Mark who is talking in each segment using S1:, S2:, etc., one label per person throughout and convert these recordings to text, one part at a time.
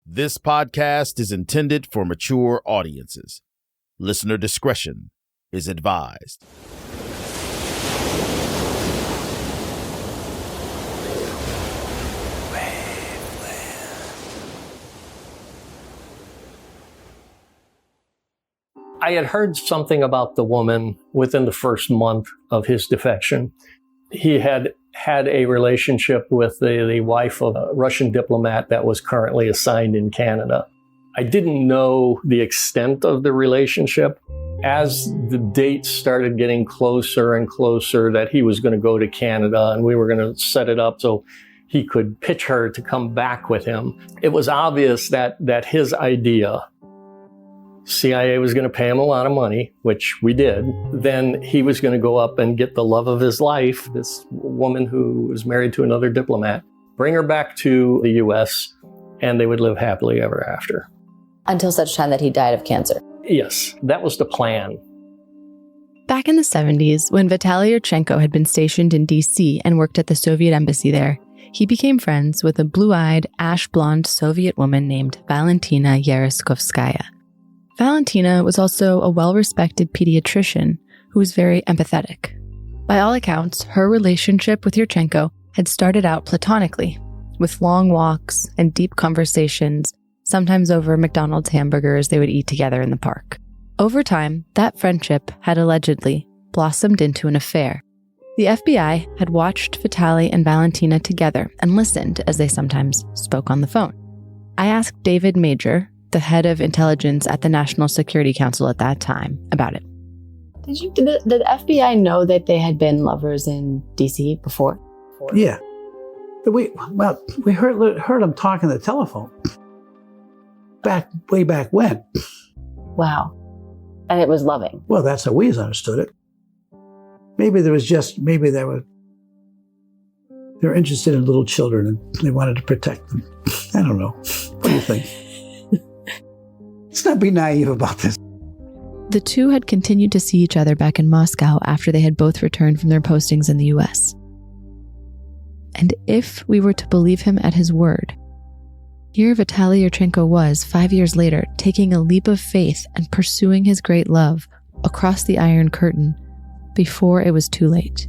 S1: This podcast is intended for mature audiences. Listener discretion is advised.
S2: I had heard something about the woman within the first month of his defection. He had had a relationship with the wife of a Russian diplomat that was currently assigned in Canada. I didn't know the extent of the relationship. As the dates started getting closer and closer that he was going to go to Canada and we were going to set it up so he could pitch her to come back with him, it was obvious that his idea, CIA was going to pay him a lot of money, which we did. Then he was going to go up and get the love of his life, this woman who was married to another diplomat, bring her back to the U.S., and they would live happily ever after.
S3: Until such time that he died of cancer.
S2: Yes, that was the plan.
S4: Back in the 70s, when Vitaly Yurchenko had been stationed in D.C. and worked at the Soviet embassy there, he became friends with a blue-eyed, ash-blonde Soviet woman named Valentina Yereskovskaya. Valentina was also a well-respected pediatrician who was very empathetic. By all accounts, her relationship with Yurchenko had started out platonically, with long walks and deep conversations, sometimes over McDonald's hamburgers they would eat together in the park. Over time, that friendship had allegedly blossomed into an affair. The FBI had watched Vitaly and Valentina together and listened as they sometimes spoke on the phone. I asked David Major, the head of intelligence at the National Security Council at that time, about it.
S3: Did the FBI know that they had been lovers in D.C. before?
S5: Yeah. We heard them talking on the telephone. Way back when.
S3: Wow. And it was loving.
S5: Well, that's how we understood it. Maybe they were interested in little children and they wanted to protect them. I don't know. What do you think? Let's not be naive about this.
S4: The two had continued to see each other back in Moscow after they had both returned from their postings in the U.S. And if we were to believe him at his word, here Vitaly Yurchenko was, 5 years later, taking a leap of faith and pursuing his great love across the Iron Curtain before it was too late.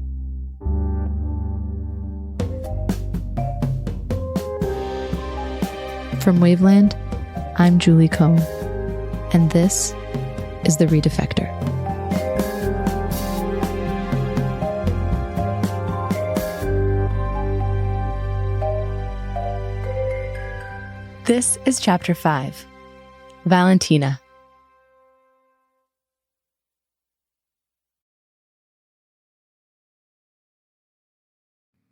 S4: From Waveland, I'm Julie Cohn, and this is The Redefector. This is Chapter 5, Valentina.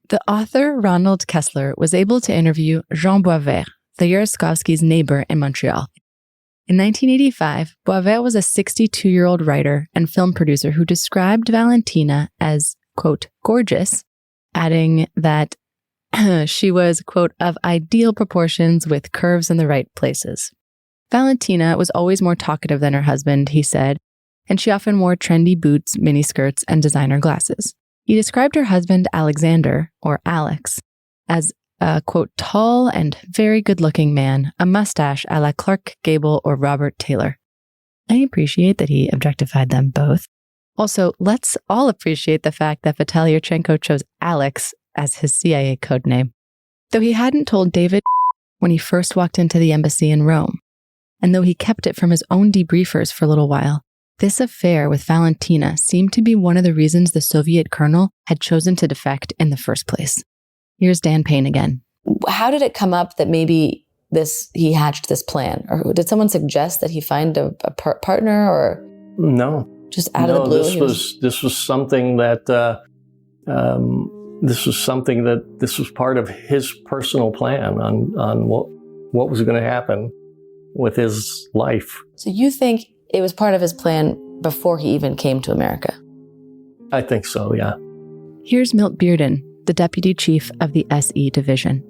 S4: The author Ronald Kessler was able to interview Jean Boisvert, the Yereskovskys' neighbor in Montreal. In 1985, Boisvert was a 62-year-old writer and film producer who described Valentina as, quote, gorgeous, adding that she was, quote, of ideal proportions with curves in the right places. Valentina was always more talkative than her husband, he said, and she often wore trendy boots, miniskirts, and designer glasses. He described her husband, Alexander, or Alex, as a, quote, tall and very good-looking man, a mustache a la Clark Gable or Robert Taylor. I appreciate that he objectified them both. Also, let's all appreciate the fact that Vitaly Yurchenko chose Alex as his CIA code name, though he hadn't told David when he first walked into the embassy in Rome. And though he kept it from his own debriefers for a little while, this affair with Valentina seemed to be one of the reasons the Soviet colonel had chosen to defect in the first place. Here's Dan Payne again.
S3: How did it come up that maybe he hatched this plan? Or did someone suggest that he find a partner, or?
S2: No.
S3: Just out of the blue?
S2: This was something that this was part of his personal plan on what was going to happen with his life.
S3: So you think it was part of his plan before he even came to America?
S2: I think so, yeah.
S4: Here's Milt Bearden, the deputy chief of the SE division.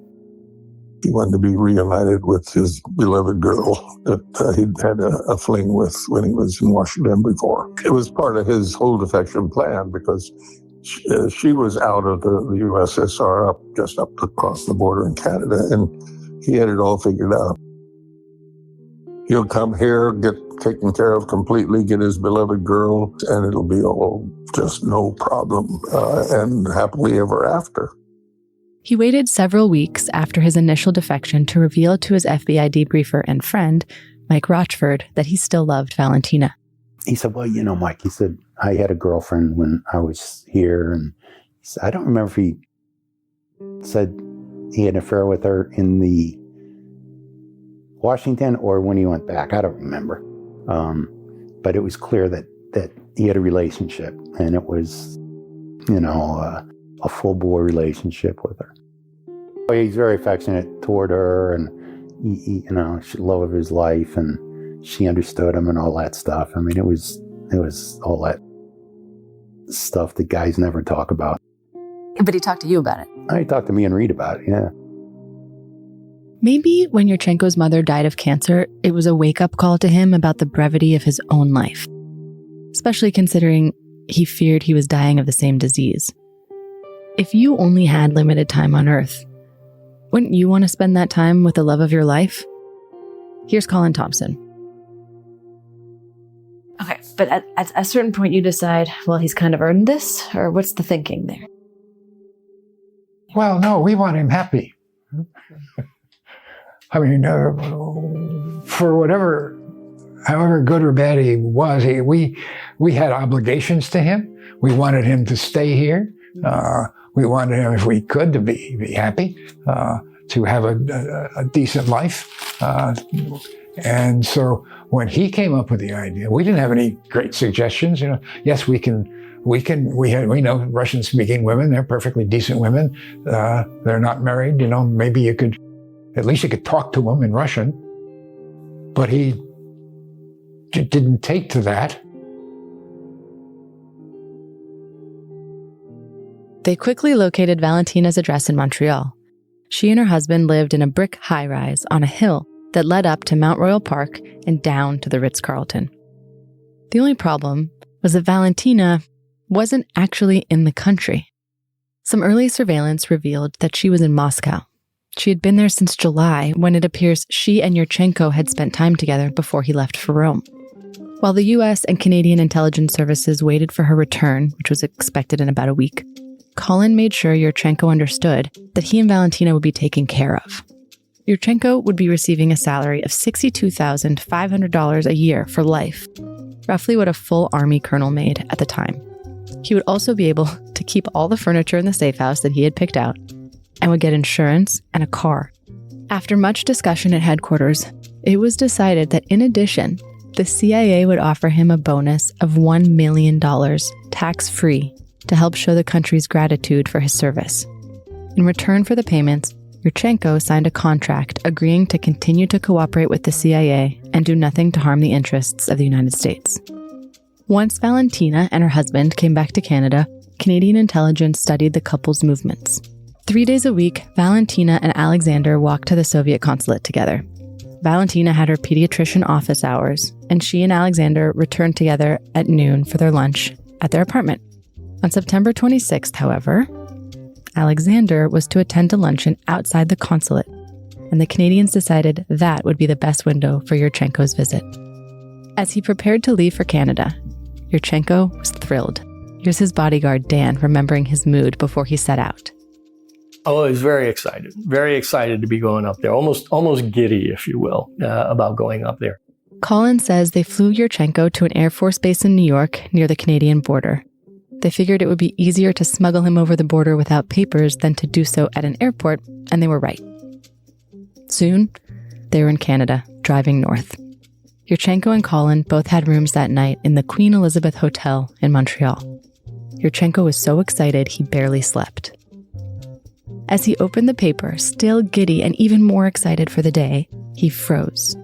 S6: He wanted to be reunited with his beloved girl that he'd had a fling with when he was in Washington before. It was part of his whole defection plan because she was out of the USSR just up across the border in Canada, and he had it all figured out. He'll come here, get taken care of completely, get his beloved girl, and it'll be all just no problem, and happily ever after.
S4: He waited several weeks after his initial defection to reveal to his FBI debriefer and friend, Mike Rochford, that he still loved Valentina.
S7: He said, well, Mike, he said, I had a girlfriend when I was here. And he said, I don't remember if he said he had an affair with her in the Washington or when he went back. I don't remember. But it was clear that he had a relationship, and it was, a full-bore relationship with her. He's very affectionate toward her, and she loved his life, and she understood him and all that stuff. I mean, it was all that stuff that guys never talk about.
S3: But he talked to you about it.
S7: He talked to me and Reed about it, yeah.
S4: Maybe when Yurchenko's mother died of cancer, it was a wake-up call to him about the brevity of his own life, especially considering he feared he was dying of the same disease. If you only had limited time on Earth, wouldn't you want to spend that time with the love of your life? Here's Colin Thompson.
S3: Okay, but at a certain point you decide, well, he's kind of earned this, or what's the thinking there?
S5: Well, no, we want him happy. I mean, for however good or bad he was, we had obligations to him. We wanted him to stay here. We wanted him, if we could, to be happy, to have a decent life. And so when he came up with the idea, we didn't have any great suggestions. Yes, we know Russian-speaking women. They're perfectly decent women. They're not married. Maybe at least you could talk to them in Russian. But he didn't take to that.
S4: They quickly located Valentina's address in Montreal. She and her husband lived in a brick high-rise on a hill that led up to Mount Royal Park and down to the Ritz-Carlton. The only problem was that Valentina wasn't actually in the country. Some early surveillance revealed that she was in Moscow. She had been there since July, when it appears she and Yurchenko had spent time together before he left for Rome. While the US and Canadian intelligence services waited for her return, which was expected in about a week, Colin made sure Yurchenko understood that he and Valentina would be taken care of. Yurchenko would be receiving a salary of $62,500 a year for life, roughly what a full army colonel made at the time. He would also be able to keep all the furniture in the safe house that he had picked out, and would get insurance and a car. After much discussion at headquarters, it was decided that in addition, the CIA would offer him a bonus of $1 million, tax-free, to help show the country's gratitude for his service. In return for the payments, Yurchenko signed a contract agreeing to continue to cooperate with the CIA and do nothing to harm the interests of the United States. Once Valentina and her husband came back to Canada, Canadian intelligence studied the couple's movements. 3 days a week, Valentina and Alexander walked to the Soviet consulate together. Valentina had her pediatrician office hours, and she and Alexander returned together at noon for their lunch at their apartment. On September 26th, however, Alexander was to attend a luncheon outside the consulate, and the Canadians decided that would be the best window for Yurchenko's visit. As he prepared to leave for Canada, Yurchenko was thrilled. Here's his bodyguard, Dan, remembering his mood before he set out.
S2: Oh, I was very excited to be going up there, almost giddy, if you will, about going up there.
S4: Colin says they flew Yurchenko to an Air Force base in New York near the Canadian border. They figured it would be easier to smuggle him over the border without papers than to do so at an airport, and they were right. Soon, they were in Canada, driving north. Yurchenko and Colin both had rooms that night in the Queen Elizabeth Hotel in Montreal. Yurchenko was so excited he barely slept. As he opened the paper, still giddy and even more excited for the day, he froze.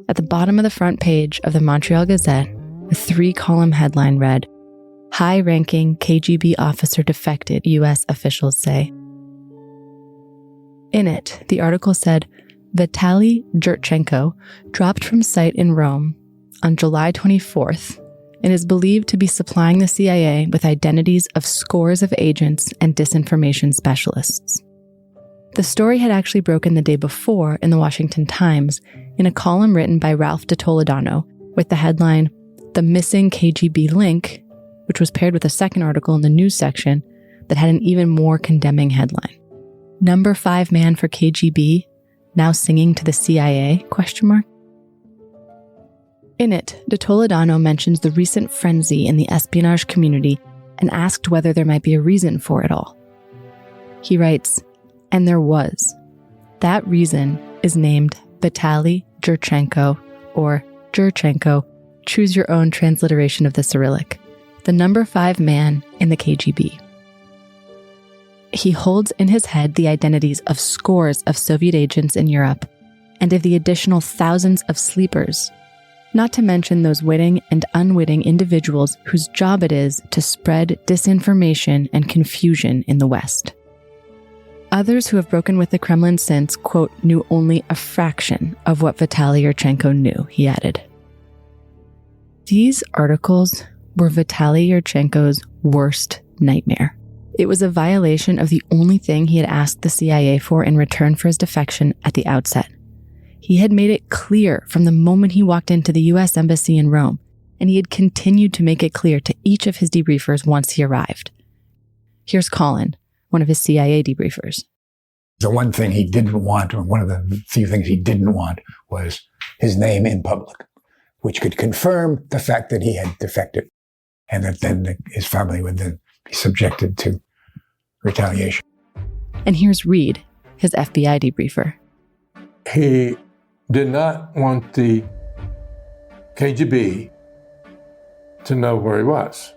S4: At the bottom of the front page of the Montreal Gazette, a 3-column headline read, "High-ranking KGB officer defected, U.S. officials say." In it, the article said, Vitaly Yurchenko dropped from sight in Rome on July 24th and is believed to be supplying the CIA with identities of scores of agents and disinformation specialists. The story had actually broken the day before in the Washington Times in a column written by Ralph de Toledano with the headline, "The Missing KGB Link," which was paired with a second article in the news section that had an even more condemning headline. "Number 5 man for KGB, now singing to the CIA?" ? In it, de Toledano mentions the recent frenzy in the espionage community and asked whether there might be a reason for it all. He writes, "And there was. That reason is named Vitaly Yurchenko, or Yurchenko, choose your own transliteration of the Cyrillic, the number 5 man in the KGB. He holds in his head the identities of scores of Soviet agents in Europe and of the additional thousands of sleepers, not to mention those witting and unwitting individuals whose job it is to spread disinformation and confusion in the West. Others who have broken with the Kremlin since, quote, knew only a fraction of what Vitaly Yurchenko knew," he added. These articles were Vitaly Yurchenko's worst nightmare. It was a violation of the only thing he had asked the CIA for in return for his defection at the outset. He had made it clear from the moment he walked into the U.S. Embassy in Rome, and he had continued to make it clear to each of his debriefers once he arrived. Here's Colin, one of his CIA debriefers.
S5: The one thing he didn't want, or one of the few things he didn't want, was his name in public, which could confirm the fact that he had defected, and that then his family would then be subjected to retaliation.
S4: And here's Reed, his FBI debriefer.
S8: He did not want the KGB to know where he was.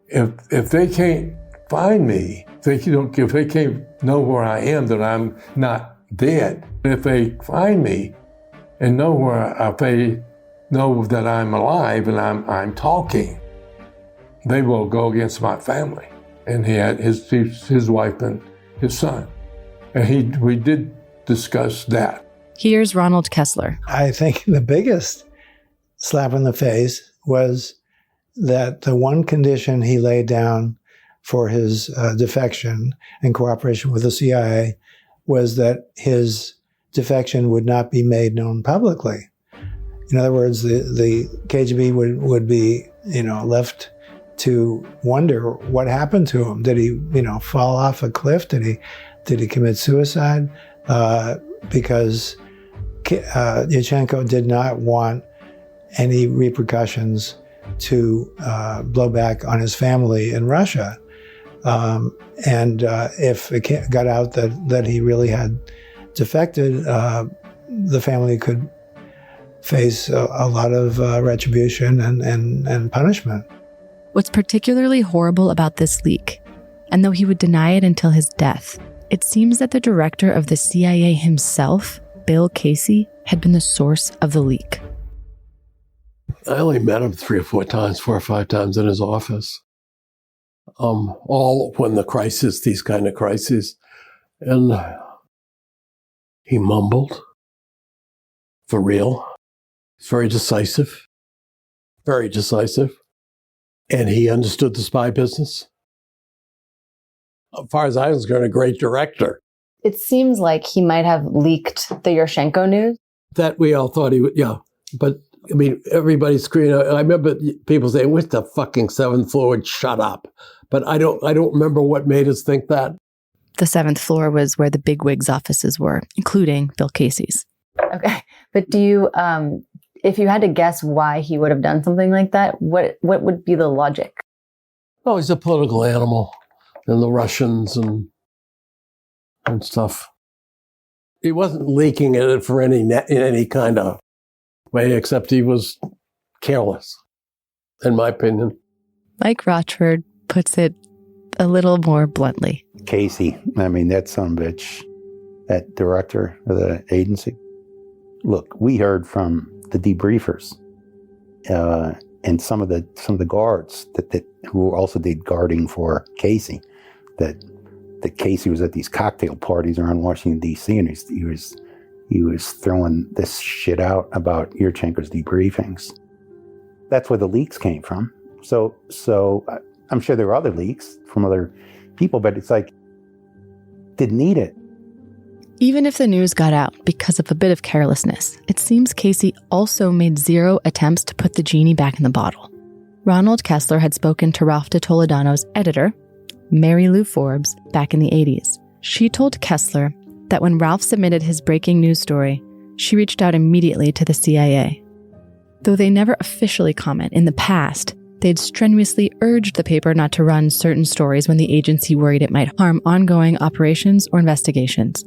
S8: If they can't find me, if they can't know where I am, that I'm not dead. If they find me and if they know that I'm alive and I'm talking, they will go against my family. And he had his wife and his son. And we did discuss that.
S4: Here's Ronald Kessler.
S9: I think the biggest slap in the face was that the one condition he laid down for his defection and cooperation with the CIA was that his defection would not be made known publicly. In other words, the KGB would be, left to wonder what happened to him. Did he, fall off a cliff? Did he commit suicide? Because Yurchenko did not want any repercussions to blow back on his family in Russia. And if it got out that he really had defected, the family could face a lot of retribution and punishment.
S4: What's particularly horrible about this leak, and though he would deny it until his death, it seems that the director of the CIA himself, Bill Casey, had been the source of the leak.
S10: I only met him 4 or 5 times in his office. All when these kind of crises. And he mumbled. For real. He's very decisive. Very decisive. And he understood the spy business. As far as I was concerned, a great director.
S3: It seems like he might have leaked the Yurchenko news.
S10: That we all thought he would, yeah. But, everybody's screaming. I remember people saying, "Where's the fucking 7th floor? And shut up." But I don't remember what made us think that.
S4: The 7th floor was where the bigwigs' offices were, including Bill Casey's.
S3: Okay. But do you, if you had to guess why he would have done something like that, what would be the logic?
S10: Oh, he's a political animal. And the Russians and stuff. He wasn't leaking it for in any kind of way, except he was careless, in my opinion.
S4: Mike Rochford puts it a little more bluntly.
S7: Casey, that son of a bitch, that director of the agency. Look, we heard from the debriefers and some of the guards that who also did guarding for Casey, that Casey was at these cocktail parties around Washington, D.C., and he was throwing this shit out about Yurchenko's debriefings. That's where the leaks came from. So I'm sure there were other leaks from other people, but it's like, didn't need it.
S4: Even if the news got out because of a bit of carelessness, it seems Casey also made zero attempts to put the genie back in the bottle. Ronald Kessler had spoken to Ralph de Toledano's editor, Mary Lou Forbes, back in the 80s. She told Kessler that when Ralph submitted his breaking news story, she reached out immediately to the CIA. Though they never officially comment, in the past, they'd strenuously urged the paper not to run certain stories when the agency worried it might harm ongoing operations or investigations.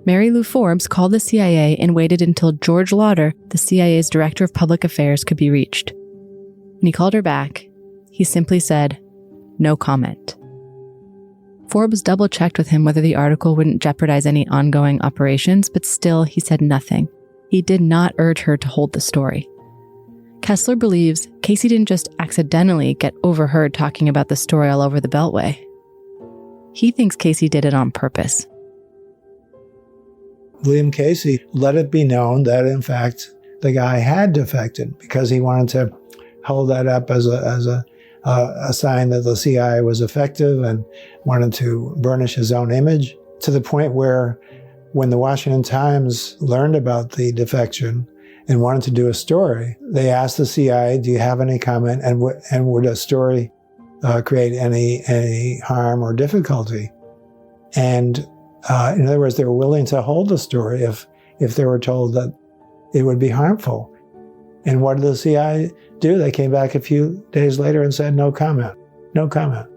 S4: Mary Lou Forbes called the CIA and waited until George Lauder, the CIA's director of public affairs, could be reached. When he called her back, he simply said, "No comment." Forbes double-checked with him whether the article wouldn't jeopardize any ongoing operations, but still he said nothing. He did not urge her to hold the story. Kessler believes Casey didn't just accidentally get overheard talking about the story all over the Beltway. He thinks Casey did it on purpose.
S9: William Casey let it be known that, in fact, the guy had defected because he wanted to hold that up as a sign that the CIA was effective and wanted to burnish his own image, to the point where when the Washington Times learned about the defection and wanted to do a story, they asked the CIA, "Do you have any comment? And would a story create any harm or difficulty?" And in other words, they were willing to hold the story if they were told that it would be harmful. And what did the CIA do? They came back a few days later and said, "No comment, no comment."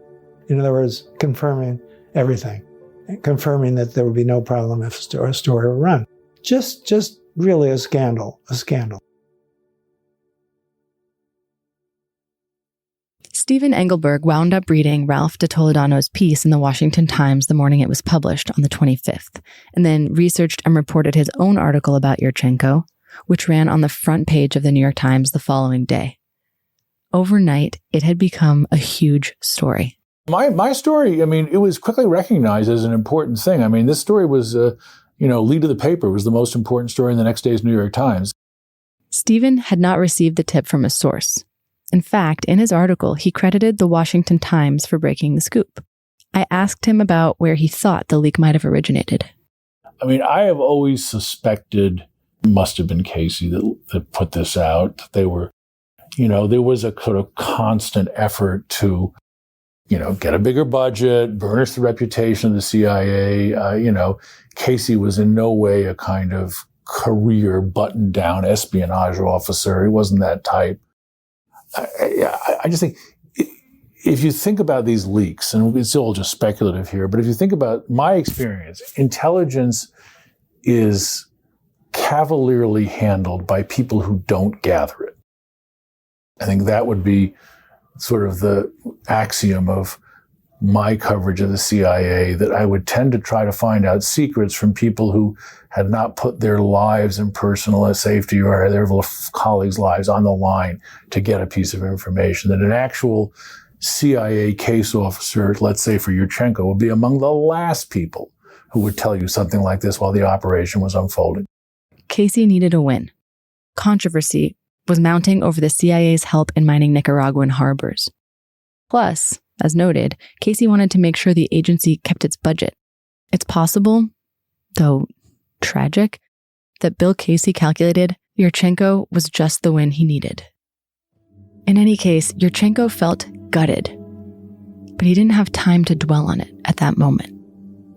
S9: In other words, confirming everything, confirming that there would be no problem if a story were run. Just really a scandal, a scandal.
S4: Stephen Engelberg wound up reading Ralph de Toledano's piece in the Washington Times the morning it was published on the 25th, and then researched and reported his own article about Yurchenko, which ran on the front page of the New York Times the following day. Overnight, it had become a huge story.
S11: My story, it was quickly recognized as an important thing. This story was, lead of the paper, was the most important story in the next day's New York Times.
S4: Stephen had not received the tip from a source. In fact, in his article, he credited the Washington Times for breaking the scoop. I asked him about where he thought the leak might have originated.
S11: I have always suspected it must have been Casey that put this out. They were, there was a sort of constant effort to, get a bigger budget, burnish the reputation of the CIA. Casey was in no way a kind of career button-down espionage officer. He wasn't that type. I just think if you think about these leaks, and it's all just speculative here, but if you think about my experience, intelligence is cavalierly handled by people who don't gather it. I think that would be sort of the axiom of my coverage of the CIA, that I would tend to try to find out secrets from people who had not put their lives and personal safety or their colleagues' lives on the line to get a piece of information. That an actual CIA case officer, let's say for Yurchenko, would be among the last people who would tell you something like this while the operation was unfolding.
S4: Casey needed a win. Controversy was mounting over the CIA's help in mining Nicaraguan harbors. Plus, as noted, Casey wanted to make sure the agency kept its budget. It's possible, though tragic, that Bill Casey calculated Yurchenko was just the win he needed. In any case, Yurchenko felt gutted, but he didn't have time to dwell on it at that moment.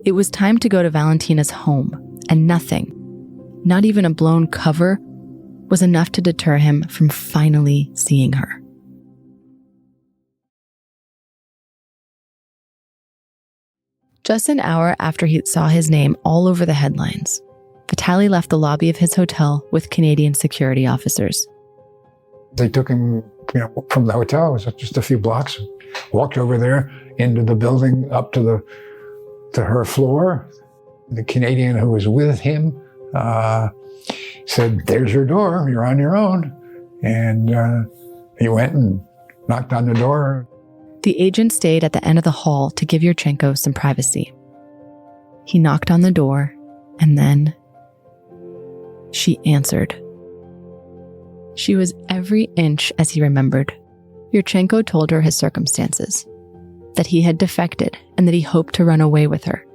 S4: It was time to go to Valentina's home, and nothing, not even a blown cover, was enough to deter him from finally seeing her. Just an hour after he saw his name all over the headlines, Vitaly left the lobby of his hotel with Canadian security officers.
S5: They took him, from the hotel. It was just a few blocks. Walked over there into the building, up to her floor. The Canadian who was with him said, "There's your door. You're on your own." And he went and knocked on the door.
S4: The agent stayed at the end of the hall to give Yurchenko some privacy. He knocked on the door, and then she answered. She was every inch as he remembered. Yurchenko told her his circumstances, that he had defected and that he hoped to run away with her.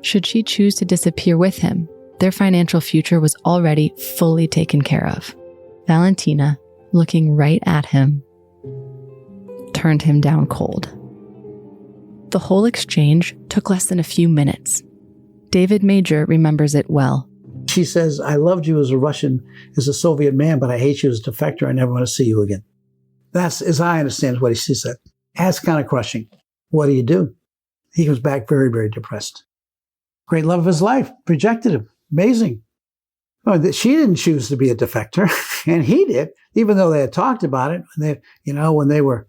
S4: Should she choose to disappear with him, their financial future was already fully taken care of. Valentina, looking right at him, turned him down cold. The whole exchange took less than a few minutes. David Major remembers it well.
S12: She says, I loved you as a Soviet man, but I hate you as a defector. I never want to see you again. That's, as I understand, what she said. That's kind of crushing. What do? He comes back very, very depressed. Great love of his life, rejected him. Amazing. Well, she didn't choose to be a defector, and he did, even though they had talked about it when they were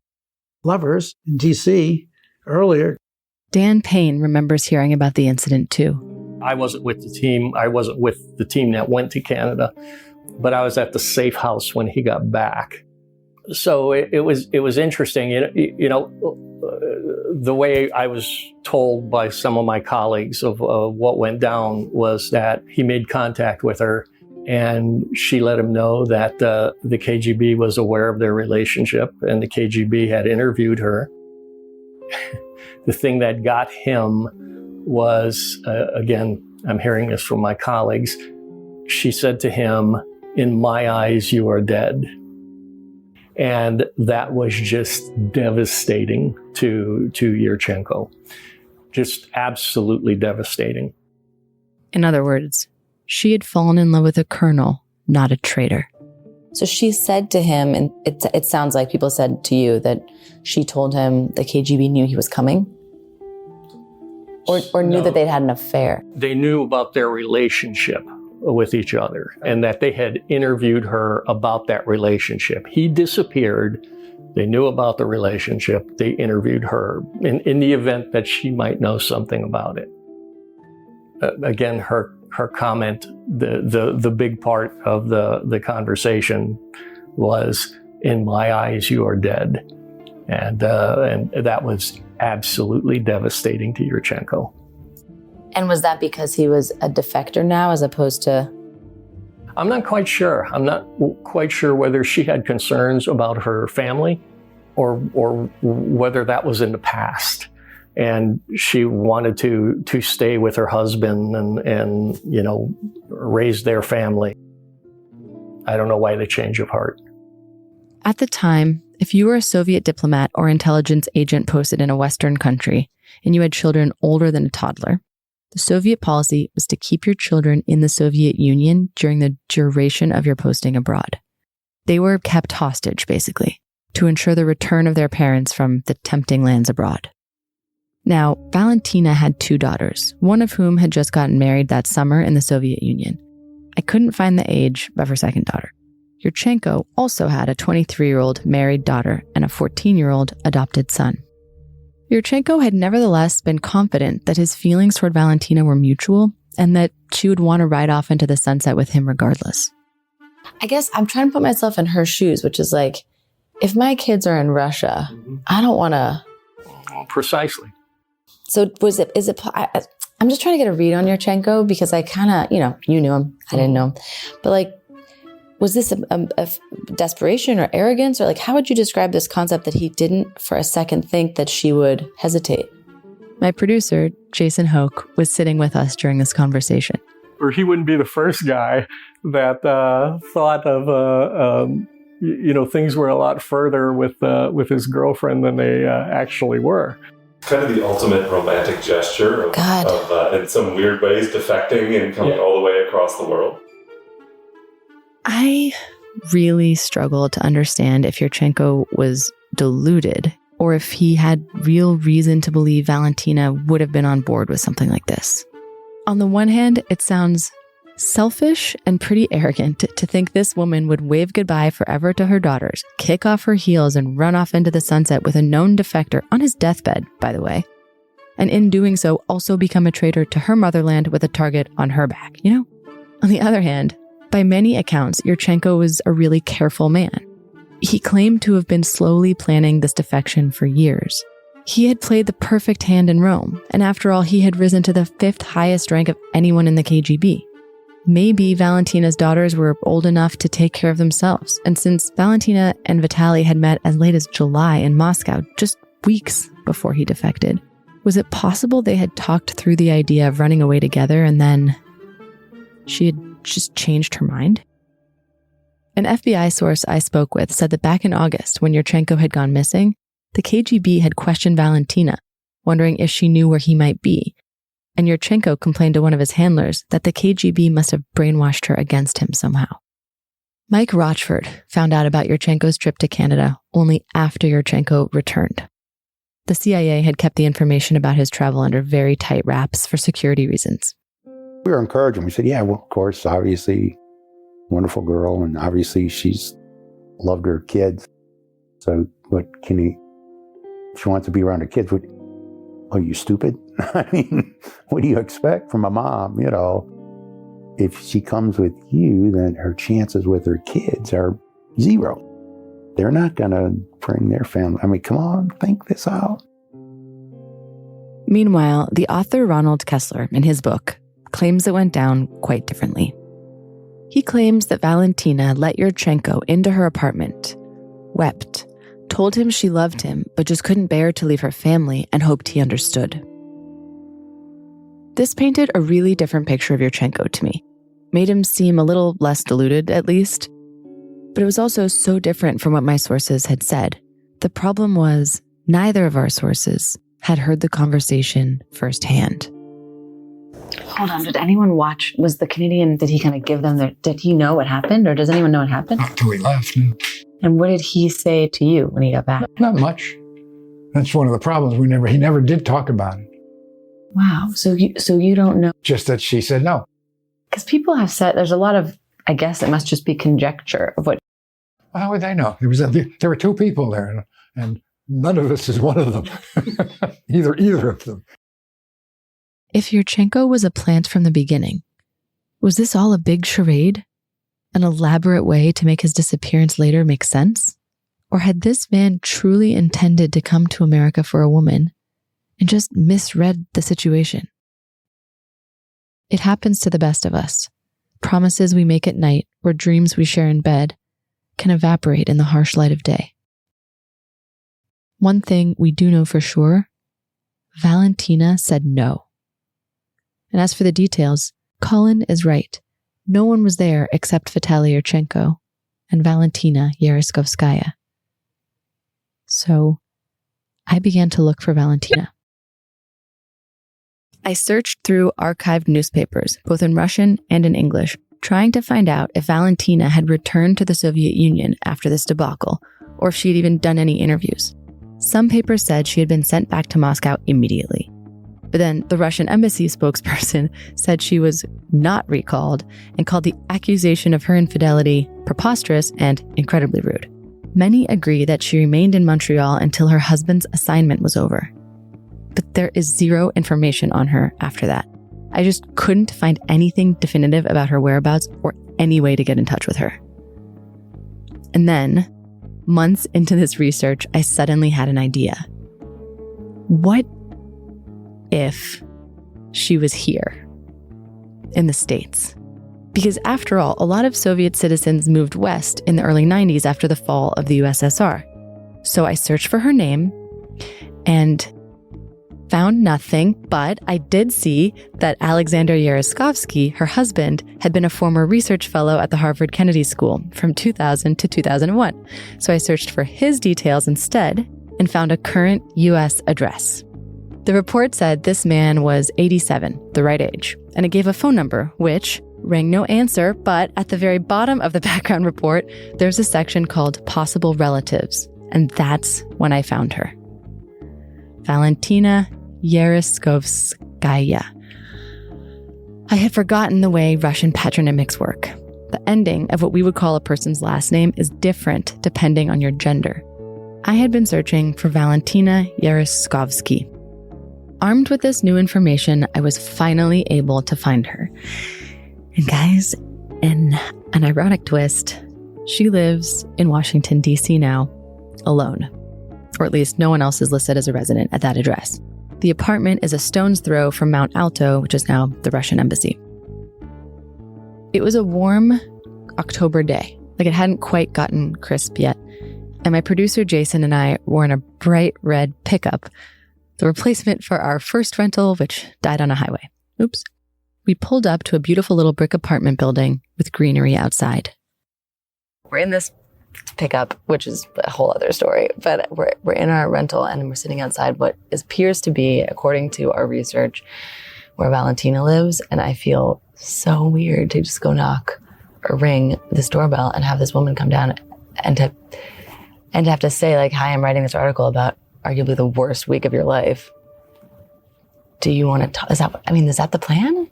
S12: lovers in D.C. earlier.
S4: Dan Payne remembers hearing about the incident too.
S2: I wasn't with the team. I wasn't with the team that went to Canada, but I was at the safe house when he got back. So it was interesting. The way I was told by some of my colleagues of what went down was that he made contact with her, and she let him know that the KGB was aware of their relationship, and the KGB had interviewed her. The thing that got him was, again, I'm hearing this from my colleagues, she said to him, "In my eyes, you are dead." And that was just devastating to Yurchenko. Just absolutely devastating.
S4: In other words, she had fallen in love with a colonel, not a traitor.
S3: So she said to him, and it sounds like people said to you that she told him the KGB knew he was coming? Or knew that they'd had an affair?
S2: They knew about their relationship with each other, and that they had interviewed her about that relationship. He disappeared. They knew about the relationship. They interviewed her in the event that she might know something about it. Again, her comment, the big part of the conversation was, "In my eyes, you are dead," and that was absolutely devastating to Yurchenko.
S3: And was that because he was a defector now as opposed to?
S2: I'm not quite sure. I'm not quite sure whether she had concerns about her family or whether that was in the past. And she wanted to stay with her husband and raise their family. I don't know why the change of heart.
S4: At the time, if you were a Soviet diplomat or intelligence agent posted in a Western country and you had children older than a toddler, the Soviet policy was to keep your children in the Soviet Union during the duration of your posting abroad. They were kept hostage, basically, to ensure the return of their parents from the tempting lands abroad. Now, Valentina had 2 daughters, one of whom had just gotten married that summer in the Soviet Union. I couldn't find the age of her second daughter. Yurchenko also had a 23-year-old married daughter and a 14-year-old adopted son. Yurchenko had nevertheless been confident that his feelings toward Valentina were mutual and that she would want to ride off into the sunset with him regardless.
S3: I guess I'm trying to put myself in her shoes, which is like, if my kids are in Russia, I don't want to.
S2: Precisely.
S3: So I'm just trying to get a read on Yurchenko because I kind of, you knew him, I didn't know him. But was this a desperation or arrogance, or how would you describe this concept that he didn't for a second think that she would hesitate?
S4: My producer, Jason Hoke, was sitting with us during this conversation.
S2: Or he wouldn't be the first guy that thought of, things were a lot further with his girlfriend than they actually were.
S13: Kind of the ultimate romantic gesture of in some weird ways, defecting and coming all the way across the world.
S4: I really struggle to understand if Yurchenko was deluded or if he had real reason to believe Valentina would have been on board with something like this. On the one hand, it sounds selfish and pretty arrogant to think this woman would wave goodbye forever to her daughters, kick off her heels and run off into the sunset with a known defector on his deathbed, by the way. And in doing so, also become a traitor to her motherland with a target on her back, On the other hand, by many accounts, Yurchenko was a really careful man. He claimed to have been slowly planning this defection for years. He had played the perfect hand in Rome, and after all, he had risen to the 5th highest rank of anyone in the KGB. Maybe Valentina's daughters were old enough to take care of themselves, and since Valentina and Vitaly had met as late as July in Moscow, just weeks before he defected, Was it possible they had talked through the idea of running away together and then she had just changed her mind? An FBI source I spoke with said that back in August, when Yurchenko had gone missing, the KGB had questioned Valentina, wondering if she knew where he might be. And Yurchenko complained to one of his handlers that the KGB must have brainwashed her against him somehow. Mike Rochford found out about Yurchenko's trip to Canada only after Yurchenko returned. The CIA had kept the information about his travel under very tight wraps for security reasons.
S7: We were encouraging. We said, yeah, well, of course, obviously, wonderful girl, and obviously she's loved her kids. So what can he, she wants to be around her kids. What, are you stupid? I mean, what do you expect from a mom? You know, if she comes with you, then her chances with her kids are zero. They're not going to bring their family. I mean, come on, think this out.
S4: Meanwhile, the author Ronald Kessler, in his book, claims it went down quite differently. He claims that Valentina let Yurchenko into her apartment, wept, told him she loved him, but just couldn't bear to leave her family and hoped he understood. This painted a really different picture of Yurchenko to me, made him seem a little less deluded, at least. But it was also so different from what my sources had said. The problem was neither of our sources had heard the conversation firsthand.
S3: Hold on, did anyone watch? Was the Canadian, did he kind of give them did he know what happened, or does anyone know what happened?
S5: Not until we left. No.
S3: And what did he say to you when he got back?
S5: Not much. That's one of the problems. He never did talk about it.
S3: Wow. So you don't know?
S5: Just that she said no.
S3: Because people have said, there's a lot of, I guess it must just be conjecture of what.
S5: How would they know? There were two people there, and none of us is one of them. either of them.
S4: If Yurchenko was a plant from the beginning, was this all a big charade? An elaborate way to make his disappearance later make sense? Or had this man truly intended to come to America for a woman and just misread the situation? It happens to the best of us. Promises we make at night or dreams we share in bed can evaporate in the harsh light of day. One thing we do know for sure, Valentina said no. And as for the details, Colin is right. No one was there except Vitaly Yurchenko and Valentina Yeriskovskaya. So I began to look for Valentina. I searched through archived newspapers, both in Russian and in English, trying to find out if Valentina had returned to the Soviet Union after this debacle, or if she had even done any interviews. Some papers said she had been sent back to Moscow immediately. But then the Russian embassy spokesperson said she was not recalled and called the accusation of her infidelity preposterous and incredibly rude. Many agree that she remained in Montreal until her husband's assignment was over. But there is zero information on her after that. I just couldn't find anything definitive about her whereabouts or any way to get in touch with her. And then, months into this research, I suddenly had an idea. What if she was here in the States? Because after all, a lot of Soviet citizens moved west in the early 90s after the fall of the USSR. So I searched for her name and found nothing, but I did see that Alexander Yeriskovsky, her husband, had been a former research fellow at the Harvard Kennedy School from 2000 to 2001. So I searched for his details instead and found a current U.S. address. The report said this man was 87, the right age, and it gave a phone number, which rang no answer, but at the very bottom of the background report, there's a section called Possible Relatives, and that's when I found her. Valentina Yeriskovskaya. I had forgotten the way Russian patronymics work. The ending of what we would call a person's last name is different depending on your gender. I had been searching for Valentina Yeriskovsky. Armed with this new information, I was finally able to find her. And guys, in an ironic twist, she lives in Washington, D.C. now, alone. Or at least no one else is listed as a resident at that address. The apartment is a stone's throw from Mount Alto, which is now the Russian embassy. It was a warm October day, like it hadn't quite gotten crisp yet. And my producer Jason and I were in a bright red pickup, the replacement for our first rental, which died on a highway. Oops. We pulled up to a beautiful little brick apartment building with greenery outside. We're in this pickup, which is a whole other story, but we're in our rental and we're sitting outside what appears to be, according to our research, where Valentina lives. And I feel so weird to just go knock or ring this doorbell and have this woman come down and to have to say, like, hi, I'm writing this article about arguably the worst week of your life. Do you want to talk? Is that the plan?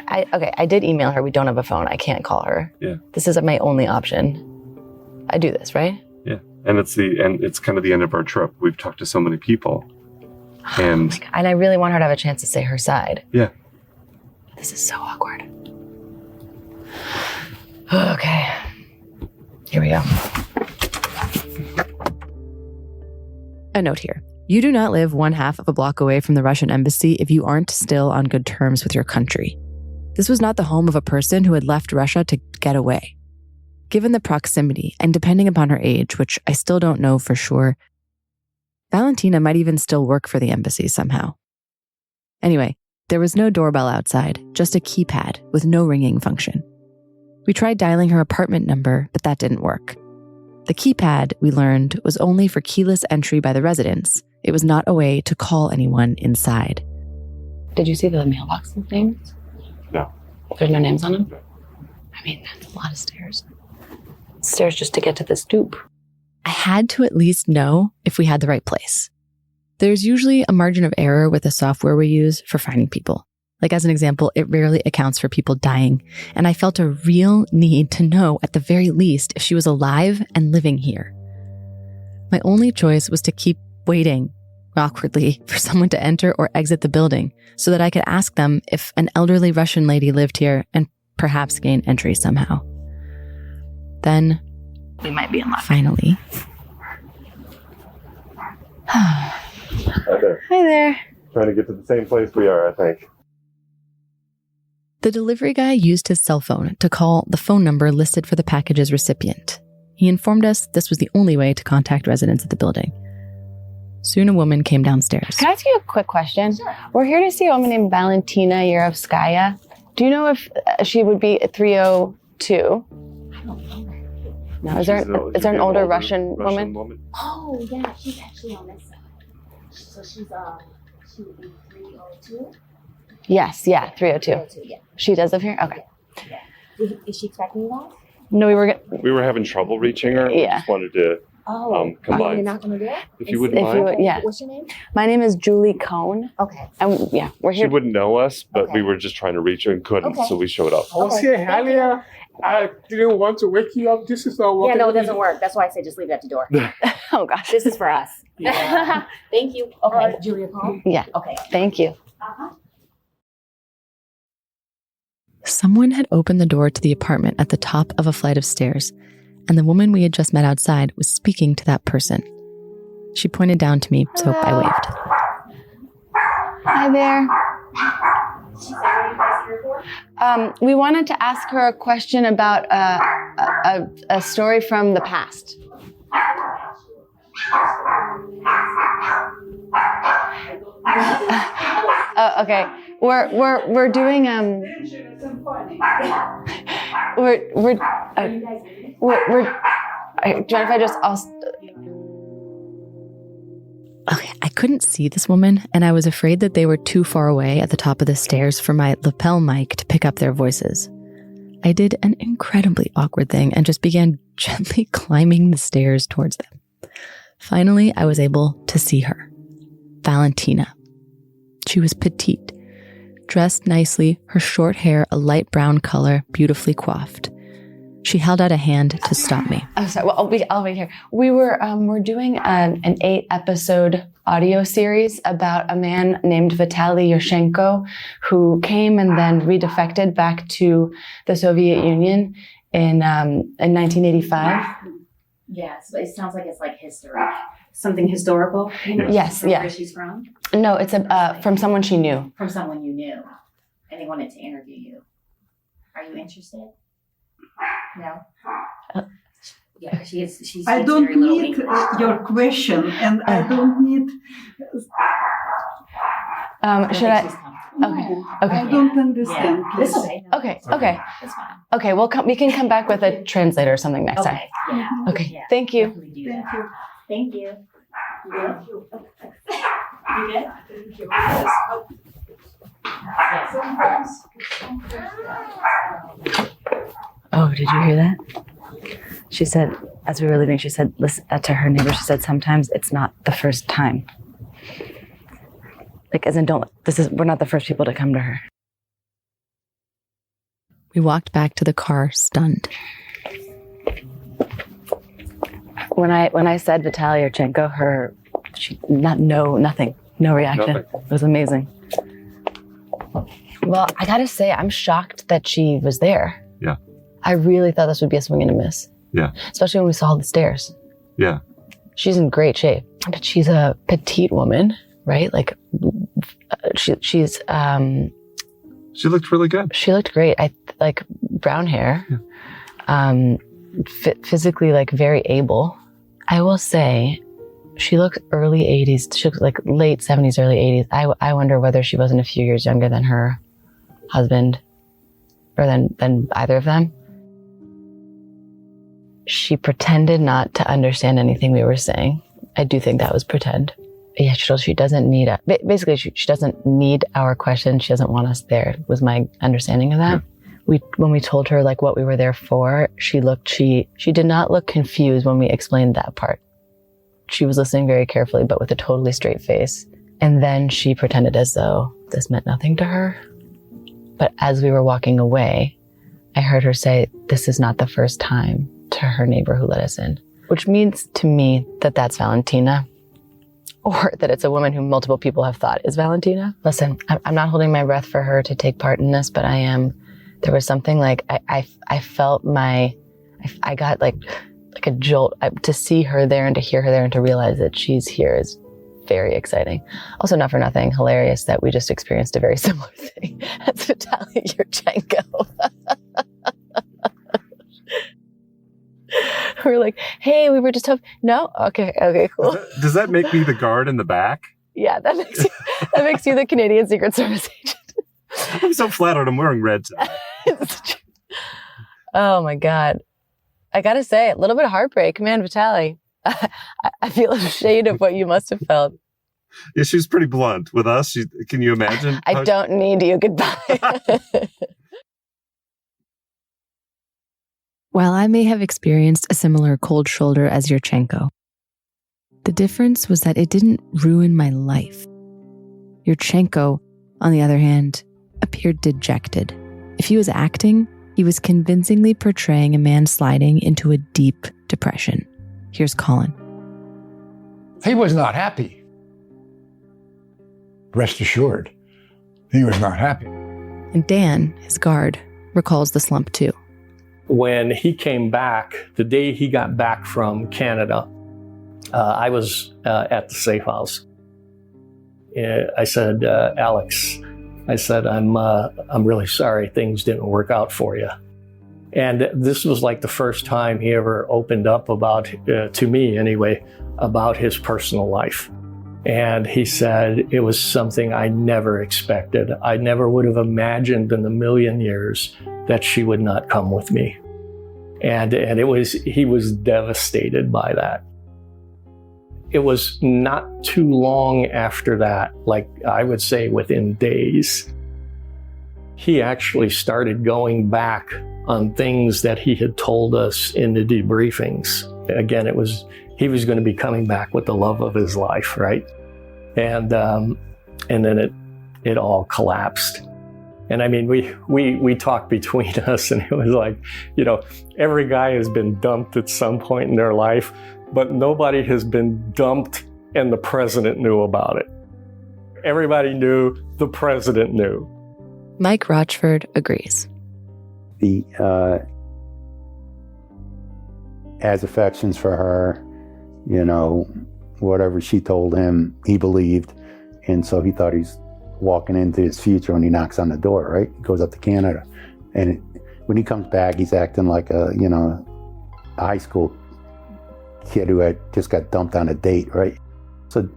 S4: I did email her. We don't have a phone. I can't call her.
S13: Yeah.
S4: This is my only option. I do this, right?
S13: Yeah. And it's kind of the end of our trip. We've talked to so many people. And
S4: I really want her to have a chance to say her side.
S13: Yeah.
S4: This is so awkward. Okay. Here we go. A note here. You do not live one half of a block away from the Russian embassy if you aren't still on good terms with your country. This was not the home of a person who had left Russia to get away. Given the proximity and depending upon her age, which I still don't know for sure, Valentina might even still work for the embassy somehow. Anyway, there was no doorbell outside, just a keypad with no ringing function. We tried dialing her apartment number, but that didn't work. The keypad, we learned, was only for keyless entry by the residents. It was not a way to call anyone inside. Did you see the mailbox names?
S13: No.
S4: There's no names on them? No. I mean, that's a lot of stairs. Stairs just to get to the stoop. I had to at least know if we had the right place. There's usually a margin of error with the software we use for finding people. Like, as an example, it rarely accounts for people dying, and I felt a real need to know, at the very least, if she was alive and living here. My only choice was to keep waiting, awkwardly, for someone to enter or exit the building so that I could ask them if an elderly Russian lady lived here and perhaps gain entry somehow. Then, we might be in luck. Finally.
S13: Hi there.
S4: Hi there.
S13: Trying to get to the same place we are, I think.
S4: The delivery guy used his cell phone to call the phone number listed for the package's recipient. He informed us this was the only way to contact residents at the building. Soon a woman came downstairs.
S3: Can I ask you a quick question? Sure. We're here to see a woman named Valentina Yurchenko. Do you know if she would be at 302?
S14: I don't know.
S3: No, is there an older Russian woman?
S14: Oh, yeah, she's actually on this side. So she would be 302?
S3: Yes, yeah, 302.
S14: 302, yeah.
S3: She does live here? Okay.
S14: Yeah. Is she expecting you guys?
S3: No,
S13: we were having trouble reaching her.
S3: Yeah.
S13: We just wanted to combine.
S14: You're not going to do it?
S13: If you wouldn't mind.
S3: Yeah.
S14: What's your name?
S3: My name is Julie Cohn.
S14: Okay.
S3: And yeah, we're here.
S13: She wouldn't know us, but we were just trying to reach her and couldn't, so we showed up.
S15: Okay, Halia, I didn't want to wake you up. This is not working.
S14: Yeah, no, it doesn't work. That's why I said just leave it at the door.
S3: Oh, gosh.
S14: This is for us.
S15: Yeah.
S14: Thank you. Okay, Julia Cohn?
S3: Yeah.
S14: Okay.
S3: Thank you.
S14: Uh-huh.
S4: Someone had opened the door to the apartment at the top of a flight of stairs, and the woman we had just met outside was speaking to that person. She pointed down to me, so I waved.
S3: Hi there. We wanted to ask her a question about a story from the past. Okay. We're doing do you mind if I just
S4: Okay, I couldn't see this woman, and I was afraid that they were too far away at the top of the stairs for my lapel mic to pick up their voices. I did an incredibly awkward thing and just began gently climbing the stairs towards them. Finally, I was able to see her. Valentina. She was petite, dressed nicely, her short hair a light brown color, beautifully coiffed. She held out a hand to stop me.
S3: I'm sorry. Well, I'll wait here. We're doing an 8-episode audio series about a man named Vitaly Yurchenko who came and then redefected back to the Soviet Union in 1985.
S14: Yes, but it sounds like it's like history. Something historical?
S3: Yes, yeah.
S14: Where she's from?
S3: No, it's from someone she knew.
S14: From someone you knew. And they wanted to interview you. Are you interested? No? Yeah, she's
S16: I don't need your question, and I don't need.
S3: Should I? Okay.
S16: I don't understand.
S3: It's okay. Okay. Okay. We can come back with a translator or something next time.
S14: Yeah.
S3: Okay.
S14: Yeah,
S3: Thank you.
S14: Thank you. Yeah. You good? Thank you.
S3: Oh, did you hear that? She said, as we were leaving, she said, listen to her neighbor. She said, sometimes it's not the first time. Like, as in, we're not the first people to come to her.
S4: We walked back to the car, stunned.
S3: When I said Vitaly Yurchenko, nothing, no reaction. Nothing. It was amazing. Well, I gotta say, I'm shocked that she was there.
S17: Yeah.
S3: I really thought this would be a swing and a miss.
S17: Yeah.
S3: Especially when we saw the stairs.
S17: Yeah.
S3: She's in great shape, but she's a petite woman, right? Like, she's.
S17: She looked really good.
S3: She looked great. Like brown hair, physically like very able. I will say, she looks early 80s. She looks like late 70s, early 80s. I wonder whether she wasn't a few years younger than her husband, or than either of them. She pretended not to understand anything we were saying. I do think that was pretend. Yeah, she doesn't need basically she doesn't need our question. She doesn't want us there, was my understanding of that. Yeah. When we told her like what we were there for, she did not look confused when we explained that part. She was listening very carefully, but with a totally straight face. And then she pretended as though this meant nothing to her. But as we were walking away, I heard her say, "This is not the first time," to her neighbor who let us in, which means to me that that's Valentina, or that it's a woman who multiple people have thought is Valentina. Listen, I'm not holding my breath for her to take part in this, but I am. There was something like, I felt I got like a jolt to see her there and to hear her there and to realize that she's here is very exciting. Also, not for nothing, hilarious that we just experienced a very similar thing as Vitaly Yurchenko. We're like, hey, we were just no? Okay, cool.
S17: Does that make me the guard in the back?
S3: Yeah, that makes you the Canadian Secret Service agent.
S17: I'm so flattered I'm wearing red today.
S3: Oh my God. I gotta say, a little bit of heartbreak. Man, Vitaly, I feel a shade of what you must have felt.
S17: Yeah, she was pretty blunt with us. Can you imagine?
S3: I don't need you. Goodbye.
S4: While I may have experienced a similar cold shoulder as Yurchenko, the difference was that it didn't ruin my life. Yurchenko, on the other hand, appeared dejected. If he was acting, he was convincingly portraying a man sliding into a deep depression. Here's Colin.
S5: He was not happy. Rest assured, he was not happy.
S4: And Dan, his guard, recalls the slump too.
S2: When he came back, the day he got back from Canada, I was at the safe house. I said, Alex, I'm really sorry things didn't work out for you. And this was like the first time he ever opened up about, to me anyway, about his personal life. And he said it was something I never expected. I never would have imagined in a million years that she would not come with me. And he was devastated by that. It was not too long after that, like I would say within days, he actually started going back on things that he had told us in the debriefings. Again, he was going to be coming back with the love of his life, right? And then it all collapsed. And I mean, we talked between us, and it was like, every guy has been dumped at some point in their life, but nobody has been dumped and the president knew about it. Everybody knew, the president knew.
S4: Mike Rochford agrees.
S7: As affections for her, whatever she told him, he believed. And so he thought he's walking into his future when he knocks on the door, right? He goes up to Canada. And when he comes back, he's acting like a high school kid who had just got dumped on a date, right? So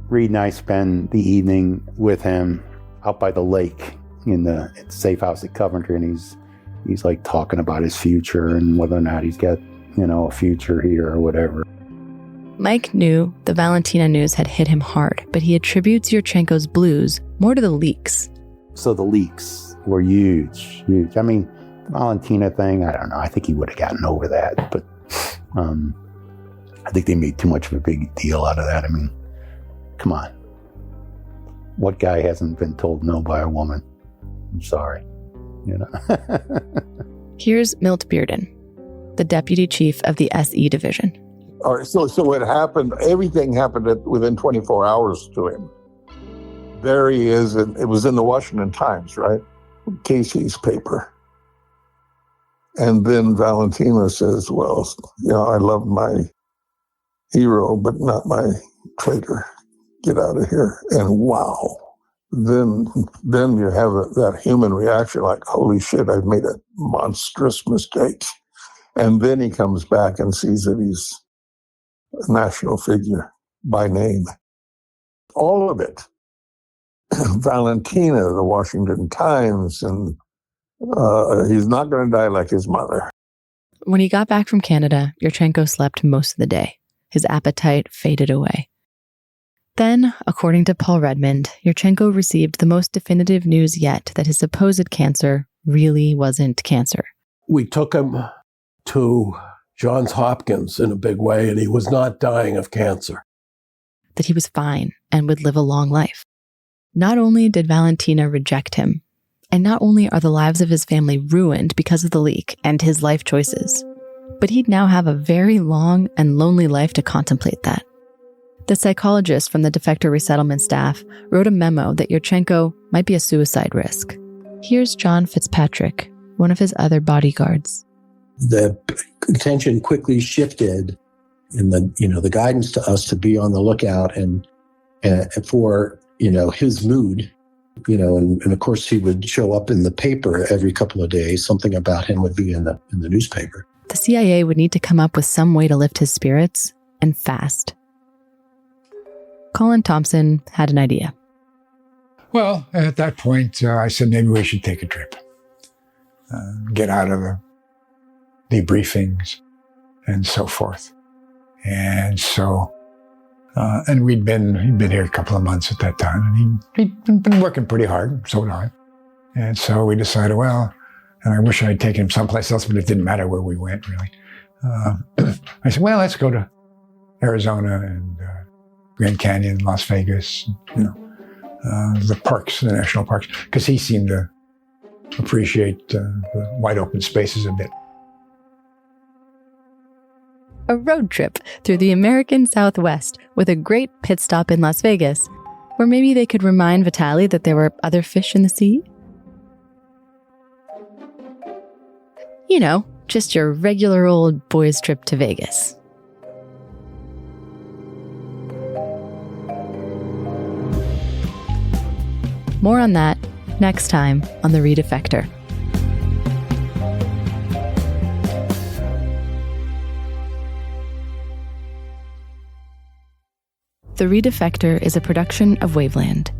S7: Reed and I spend the evening with him out by the lake in the safe house at Coventry, and he's like talking about his future and whether or not he's got, a future here or whatever.
S4: Mike knew the Valentina news had hit him hard, but he attributes Yurchenko's blues more to the leaks.
S7: So the leaks were huge. I mean, Valentina thing, I don't know. I think he would have gotten over that, but I think they made too much of a big deal out of that. I mean, come on. What guy hasn't been told no by a woman? I'm sorry.
S4: Here's Milt Bearden, the deputy chief of the SE division.
S6: All right, so what happened, everything happened within 24 hours to him. There he is, and it was in the Washington Times, right? Casey's paper. And then Valentina says, well, I love my hero, but not my traitor. Get out of here. And wow. Then you have that human reaction like, holy shit, I've made a monstrous mistake. And then he comes back and sees that he's a national figure by name. All of it. Valentina, the Washington Times, and he's not going to die like his mother.
S4: When he got back from Canada, Yurchenko slept most of the day. His appetite faded away. Then, according to Paul Redmond, Yurchenko received the most definitive news yet that his supposed cancer really wasn't cancer.
S10: We took him to Johns Hopkins in a big way, and he was not dying of cancer.
S4: That he was fine and would live a long life. Not only did Valentina reject him, and not only are the lives of his family ruined because of the leak and his life choices, but he'd now have a very long and lonely life to contemplate that. The psychologist from the defector resettlement staff wrote a memo that Yurchenko might be a suicide risk. Here's John Fitzpatrick, one of his other bodyguards.
S18: The attention quickly shifted in the guidance to us to be on the lookout and for his mood, and of course he would show up in the paper every couple of days. Something about him would be in the newspaper.
S4: The CIA would need to come up with some way to lift his spirits, and fast. Colin Thompson had an idea.
S5: Well, at that point, I said maybe we should take a trip, get out of the debriefings and so forth. And so, and he'd been here a couple of months at that time, and he'd been working pretty hard, so did I. And so we decided, well, and I wish I'd taken him someplace else, but it didn't matter where we went, really. I said, well, let's go to Arizona and Grand Canyon, Las Vegas, the parks, the national parks, because he seemed to appreciate the wide open spaces a bit.
S4: A road trip through the American Southwest with a great pit stop in Las Vegas, where maybe they could remind Vitaly that there were other fish in the sea. Just your regular old boys' trip to Vegas. More on that next time on The Redefector. The Redefector is a production of Waveland.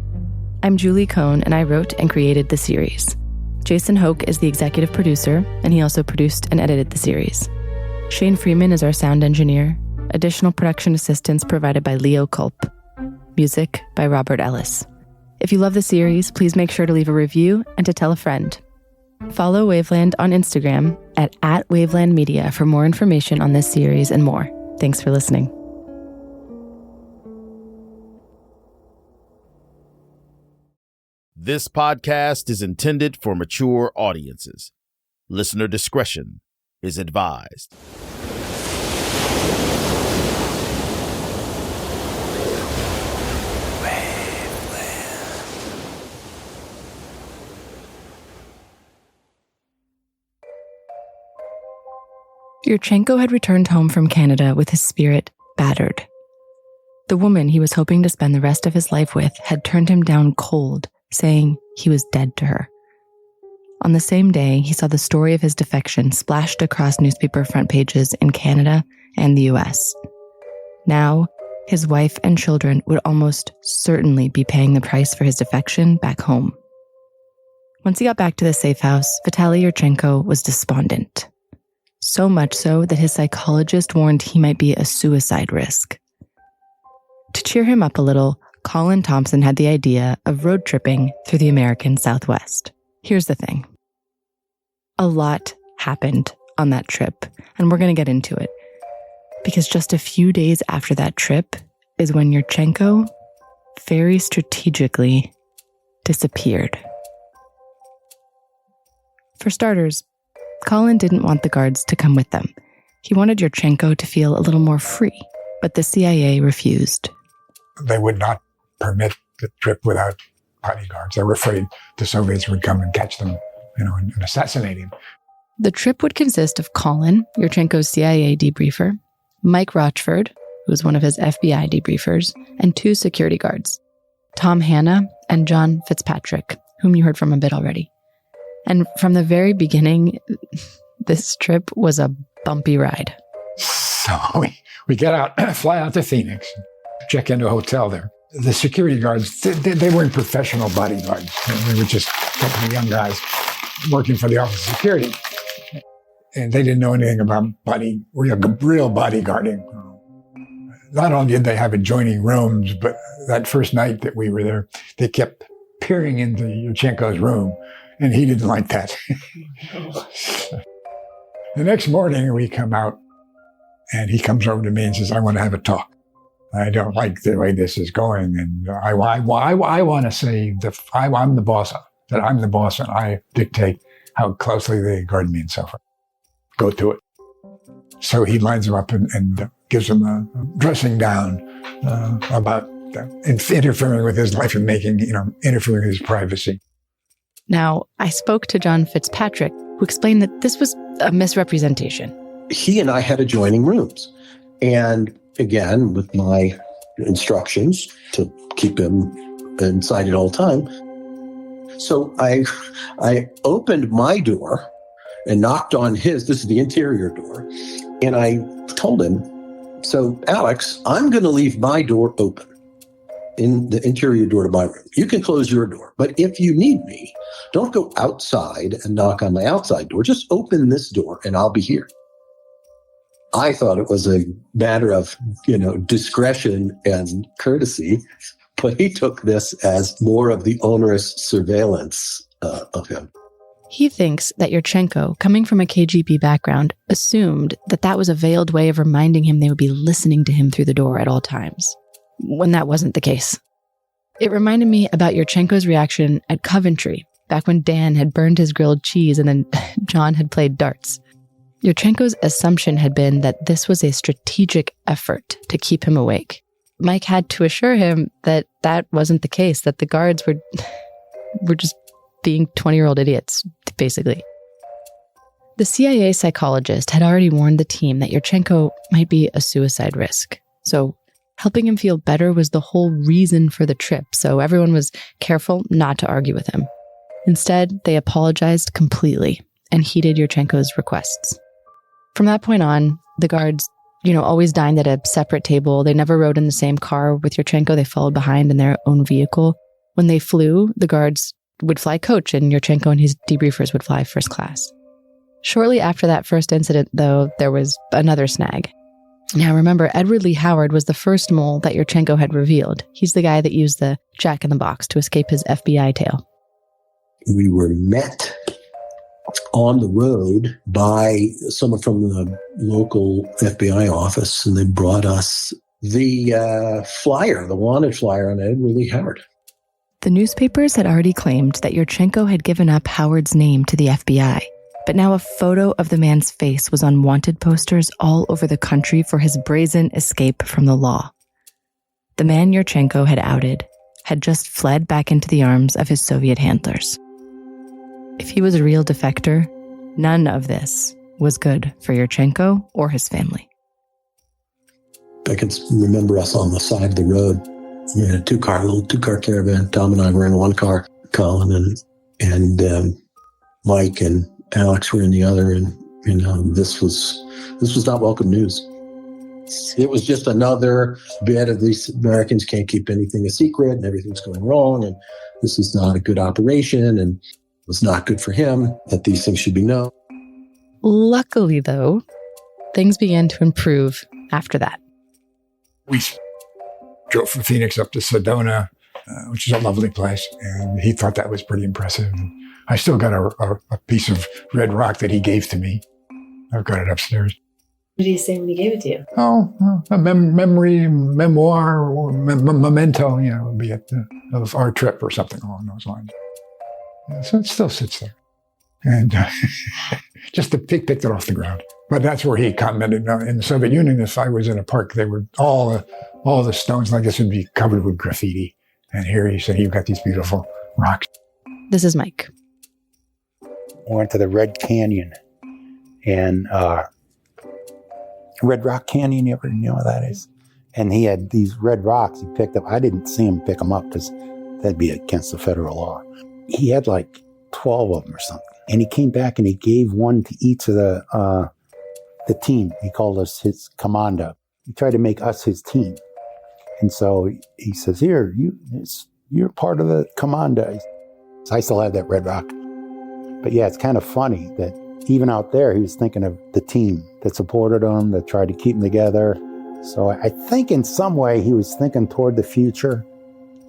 S4: I'm Julie Cohn, and I wrote and created the series. Jason Hoke is the executive producer, and he also produced and edited the series. Shane Freeman is our sound engineer. Additional production assistance provided by Leo Culp. Music by Robert Ellis. If you love the series, please make sure to leave a review and to tell a friend. Follow Waveland on Instagram at Waveland Media for more information on this series and more. Thanks for listening.
S1: This podcast is intended for mature audiences. Listener discretion is advised.
S4: Yurchenko had returned home from Canada with his spirit battered. The woman he was hoping to spend the rest of his life with had turned him down cold, saying he was dead to her. On the same day, he saw the story of his defection splashed across newspaper front pages in Canada and the US. Now, his wife and children would almost certainly be paying the price for his defection back home. Once he got back to the safe house, Vitaly Yurchenko was despondent. So much so that his psychologist warned he might be a suicide risk. To cheer him up a little, Colin Thompson had the idea of road tripping through the American Southwest. Here's the thing. A lot happened on that trip, and we're going to get into it. Because just a few days after that trip is when Yurchenko very strategically disappeared. For starters, Colin didn't want the guards to come with them. He wanted Yurchenko to feel a little more free, but the CIA refused.
S5: They would not permit the trip without bodyguards. They were afraid the Soviets would come and catch them, and assassinate him.
S4: The trip would consist of Colin, Yurchenko's CIA debriefer, Mike Rochford, who was one of his FBI debriefers, and 2 security guards, Tom Hanna and John Fitzpatrick, whom you heard from a bit already. And from the very beginning, this trip was a bumpy ride.
S5: So we get out, fly out to Phoenix, check into a hotel there. The security guards, they weren't professional bodyguards. They were just a couple of young guys working for the Office of Security. And they didn't know anything about real bodyguarding. Not only did they have adjoining rooms, but that first night that we were there, they kept peering into Yurchenko's room, and he didn't like that. The next morning, we come out, and he comes over to me and says, "I want to have a talk. I don't like the way this is going, and I want to say I'm the boss, that I'm the boss, and I dictate how closely they guard me and so forth. Go to it." So he lines him up and gives him a dressing down about interfering with his life and interfering with his privacy.
S4: Now, I spoke to John Fitzpatrick, who explained that this was a misrepresentation.
S18: He and I had adjoining rooms. And again, with my instructions to keep him inside at all time. So I opened my door and knocked on his, this is the interior door, and I told him, "So Alex, I'm going to leave my door open, in the interior door to my room. You can close your door, but if you need me, don't go outside and knock on my outside door. Just open this door and I'll be here." I thought it was a matter of, discretion and courtesy, but he took this as more of the onerous surveillance of him.
S4: He thinks that Yurchenko, coming from a KGB background, assumed that that was a veiled way of reminding him they would be listening to him through the door at all times, when that wasn't the case. It reminded me about Yurchenko's reaction at Coventry, back when Dan had burned his grilled cheese and then John had played darts. Yurchenko's assumption had been that this was a strategic effort to keep him awake. Mike had to assure him that that wasn't the case, that the guards were just being 20-year-old idiots, basically. The CIA psychologist had already warned the team that Yurchenko might be a suicide risk. So helping him feel better was the whole reason for the trip, so everyone was careful not to argue with him. Instead, they apologized completely and heeded Yurchenko's requests. From that point on, the guards, always dined at a separate table. They never rode in the same car with Yurchenko. They followed behind in their own vehicle. When they flew, the guards would fly coach and Yurchenko and his debriefers would fly first class. Shortly after that first incident, though, there was another snag. Now remember, Edward Lee Howard was the first mole that Yurchenko had revealed. He's the guy that used the jack-in-the-box to escape his FBI tail.
S18: We were met on the road by someone from the local FBI office, and they brought us the flyer, the wanted flyer on Edward Lee Howard.
S4: The newspapers had already claimed that Yurchenko had given up Howard's name to the FBI, but now a photo of the man's face was on wanted posters all over the country for his brazen escape from the law. The man Yurchenko had outed had just fled back into the arms of his Soviet handlers. If he was a real defector, none of this was good for Yurchenko or his family.
S18: I can remember us on the side of the road. We had a little two-car caravan. Tom and I were in one car. Colin and Mike and Alex were in the other. And this was not welcome news. It was just another bit of these Americans can't keep anything a secret and everything's going wrong and this is not a good operation and it was not good for him that these things should be known.
S4: Luckily, though, things began to improve after that.
S5: We drove from Phoenix up to Sedona, which is a lovely place, and he thought that was pretty impressive. I still got a piece of red rock that he gave to me. I've got it upstairs.
S3: What did he say when he gave it to you?
S5: Oh, a memory, memoir, or memento, be it of our trip or something along those lines. Yeah, so it still sits there. And just to picked it off the ground. But that's where he commented. In the Soviet Union, if I was in a park, they would all the stones like this would be covered with graffiti. And here he said, you've got these beautiful rocks.
S4: This is Mike.
S7: We went to the Red Canyon. And Red Rock Canyon, you ever know what that is? And he had these red rocks he picked up. I didn't see him pick them up because that'd be against the federal law. He had like 12 of them or something. And he came back and he gave one to each of the team. He called us his commando. He tried to make us his team. And so he says, here, you're part of the commando. So I still have that red rock. But yeah, it's kind of funny that even out there, he was thinking of the team that supported him, that tried to keep him together. So I think in some way he was thinking toward the future.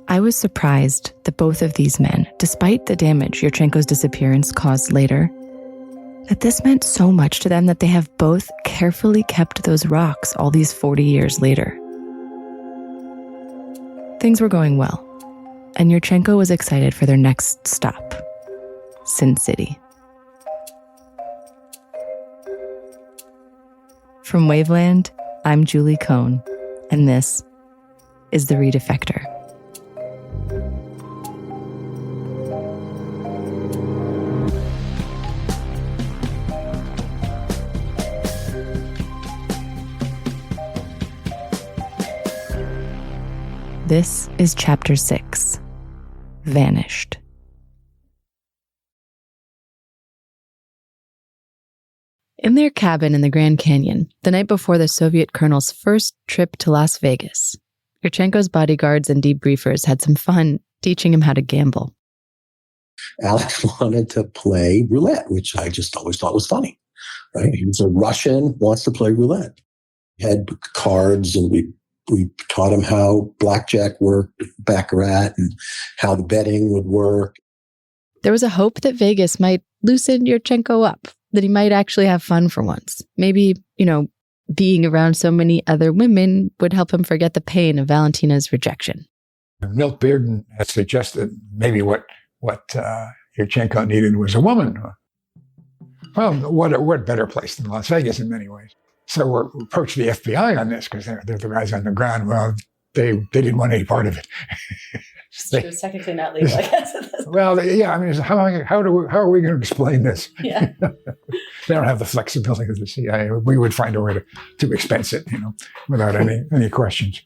S4: I was surprised that both of these men, despite the damage Yurchenko's disappearance caused later, that this meant so much to them that they have both carefully kept those rocks all these 40 years later. Things were going well, and Yurchenko was excited for their next stop, Sin City. From Waveland, I'm Julie Cohn, and this is The Redefector. This is Chapter 6, Vanished. In their cabin in the Grand Canyon, the night before the Soviet colonel's first trip to Las Vegas, Yurchenko's bodyguards and debriefers had some fun teaching him how to gamble.
S18: Alex wanted to play roulette, which I just always thought was funny. Right? He was a Russian, wants to play roulette. He had cards, and we taught him how blackjack worked, baccarat, and how the betting would work.
S4: There was a hope that Vegas might loosen Yurchenko up, that he might actually have fun for once. Maybe, being around so many other women would help him forget the pain of Valentina's rejection.
S5: Milt Bearden had suggested maybe what Yurchenko needed was a woman. Well, what better place than Las Vegas in many ways? So we approached the FBI on this because they're the guys on the ground. Well, they didn't want any part of it.
S3: It was technically not legal, I guess.
S5: Well, yeah, I mean, how are we going to explain this?
S3: Yeah.
S5: They don't have the flexibility of the CIA. We would find a way to expense it, without any questions.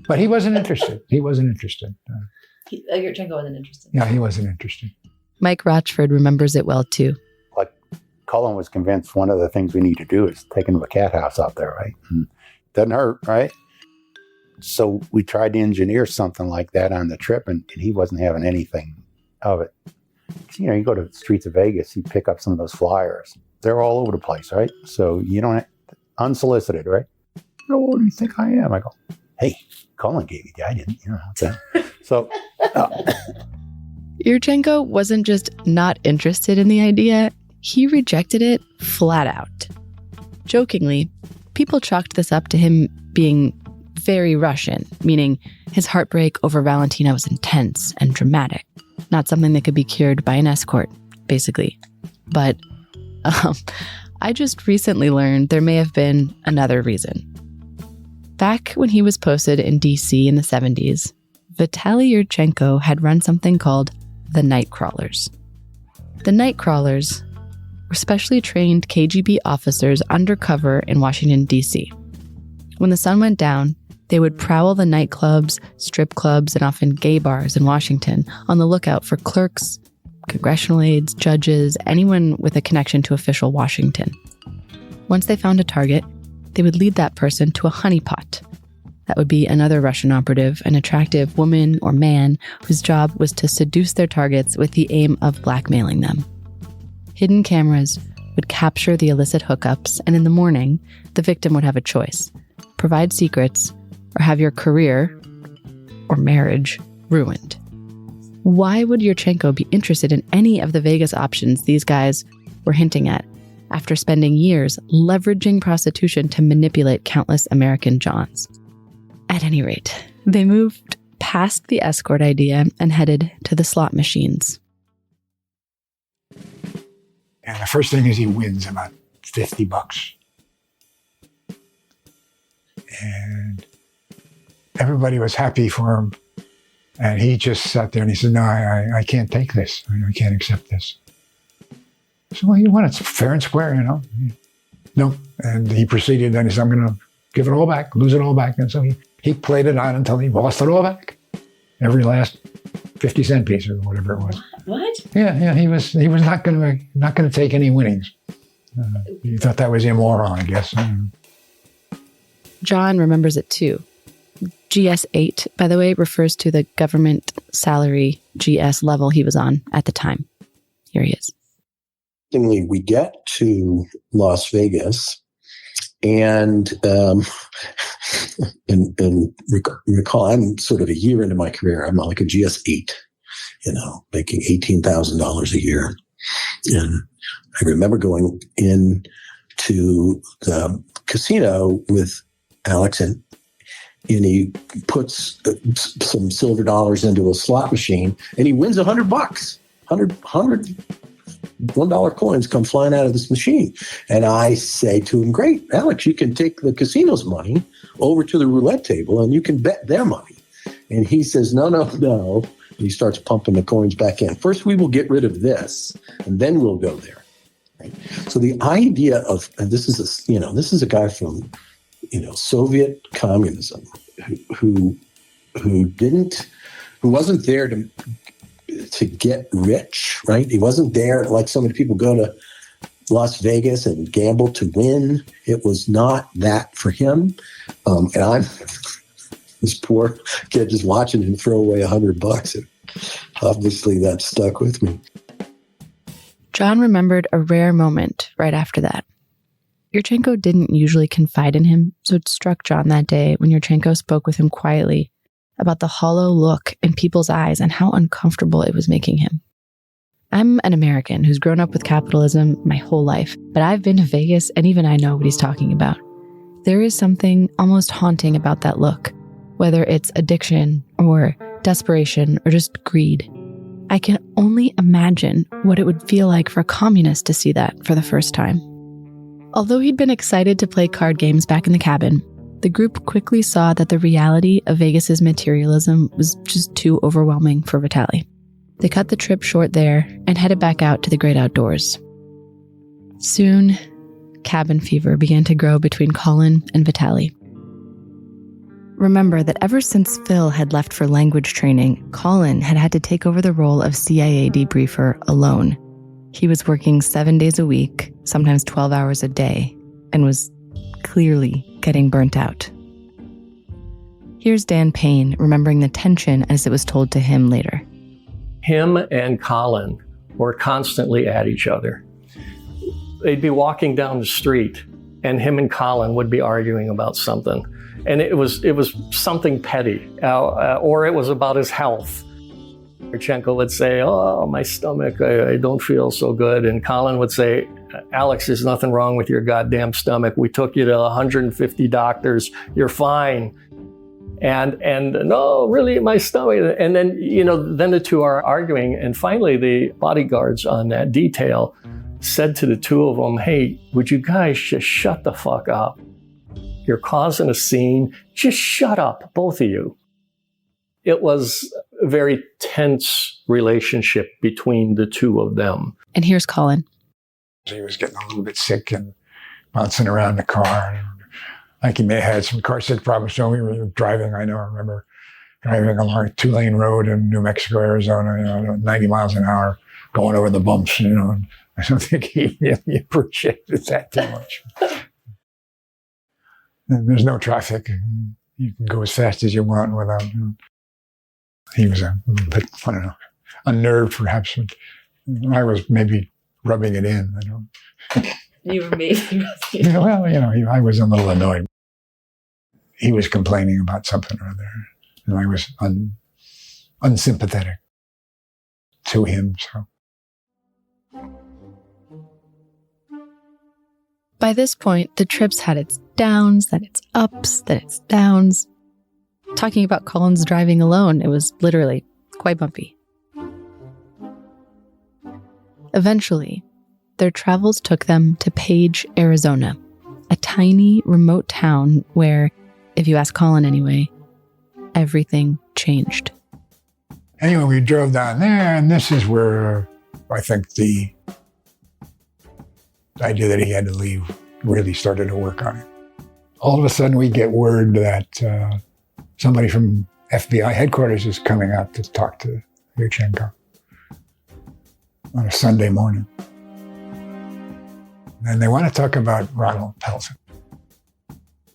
S5: But he wasn't interested. Yurchenko
S3: wasn't interested.
S5: Yeah, he wasn't interested.
S4: Mike Rochford remembers it well, too.
S7: Like, Cullen was convinced one of the things we need to do is take him to a cat house out there, right? Doesn't hurt, right? So we tried to engineer something like that on the trip, and he wasn't having anything of it. You go to the streets of Vegas, you pick up some of those flyers. They're all over the place, right? So you don't, unsolicited, right? Oh, what do you think I am? I go, hey, Cullen gave you, I didn't, okay. So.
S4: Yurchenko wasn't just not interested in the idea, he rejected it flat out. Jokingly, people chalked this up to him being very Russian, meaning his heartbreak over Valentina was intense and dramatic, not something that could be cured by an escort, basically. But I just recently learned there may have been another reason. Back when he was posted in DC in the 70s, Vitaly Yurchenko had run something called the Nightcrawlers. The Nightcrawlers were specially trained KGB officers undercover in Washington, D.C. When the sun went down, they would prowl the nightclubs, strip clubs, and often gay bars in Washington on the lookout for clerks, congressional aides, judges, anyone with a connection to official Washington. Once they found a target, they would lead that person to a honeypot. That would be another Russian operative, an attractive woman or man whose job was to seduce their targets with the aim of blackmailing them. Hidden cameras would capture the illicit hookups, and in the morning, the victim would have a choice: provide secrets or have your career or marriage ruined. Why would Yurchenko be interested in any of the Vegas options these guys were hinting at after spending years leveraging prostitution to manipulate countless American Johns? At any rate, they moved past the escort idea and headed to the slot machines.
S5: And the first thing is he wins about $50. And everybody was happy for him. And he just sat there and he said, no, I can't take this. I can't accept this. So, well, you want it fair and square, you know. No. And he proceeded, and he said, I'm going to give it all back, lose it all back. And so he played it on until he lost it all back. Every last 50-cent piece or whatever it was.
S3: What?
S5: Yeah, he was not going to take any winnings. He thought that was immoral, I guess.
S4: John remembers it too. GS8, by the way, refers to the government salary GS level he was on at the time. Here he is.
S18: We get to Las Vegas, and recall, I'm sort of a year into my career. I'm like a GS8, making $18,000 a year. And I remember going in to the casino with Alex, and he puts some silver dollars into a slot machine, and he wins $100. $1 coins come flying out of this machine. And I say to him, great, Alex, you can take the casino's money over to the roulette table and you can bet their money. And he says, no. And he starts pumping the coins back in. First, we will get rid of this, and then we'll go there. Right? So the idea of, and this is a guy from, Soviet communism who wasn't there to get rich, right? He wasn't there like so many people go to Las Vegas and gamble to win. It was not that for him. And I'm this poor kid just watching him throw away $100. And obviously that stuck with me.
S4: John remembered a rare moment right after that. Yurchenko didn't usually confide in him, so it struck John that day when Yurchenko spoke with him quietly about the hollow look in people's eyes and how uncomfortable it was making him. I'm an American who's grown up with capitalism my whole life, but I've been to Vegas and even I know what he's talking about. There is something almost haunting about that look, whether it's addiction or desperation or just greed. I can only imagine what it would feel like for a communist to see that for the first time. Although he'd been excited to play card games back in the cabin, the group quickly saw that the reality of Vegas's materialism was just too overwhelming for Vitaly. They cut the trip short there and headed back out to the great outdoors. Soon, cabin fever began to grow between Colin and Vitaly. Remember that ever since Phil had left for language training, Colin had to take over the role of CIA debriefer alone. He was working 7 days a week, sometimes 12 hours a day, and was clearly getting burnt out. Here's Dan Payne remembering the tension as it was told to him later.
S2: Him and Colin were constantly at each other. They'd be walking down the street, and him and Colin would be arguing about something. And it was something petty, or it was about his health. Yurchenko would say, oh, my stomach, I don't feel so good. And Colin would say, Alex, there's nothing wrong with your goddamn stomach. We took you to 150 doctors. You're fine. And no, really, my stomach. And then, then the two are arguing. And finally, the bodyguards on that detail said to the two of them, hey, would you guys just shut the fuck up? You're causing a scene. Just shut up, both of you. It was a very tense relationship between the two of them.
S4: And here's Colin.
S5: He was getting a little bit sick and bouncing around the car. And like he may have had some car sick problems. So we were driving, I remember driving along a 2-lane road in New Mexico, Arizona, 90 miles an hour, going over the bumps, And I don't think he really appreciated that too much. And there's no traffic. You can go as fast as you want without. He was a little bit, I don't know, unnerved perhaps. I was maybe rubbing it in. I don't.
S3: You were maybe.
S5: Well, I was a little annoyed. He was complaining about something or other, and I was unsympathetic to him. So.
S4: By this point, the trip's had its downs, then its ups, then its downs. Talking about Collins driving alone, it was literally quite bumpy. Eventually, their travels took them to Page, Arizona, a tiny, remote town where, if you ask Colin anyway, everything changed.
S5: Anyway, we drove down there, and this is where I think the idea that he had to leave really started to work on it. All of a sudden, we get word that somebody from FBI headquarters is coming out to talk to Yurchenko on a Sunday morning. And they want to talk about Ronald Pelton.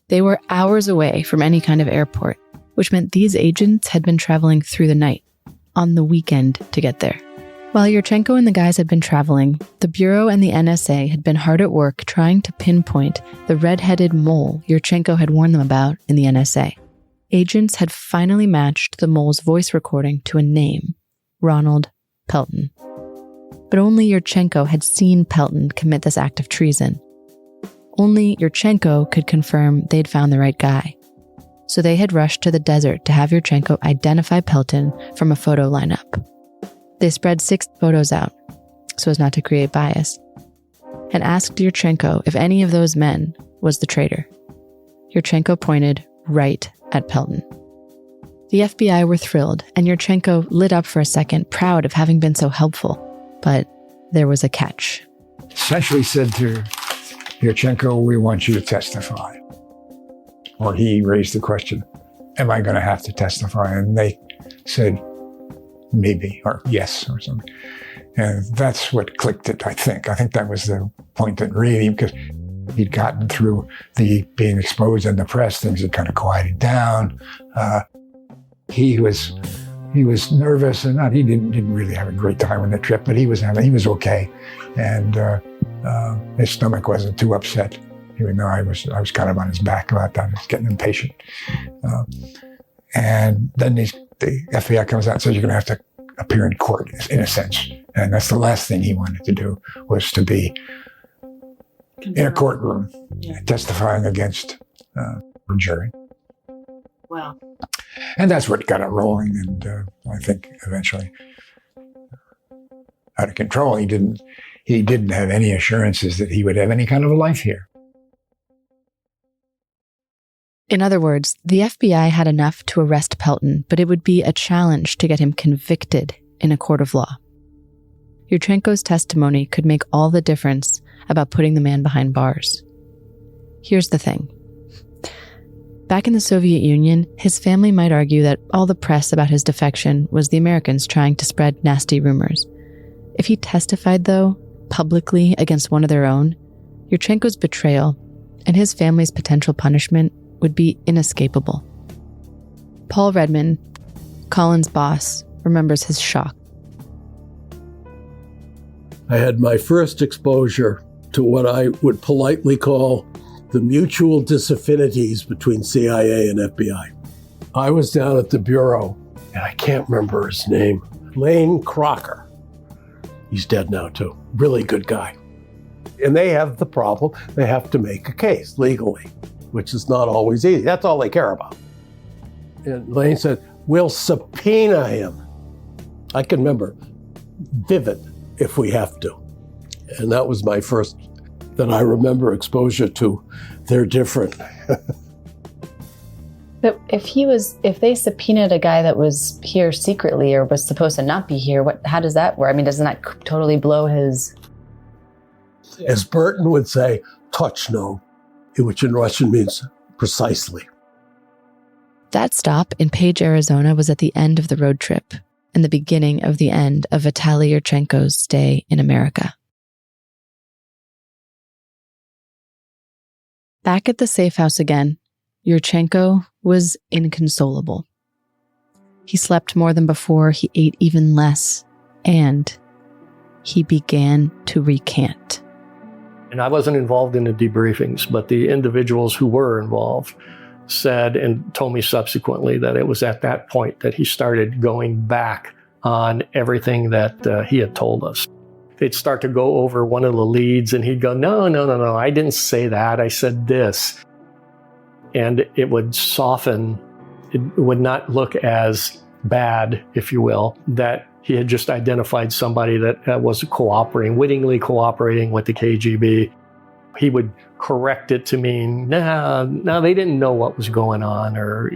S4: They were hours away from any kind of airport, which meant these agents had been traveling through the night, on the weekend to get there. While Yurchenko and the guys had been traveling, the Bureau and the NSA had been hard at work trying to pinpoint the red-headed mole Yurchenko had warned them about in the NSA. Agents had finally matched the mole's voice recording to a name, Ronald Pelton. But only Yurchenko had seen Pelton commit this act of treason. Only Yurchenko could confirm they'd found the right guy. So they had rushed to the desert to have Yurchenko identify Pelton from a photo lineup. They spread 6 photos out, so as not to create bias, and asked Yurchenko if any of those men was the traitor. Yurchenko pointed right at Pelton. The FBI were thrilled, and Yurchenko lit up for a second, proud of having been so helpful. But there was a catch.
S5: Essentially said to Yurchenko, we want you to testify. Or he raised the question, am I going to have to testify? And they said, maybe, or yes, or something. And that's what clicked it, I think. I think that was the point that really, because he'd gotten through the being exposed in the press, things had kind of quieted down. He was nervous, and he didn't really have a great time on the trip, but he was okay, and his stomach wasn't too upset, even though I was kind of on his back about that. I was getting impatient, and then the FBI comes out and says you're going to have to appear in court, in a sense, and that's the last thing he wanted to do, was to be in a courtroom testifying against a jury.
S3: Wow.
S5: And that's what got it rolling, and I think eventually, out of control, he didn't have any assurances that he would have any kind of a life here.
S4: In other words, the FBI had enough to arrest Pelton, but it would be a challenge to get him convicted in a court of law. Yurchenko's testimony could make all the difference about putting the man behind bars. Here's the thing. Back in the Soviet Union, his family might argue that all the press about his defection was the Americans trying to spread nasty rumors. If he testified, though, publicly against one of their own, Yurchenko's betrayal and his family's potential punishment would be inescapable. Paul Redman, Colin's boss, remembers his shock.
S10: I had my first exposure to what I would politely call the mutual disaffinities between CIA and FBI. I was down at the Bureau, and I can't remember his name, Lane Crocker. He's dead now, too. Really good guy. And they have the problem, they have to make a case legally, which is not always easy. That's all they care about. And Lane said, we'll subpoena him. I can remember, vivid, if we have to. And that was my first, that I remember, exposure to they're different.
S3: But if they subpoenaed a guy that was here secretly or was supposed to not be here, how does that work? I mean, doesn't that totally blow his...
S10: As Burton would say, tochno, which in Russian means precisely.
S4: That stop in Page, Arizona was at the end of the road trip and the beginning of the end of Vitaly Yurchenko's stay in America. Back at the safe house again, Yurchenko was inconsolable. He slept more than before, he ate even less, and he began to recant.
S2: And I wasn't involved in the debriefings, but the individuals who were involved said and told me subsequently that it was at that point that he started going back on everything that he had told us. They'd start to go over one of the leads and he'd go, no, I didn't say that, I said this. And it would soften, it would not look as bad, if you will, that he had just identified somebody that was wittingly cooperating with the KGB. He would correct it to mean, no, they didn't know what was going on, or,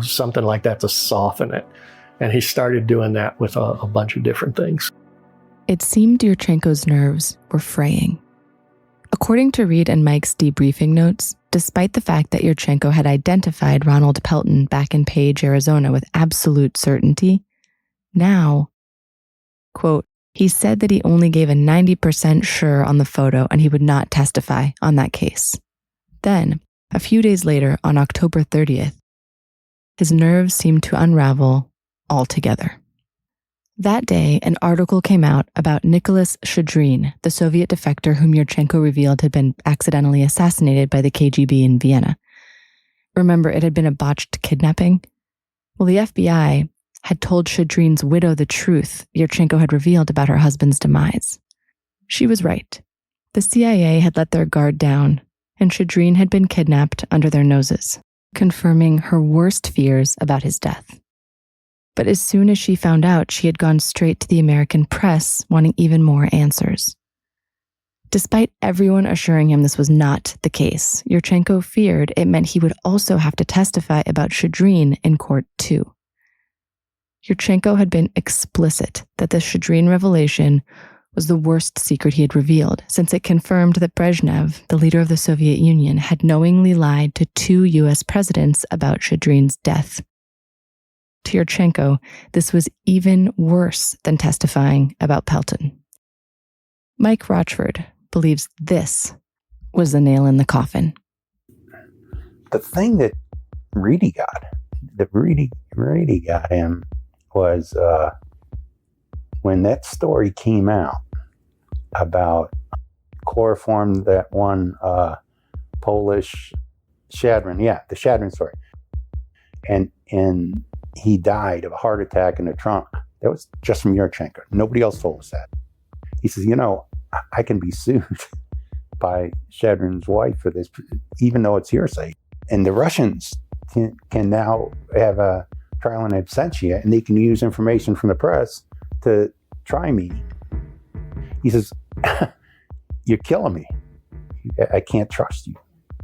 S2: something like that to soften it. And he started doing that with a bunch of different things.
S4: It seemed Yurchenko's nerves were fraying. According to Reed and Mike's debriefing notes, despite the fact that Yurchenko had identified Ronald Pelton back in Page, Arizona with absolute certainty, now, quote, he said that he only gave a 90% sure on the photo and he would not testify on that case. Then, a few days later, on October 30th, his nerves seemed to unravel altogether. That day, an article came out about Nicholas Shadrin, the Soviet defector whom Yurchenko revealed had been accidentally assassinated by the KGB in Vienna. Remember, it had been a botched kidnapping? Well, the FBI had told Shadrin's widow the truth Yurchenko had revealed about her husband's demise. She was right. The CIA had let their guard down, and Shadrin had been kidnapped under their noses, confirming her worst fears about his death. But as soon as she found out, she had gone straight to the American press, wanting even more answers. Despite everyone assuring him this was not the case, Yurchenko feared it meant he would also have to testify about Shadrin in court too. Yurchenko had been explicit that the Shadrin revelation was the worst secret he had revealed, since it confirmed that Brezhnev, the leader of the Soviet Union, had knowingly lied to 2 U.S. presidents about Shadrin's death. To Yurchenko, this was even worse than testifying about Pelton. Mike Rochford believes this was the nail in the coffin.
S7: The thing that really got him was when that story came out about chloroform, that one Polish Shadrin, the Shadrin story, and he died of a heart attack in the trunk. That was just from Yurchenko. Nobody else told us that. He says, I can be sued by Shadrin's wife for this, even though it's hearsay. And the Russians can now have a trial in absentia, and they can use information from the press to try me. He says, you're killing me. I can't trust you.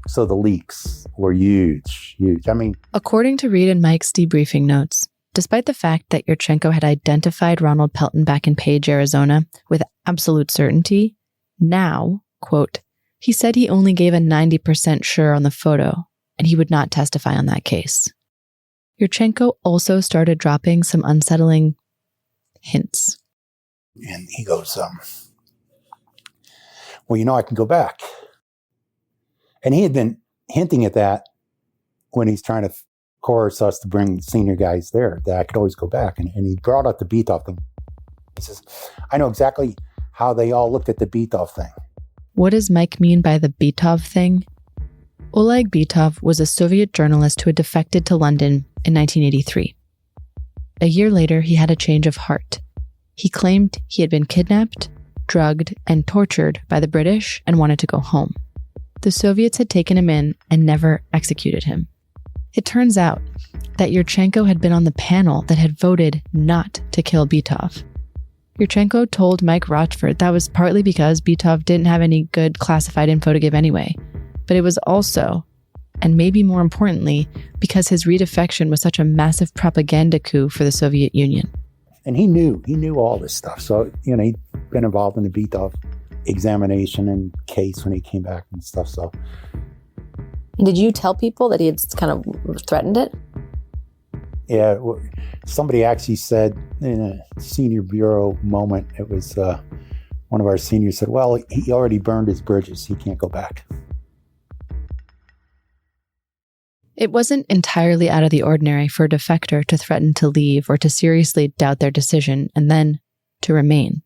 S7: So the leaks were huge. I mean,
S4: according to Reed and Mike's debriefing notes, despite the fact that Yurchenko had identified Ronald Pelton back in Page, Arizona with absolute certainty, now, quote, he said he only gave a 90% sure on the photo and he would not testify on that case. Yurchenko also started dropping some unsettling hints.
S7: And he goes, I can go back. And he had been hinting at that when he's trying to coerce us to bring senior guys there, that I could always go back. And he brought up the Bitov thing. He says, I know exactly how they all looked at the Bitov thing.
S4: What does Mike mean by the Bitov thing? Oleg Bitov was a Soviet journalist who had defected to London in 1983. A year later, he had a change of heart. He claimed he had been kidnapped, drugged, and tortured by the British and wanted to go home. The Soviets had taken him in and never executed him. It turns out that Yurchenko had been on the panel that had voted not to kill Bitov. Yurchenko told Mike Rochford that was partly because Bitov didn't have any good classified info to give anyway, but it was also, and maybe more importantly, because his redefection was such a massive propaganda coup for the Soviet Union.
S7: And he knew all this stuff. So, he'd been involved in the Bitov examination and case when he came back and stuff. So,
S3: did you tell people that he had kind of threatened it?
S7: Yeah, somebody actually said in a senior bureau moment, it was one of our seniors said, well, he already burned his bridges. He can't go back.
S4: It wasn't entirely out of the ordinary for a defector to threaten to leave or to seriously doubt their decision and then to remain.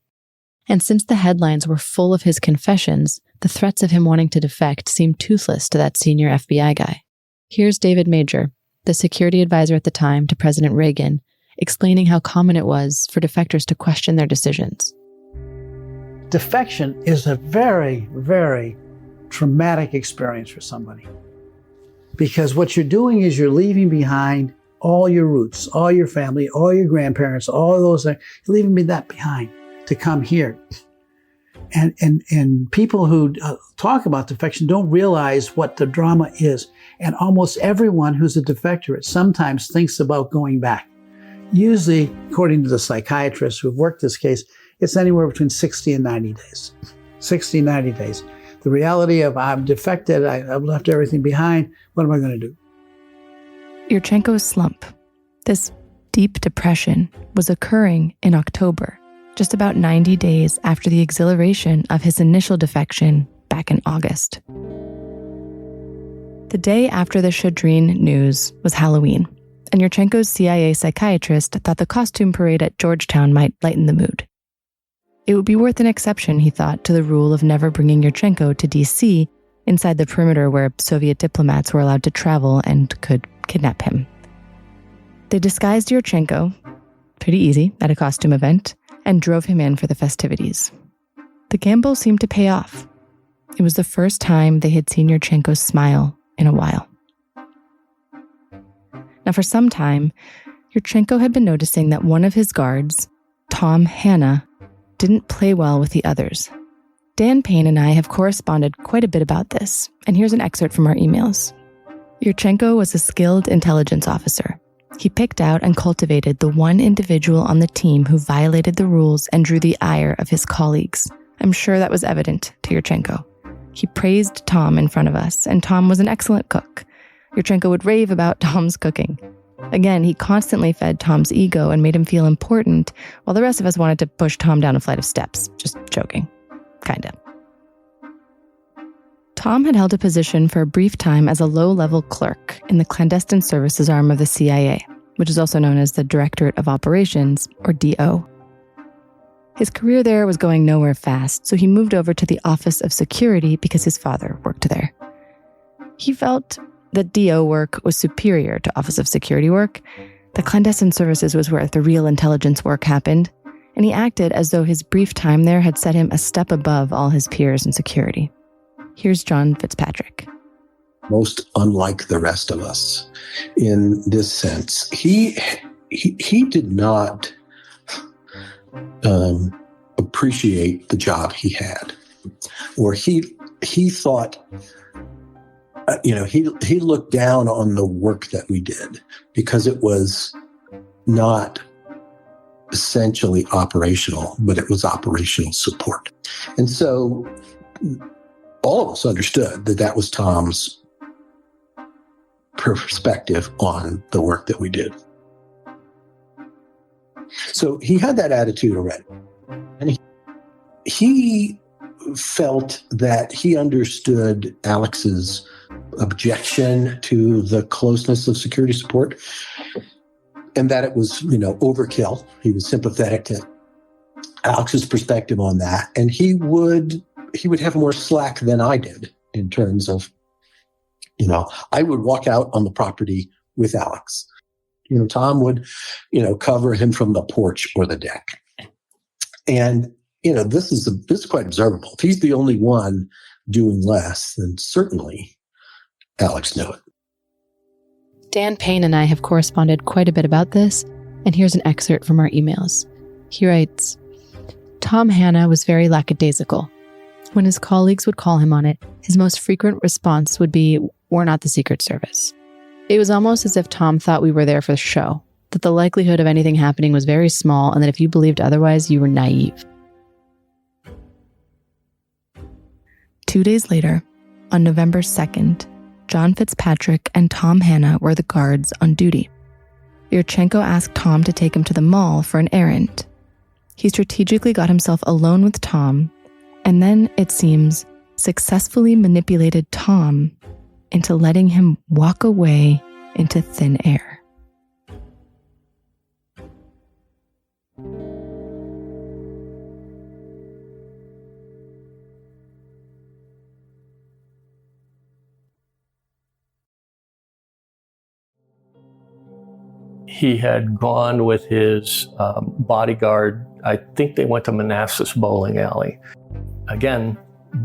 S4: And since the headlines were full of his confessions, the threats of him wanting to defect seemed toothless to that senior FBI guy. Here's David Major, the security advisor at the time to President Reagan, explaining how common it was for defectors to question their decisions.
S12: Defection is a very, very traumatic experience for somebody. Because what you're doing is you're leaving behind all your roots, all your family, all your grandparents, all of those, you're leaving that behind to come here. And people who talk about defection don't realize what the drama is. And almost everyone who's a defector sometimes thinks about going back. Usually, according to the psychiatrists who've worked this case, it's anywhere between 60 and 90 days. 60, 90 days. The reality of I'm defected, I've left everything behind, what am I going to do?
S4: Yurchenko's slump, this deep depression, was occurring in October, just about 90 days after the exhilaration of his initial defection back in August. The day after the Shadrin news was Halloween, and Yurchenko's CIA psychiatrist thought the costume parade at Georgetown might lighten the mood. It would be worth an exception, he thought, to the rule of never bringing Yurchenko to D.C., inside the perimeter where Soviet diplomats were allowed to travel and could kidnap him. They disguised Yurchenko, pretty easy, at a costume event, and drove him in for the festivities. The gamble seemed to pay off. It was the first time they had seen Yurchenko smile in a while. Now, for some time, Yurchenko had been noticing that one of his guards, Tom Hanna, didn't play well with the others. Dan Payne and I have corresponded quite a bit about this, and here's an excerpt from our emails. Yurchenko was a skilled intelligence officer. He picked out and cultivated the one individual on the team who violated the rules and drew the ire of his colleagues. I'm sure that was evident to Yurchenko. He praised Tom in front of us, and Tom was an excellent cook. Yurchenko would rave about Tom's cooking. Again, he constantly fed Tom's ego and made him feel important, while the rest of us wanted to push Tom down a flight of steps. Just joking. Kinda. Tom had held a position for a brief time as a low-level clerk in the clandestine services arm of the CIA, which is also known as the Directorate of Operations, or DO. His career there was going nowhere fast, so he moved over to the Office of Security because his father worked there. He felt that DO work was superior to Office of Security work. The clandestine services was where the real intelligence work happened, and he acted as though his brief time there had set him a step above all his peers in security. Here's John Fitzpatrick.
S18: Most unlike the rest of us in this sense. He did not appreciate the job he had, or he thought, he looked down on the work that we did because it was not essentially operational, but it was operational support. And so all of us understood that that was Tom's perspective on the work that we did. So he had that attitude already. And he felt that he understood Alex's objection to the closeness of security support, and that it was, overkill. He was sympathetic to Alex's perspective on that, and he would have more slack than I did in terms of, I would walk out on the property with Alex. Tom would, cover him from the porch or the deck. And, this is quite observable. If he's the only one doing less, then certainly Alex knew it.
S4: Dan Payne and I have corresponded quite a bit about this, and here's an excerpt from our emails. He writes, Tom Hanna was very lackadaisical. When his colleagues would call him on it, his most frequent response would be, "We're not the Secret Service." It was almost as if Tom thought we were there for the show, that the likelihood of anything happening was very small, and that if you believed otherwise, you were naive. 2 days later, on November 2nd, John Fitzpatrick and Tom Hanna were the guards on duty. Yurchenko asked Tom to take him to the mall for an errand. He strategically got himself alone with Tom, and then, it seems, successfully manipulated Tom into letting him walk away into thin air.
S2: He had gone with his bodyguard. I think they went to Manassas Bowling Alley. Again,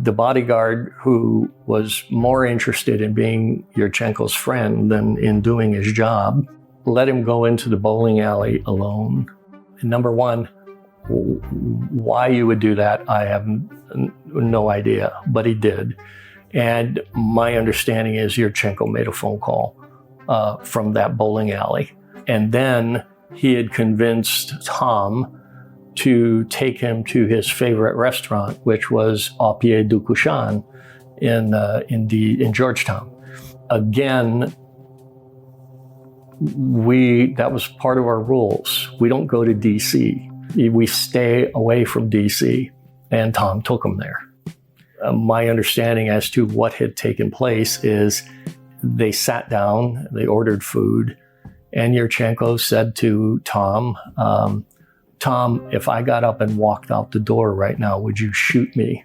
S2: the bodyguard, who was more interested in being Yurchenko's friend than in doing his job, let him go into the bowling alley alone. And number one, why you would do that, I have no idea, but he did. And my understanding is Yurchenko made a phone call from that bowling alley. And then he had convinced Tom to take him to his favorite restaurant, which was Au Pied du Couchant in Georgetown. Again, that was part of our rules. We don't go to DC. We stay away from DC, and Tom took him there. My understanding as to what had taken place is they sat down, they ordered food, and Yurchenko said to Tom, Tom, if I got up and walked out the door right now, would you shoot me?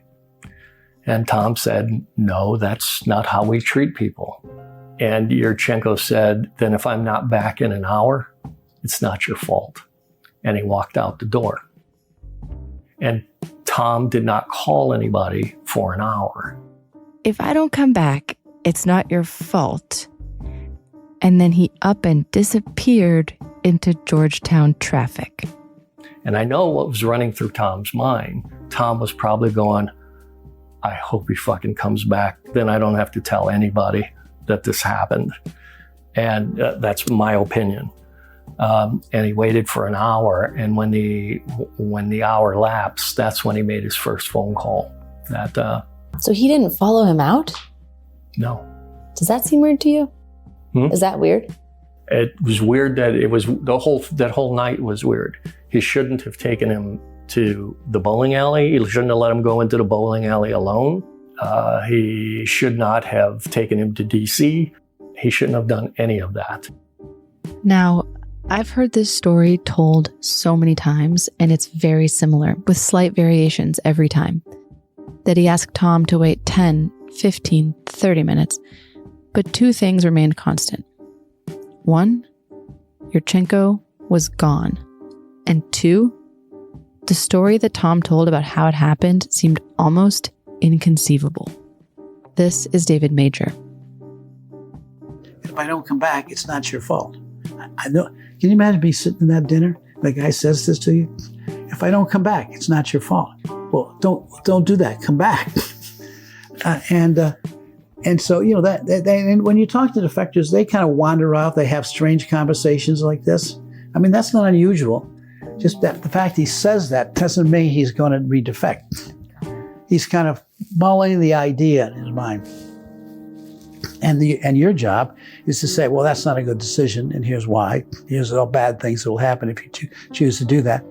S2: And Tom said, no, that's not how we treat people. And Yurchenko said, then if I'm not back in an hour, it's not your fault. And he walked out the door. And Tom did not call anybody for an hour.
S4: If I don't come back, it's not your fault. And then he up and disappeared into Georgetown traffic.
S2: And I know what was running through Tom's mind. Tom was probably going, I hope he fucking comes back. Then I don't have to tell anybody that this happened. And that's my opinion. And he waited for an hour. And when the hour lapsed, that's when he made his first phone call.
S3: So he didn't follow him out?
S2: No.
S3: Does that seem weird to you? Is that weird?
S2: It was weird that it was that whole night was weird. He shouldn't have taken him to the bowling alley. He shouldn't have let him go into the bowling alley alone. He should not have taken him to DC. He shouldn't have done any of that.
S4: Now, I've heard this story told so many times, and it's very similar, with slight variations every time. That he asked Tom to wait 10, 15, 30 minutes, but two things remained constant. One, Yurchenko was gone. And two, the story that Tom told about how it happened seemed almost inconceivable. This is David Major.
S12: If I don't come back, it's not your fault. I know. Can you imagine me sitting in that dinner? The guy says this to you. If I don't come back, it's not your fault. Well, don't do that. Come back. And so, you know, and when you talk to defectors, they kind of wander out. They have strange conversations like this. I mean, that's not unusual. Just that the fact he says that doesn't mean he's going to redefect. He's kind of mulling the idea in his mind. And your job is to say, well, that's not a good decision, and here's why. Here's all bad things that will happen if you choose to do that.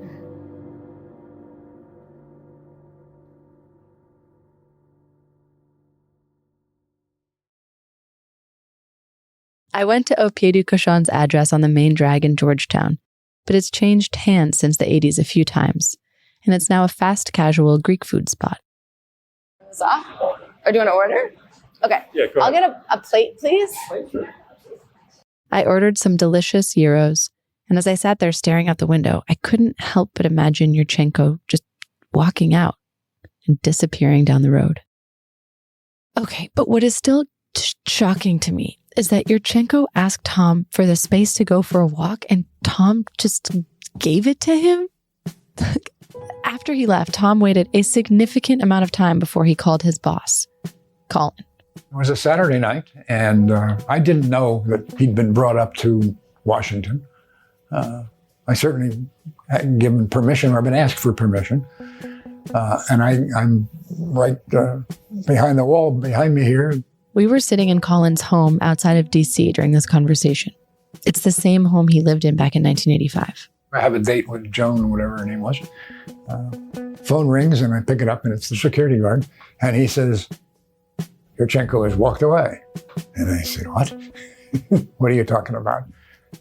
S4: I went to Au Pied du Couchant's address on the main drag in Georgetown, but it's changed hands since the 80s a few times, and it's now a fast casual Greek food spot.
S3: Or do you want to order? Okay.
S13: Yeah, go ahead.
S3: I'll get a plate, please.
S4: I ordered some delicious gyros, and as I sat there staring out the window, I couldn't help but imagine Yurchenko just walking out and disappearing down the road. Okay, but what is still shocking to me is that Yurchenko asked Tom for the space to go for a walk, and Tom just gave it to him? After he left, Tom waited a significant amount of time before he called his boss, Colin.
S5: It was a Saturday night, and I didn't know that he'd been brought up to Washington. I certainly hadn't given permission or been asked for permission. And I'm right behind the wall behind me here.
S4: We were sitting in Colin's home outside of DC during this conversation. It's the same home he lived in back in 1985.
S5: I have a date with Joan, or whatever her name was. Phone rings, and I pick it up, and it's the security guard. And he says, Yurchenko has walked away. And I said, what? What are you talking about?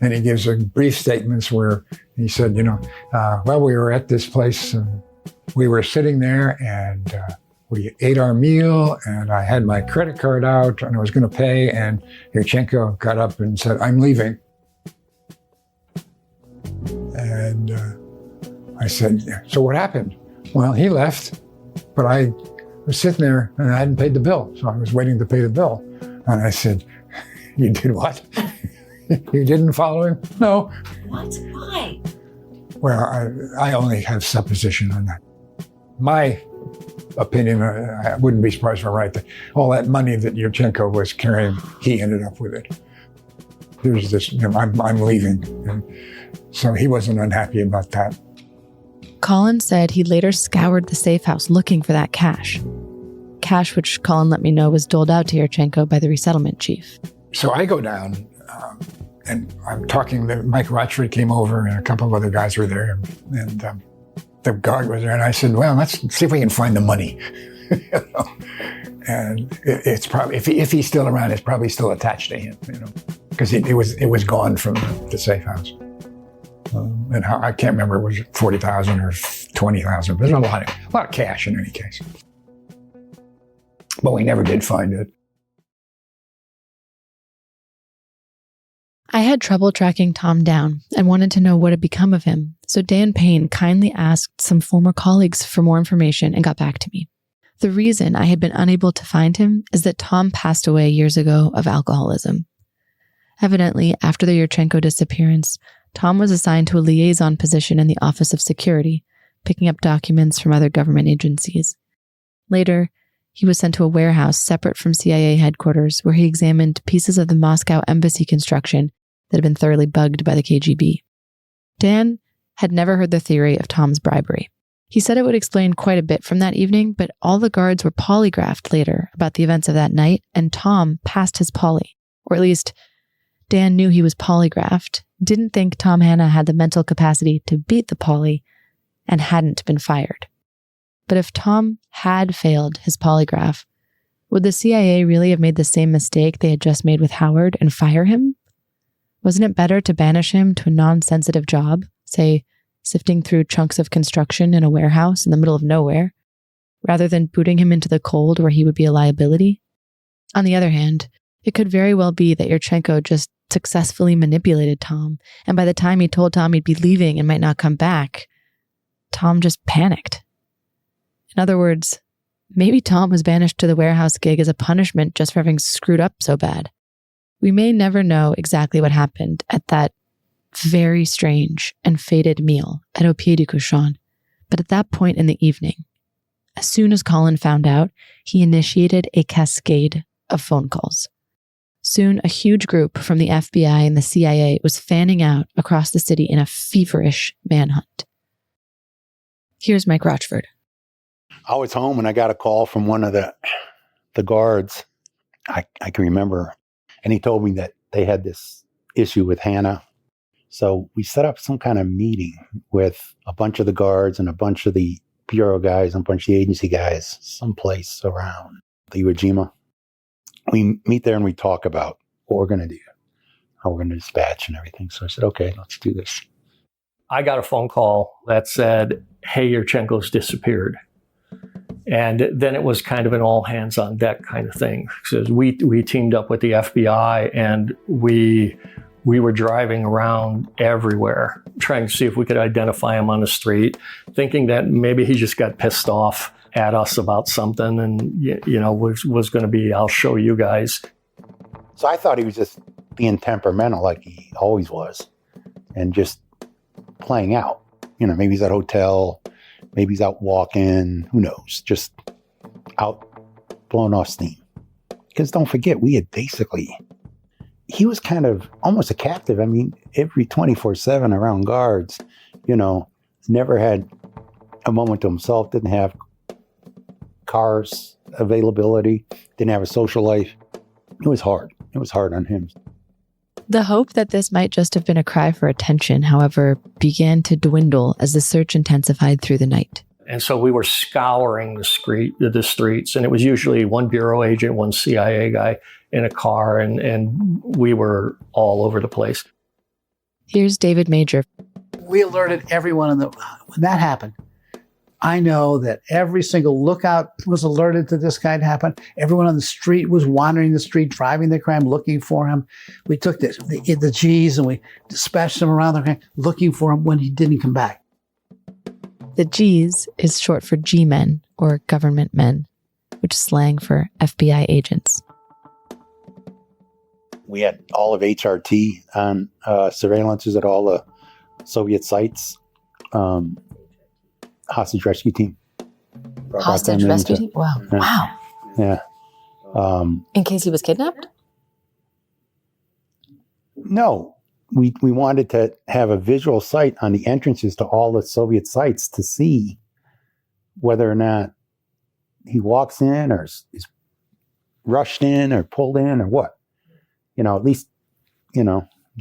S5: And he gives a brief statements where he said, well, we were at this place and we were sitting there and we ate our meal and I had my credit card out and I was going to pay, and Yurchenko got up and said, I'm leaving. And I said, so what happened? Well, he left, but I was sitting there and I hadn't paid the bill. So I was waiting to pay the bill. And I said, you did what? You didn't follow him? No.
S3: What? Why?
S5: Well, I only have supposition on that. My opinion, I wouldn't be surprised if I'm right, that all that money that Yurchenko was carrying, he ended up with it. There's this, I'm leaving. And so he wasn't unhappy about that.
S4: Colin said he later scoured the safe house looking for that cash. Cash which Colin let me know was doled out to Yurchenko by the resettlement chief.
S5: So I go down and I'm talking, Mike Rochford came over and a couple of other guys were there, and the guard was there, and I said, well, let's see if we can find the money. And it's probably, if he's still around, it's probably still attached to him, because it was gone from the safe house. And I can't remember, was it 40,000 or 20,000? There's a lot of cash in any case. But we never did find it.
S4: I had trouble tracking Tom down and wanted to know what had become of him, so Dan Payne kindly asked some former colleagues for more information and got back to me. The reason I had been unable to find him is that Tom passed away years ago of alcoholism. Evidently, after the Yurchenko disappearance, Tom was assigned to a liaison position in the Office of Security, picking up documents from other government agencies. Later, he was sent to a warehouse separate from CIA headquarters where he examined pieces of the Moscow embassy construction that had been thoroughly bugged by the KGB. Dan had never heard the theory of Tom's bribery. He said it would explain quite a bit from that evening, but all the guards were polygraphed later about the events of that night, and Tom passed his poly. Or at least, Dan knew he was polygraphed, didn't think Tom Hanna had the mental capacity to beat the poly, and hadn't been fired. But if Tom had failed his polygraph, would the CIA really have made the same mistake they had just made with Howard and fire him? Wasn't it better to banish him to a non-sensitive job, say, sifting through chunks of construction in a warehouse in the middle of nowhere, rather than booting him into the cold where he would be a liability? On the other hand, it could very well be that Yurchenko just successfully manipulated Tom, and by the time he told Tom he'd be leaving and might not come back, Tom just panicked. In other words, maybe Tom was banished to the warehouse gig as a punishment just for having screwed up so bad. We may never know exactly what happened at that very strange and fated meal at Au Pied du Cochon, but at that point in the evening, as soon as Colin found out, he initiated a cascade of phone calls. Soon, a huge group from the FBI and the CIA was fanning out across the city in a feverish manhunt. Here's Mike Rochford.
S7: I was home and I got a call from one of the guards. I can remember. And he told me that they had this issue with Hannah. So we set up some kind of meeting with a bunch of the guards and a bunch of the bureau guys and a bunch of the agency guys someplace around the Iwo Jima. We meet there and we talk about what we're going to do, how we're going to dispatch and everything. So I said, okay, let's do this.
S2: I got a phone call that said, hey, Yurchenko's disappeared. And then it was kind of an all hands on deck kind of thing. Because we teamed up with the FBI and we were driving around everywhere, trying to see if we could identify him on the street, thinking that maybe he just got pissed off at us about something and, was going to be, I'll show you guys.
S7: So I thought he was just being temperamental like he always was and just playing out. Maybe he's at a hotel, maybe he's out walking, who knows, just out blowing off steam. Because don't forget, he was kind of almost a captive. I mean, every 24/7 around guards, never had a moment to himself, didn't have cars availability, didn't have a social life. It was hard. It was hard on him.
S4: The hope that this might just have been a cry for attention, however, began to dwindle as the search intensified through the night.
S2: And so we were scouring the streets, and it was usually one bureau agent, one CIA guy, in a car, and we were all over the place.
S4: Here's David Major.
S12: We alerted everyone when that happened. I know that every single lookout was alerted to this guy to happen. Everyone on the street was wandering the street, driving the crime, looking for him. We took the G's and we dispatched them around the crime, looking for him when he didn't come back.
S4: The G's is short for G-men, or government men, which is slang for FBI agents.
S7: We had all of HRT on surveillances at all the Soviet sites. Hostage rescue team.
S3: Hostage rescue team? Wow.
S7: Yeah.
S3: Wow.
S7: Yeah.
S3: In case he was kidnapped?
S7: No. We wanted to have a visual sight on the entrances to all the Soviet sites to see whether or not he walks in or is rushed in or pulled in or what. At least, you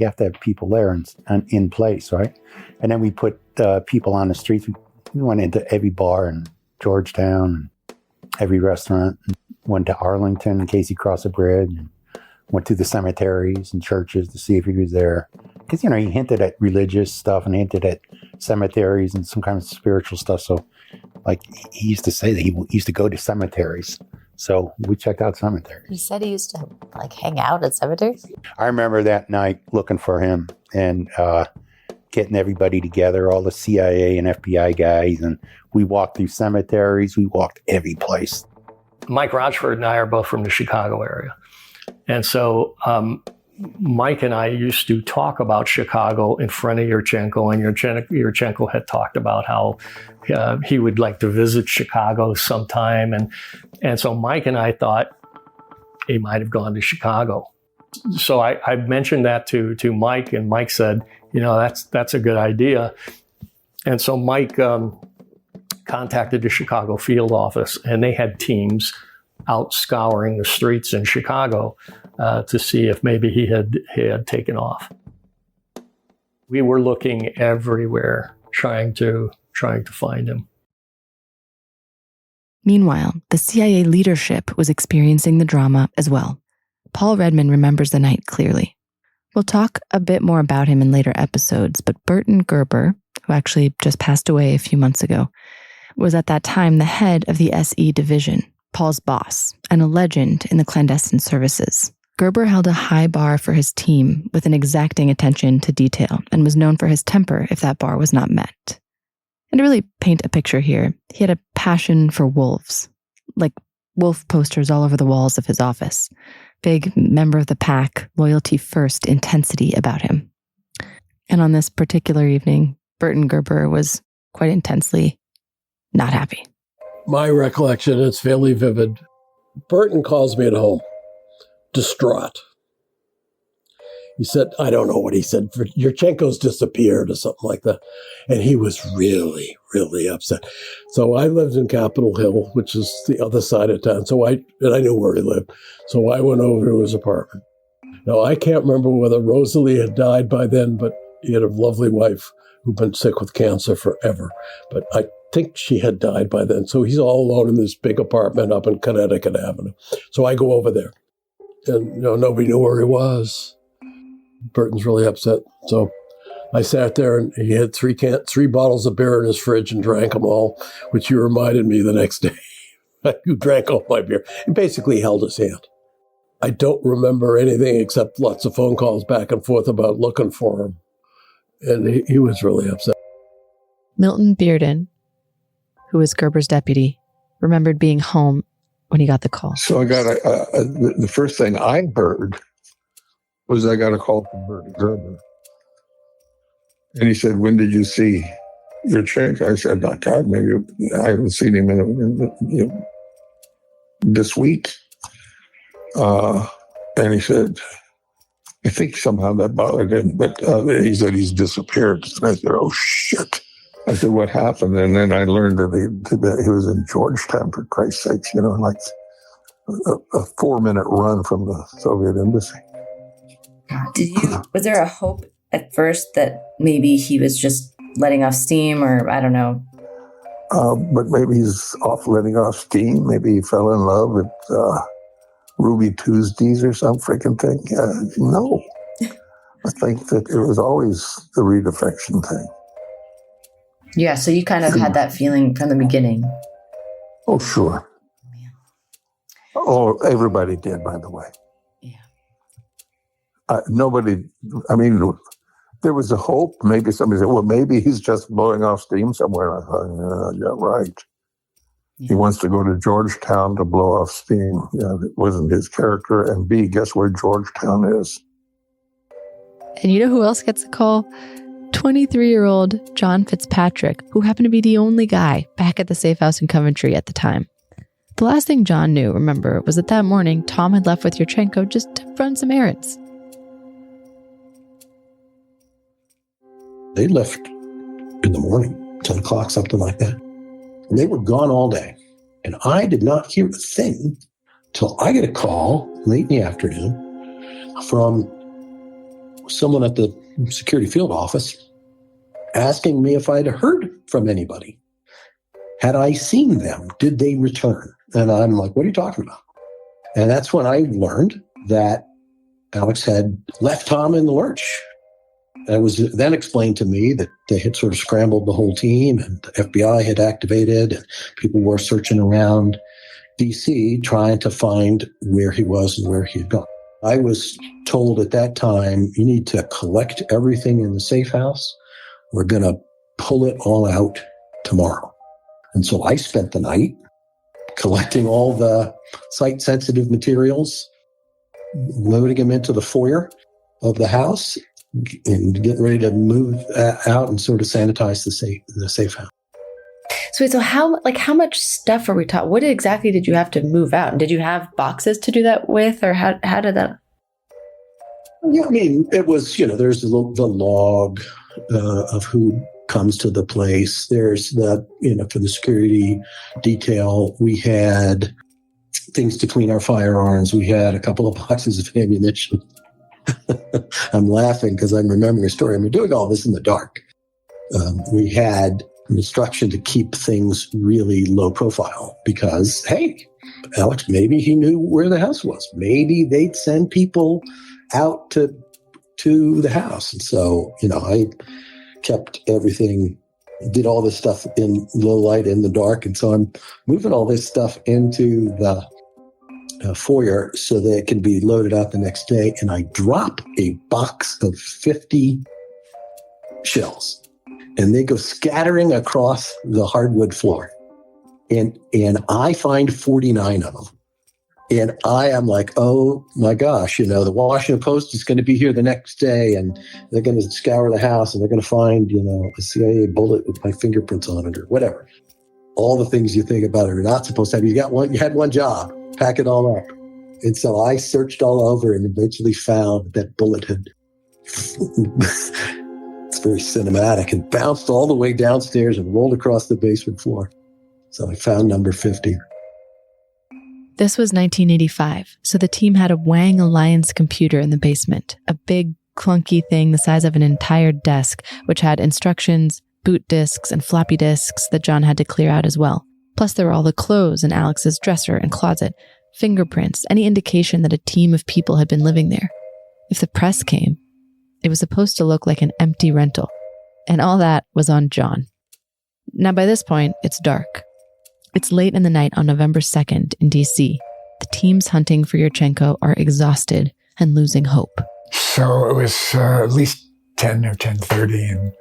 S7: have to have people there and in place, right? And then we put people on the streets. We went into every bar in Georgetown, and every restaurant, and went to Arlington in case he crossed a bridge, and went to the cemeteries and churches to see if he was there. Because, he hinted at religious stuff and hinted at cemeteries and some kind of spiritual stuff. So, he used to say that he used to go to cemeteries. So we checked out cemeteries.
S3: He said he used to, hang out at cemeteries?
S7: I remember that night looking for him and getting everybody together, all the CIA and FBI guys, and we walked through cemeteries. We walked every place.
S2: Mike Rochford and I are both from the Chicago area. And so Mike and I used to talk about Chicago in front of Yurchenko, and Yurchenko had talked about how he would like to visit Chicago sometime. And so Mike and I thought he might have gone to Chicago. So I mentioned that to Mike, and Mike said, that's a good idea. And so Mike contacted the Chicago field office, and they had teams out scouring the streets in Chicago to see if maybe he had taken off. We were looking everywhere, trying to find him.
S4: Meanwhile, the CIA leadership was experiencing the drama as well. Paul Redman remembers the night clearly. We'll talk a bit more about him in later episodes, but Burton Gerber, who actually just passed away a few months ago, was at that time the head of the SE division, Paul's boss, and a legend in the clandestine services. Gerber held a high bar for his team with an exacting attention to detail and was known for his temper if that bar was not met. And to really paint a picture here, he had a passion for wolves, like wolf posters all over the walls of his office. Big member of the pack, loyalty first intensity about him. And on this particular evening, Burton Gerber was quite intensely not happy.
S10: My recollection, it's fairly vivid. Burton calls me at home, distraught. He said, I don't know what he said, Yurchenko's disappeared or something like that. And he was really, really upset. So I lived in Capitol Hill, which is the other side of town. And I knew where he lived. So I went over to his apartment. Now, I can't remember whether Rosalie had died by then, but he had a lovely wife who'd been sick with cancer forever. But I think she had died by then. So he's all alone in this big apartment up in Connecticut Avenue. So I go over there. And nobody knew where he was. Burton's really upset. So I sat there, and he had three bottles of beer in his fridge and drank them all, which you reminded me the next day. You drank all my beer. He basically held his hand. I don't remember anything except lots of phone calls back and forth about looking for him. And he was really upset.
S4: Milton Bearden, who was Gerber's deputy, remembered being home when he got the call.
S6: So I got the first thing I heard was I got a call from Burton Gerber. And he said, when did you see Yurchenko? I said, oh, God, maybe I haven't seen him in this week. And he said, I think somehow that bothered him, but he said he's disappeared. And I said, oh, shit. I said, what happened? And then I learned that he was in Georgetown, for Christ's sakes, like a 4-minute run from the Soviet embassy.
S3: Was there a hope at first that maybe he was just letting off steam, or I don't know?
S6: But maybe he's off letting off steam. Maybe he fell in love with Ruby Tuesdays or some freaking thing. No. I think that it was always the redefection thing.
S3: Yeah, so you kind of had that feeling from the beginning.
S6: Oh, sure. Oh, everybody did, by the way. Yeah. Nobody, I mean, there was a hope. Maybe somebody said, well, maybe he's just blowing off steam somewhere. I thought, yeah, right. Yeah. He wants to go to Georgetown to blow off steam. Yeah, it wasn't his character. And B, guess where Georgetown is?
S4: And you know who else gets a call? 23-year-old John Fitzpatrick, who happened to be the only guy back at the safe house in Coventry at the time. The last thing John knew, remember, was that morning Tom had left with Yurchenko just to run some errands.
S18: They left in the morning, 10 o'clock, something like that. And they were gone all day. And I did not hear a thing till I get a call late in the afternoon from someone at the security field office asking me if I'd heard from anybody. Had I seen them? Did they return? And I'm like, what are you talking about? And that's when I learned that Alex had left Tom in the lurch. And it was then explained to me that they had sort of scrambled the whole team and the FBI had activated and people were searching around DC trying to find where he was and where he had gone. I was told at that time, you need to collect everything in the safe house. We're going to pull it all out tomorrow. And so I spent the night collecting all the site-sensitive materials, loading them into the foyer of the house, and getting ready to move out and sort of sanitize the safe house.
S3: So how much stuff are we talking? What exactly did you have to move out? And did you have boxes to do that with, or how did that?
S18: Yeah, I mean, it was, there's the log of who comes to the place. There's the, for the security detail, we had things to clean our firearms. We had a couple of boxes of ammunition. I'm laughing because I'm remembering a story. We're doing all this in the dark. We had an instruction to keep things really low profile because, hey, Alex, maybe he knew where the house was. Maybe they'd send people out to the house. And so, I kept everything, did all this stuff in low light in the dark. And so I'm moving all this stuff into the foyer so that it can be loaded out the next day. And I drop a box of 50 shells and they go scattering across the hardwood floor. And I find 49 of them. And I am like, oh my gosh, the Washington Post is going to be here the next day and they're going to scour the house and they're going to find, a CIA bullet with my fingerprints on it or whatever. All the things you think about it are not supposed to have. You had one job, pack it all up. And so I searched all over and eventually found that bullet had, it's very cinematic, and bounced all the way downstairs and rolled across the basement floor. So I found number 50.
S4: This was 1985, so the team had a Wang Alliance computer in the basement, a big, clunky thing the size of an entire desk, which had instructions, boot disks, and floppy disks that John had to clear out as well. Plus, there were all the clothes in Alex's dresser and closet, fingerprints, any indication that a team of people had been living there. If the press came, it was supposed to look like an empty rental. And all that was on John. Now, by this point, it's dark. It's late in the night on November 2nd in D.C. The teams hunting for Yurchenko are exhausted and losing hope.
S5: So it was at least 10 or 10:30,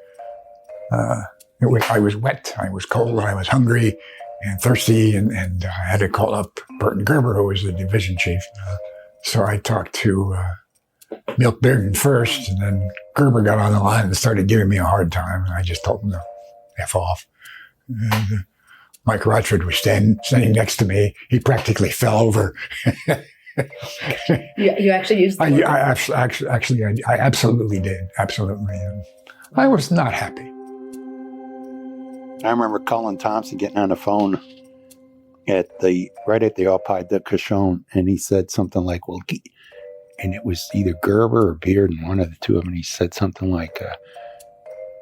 S5: and I was wet, I was cold, I was hungry and thirsty, and I had to call up Burton Gerber, who was the division chief. So I talked to Milt Bearden first, and then Gerber got on the line and started giving me a hard time, and I just told him to F off. And, Mike Rochford was standing next to me. He practically fell over.
S3: You actually used the word?
S5: I absolutely did. Absolutely. And I was not happy.
S7: I remember Colin Thompson getting on the phone right at the Opie de Cachon, and he said something like, and it was either Gerber or Bearden, one of the two of them, and he said something like,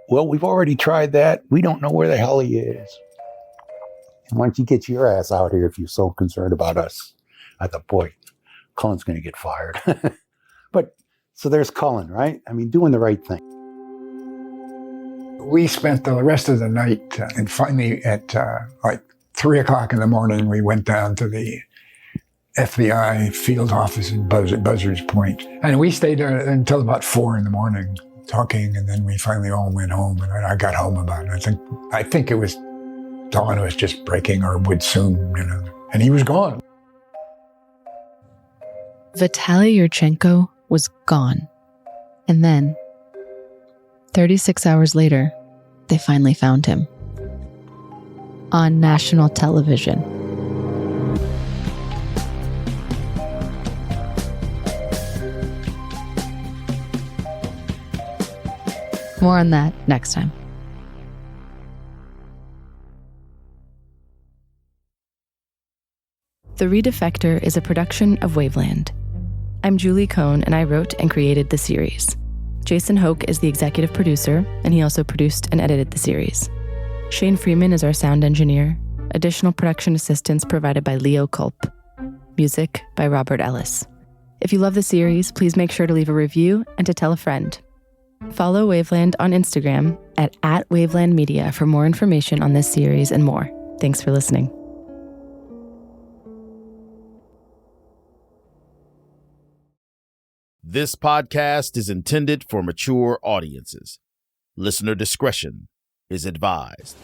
S7: well, we've already tried that. We don't know where the hell he is. Why don't you get your ass out here if you're so concerned about us? I thought, boy, Cullen's going to get fired. But so there's Cullen, right? I mean, doing the right thing.
S5: We spent the rest of the night, and finally at like 3 o'clock in the morning, we went down to the FBI field office in Buzzards Point. And we stayed there until about 4 in the morning talking, and then we finally all went home, and I got home about it. I think it was dawn was just breaking or would soon, and he was gone.
S4: Vitaly Yurchenko was gone. And then, 36 hours later, they finally found him. On national television. More on that next time. The Redefector is a production of Waveland. I'm Julie Cohn, and I wrote and created the series. Jason Hoke is the executive producer, and he also produced and edited the series. Shane Freeman is our sound engineer. Additional production assistance provided by Leo Culp. Music by Robert Ellis. If you love the series, please make sure to leave a review and to tell a friend. Follow Waveland on Instagram at @Waveland Media for more information on this series and more. Thanks for listening.
S1: This podcast is intended for mature audiences. Listener discretion is advised.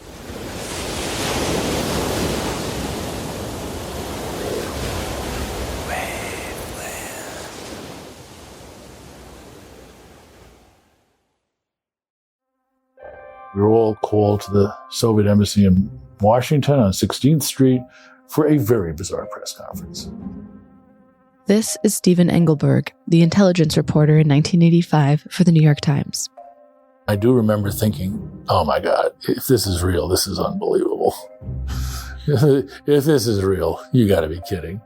S11: We were all called to the Soviet embassy in Washington on 16th Street for a very bizarre press conference.
S4: This is Stephen Engelberg, the intelligence reporter in 1985 for the New York Times.
S11: I do remember thinking, oh my God, if this is real, this is unbelievable. If this is real, you got to be kidding.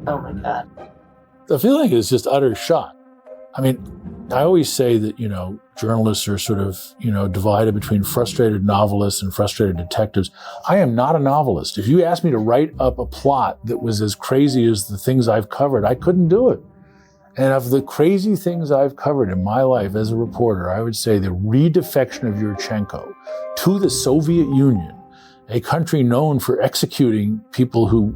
S3: Oh my God.
S11: The feeling is just utter shock. I mean, I always say that, journalists are sort of, divided between frustrated novelists and frustrated detectives. I am not a novelist. If you asked me to write up a plot that was as crazy as the things I've covered, I couldn't do it. And of the crazy things I've covered in my life as a reporter, I would say the redefection of Yurchenko to the Soviet Union, a country known for executing people who,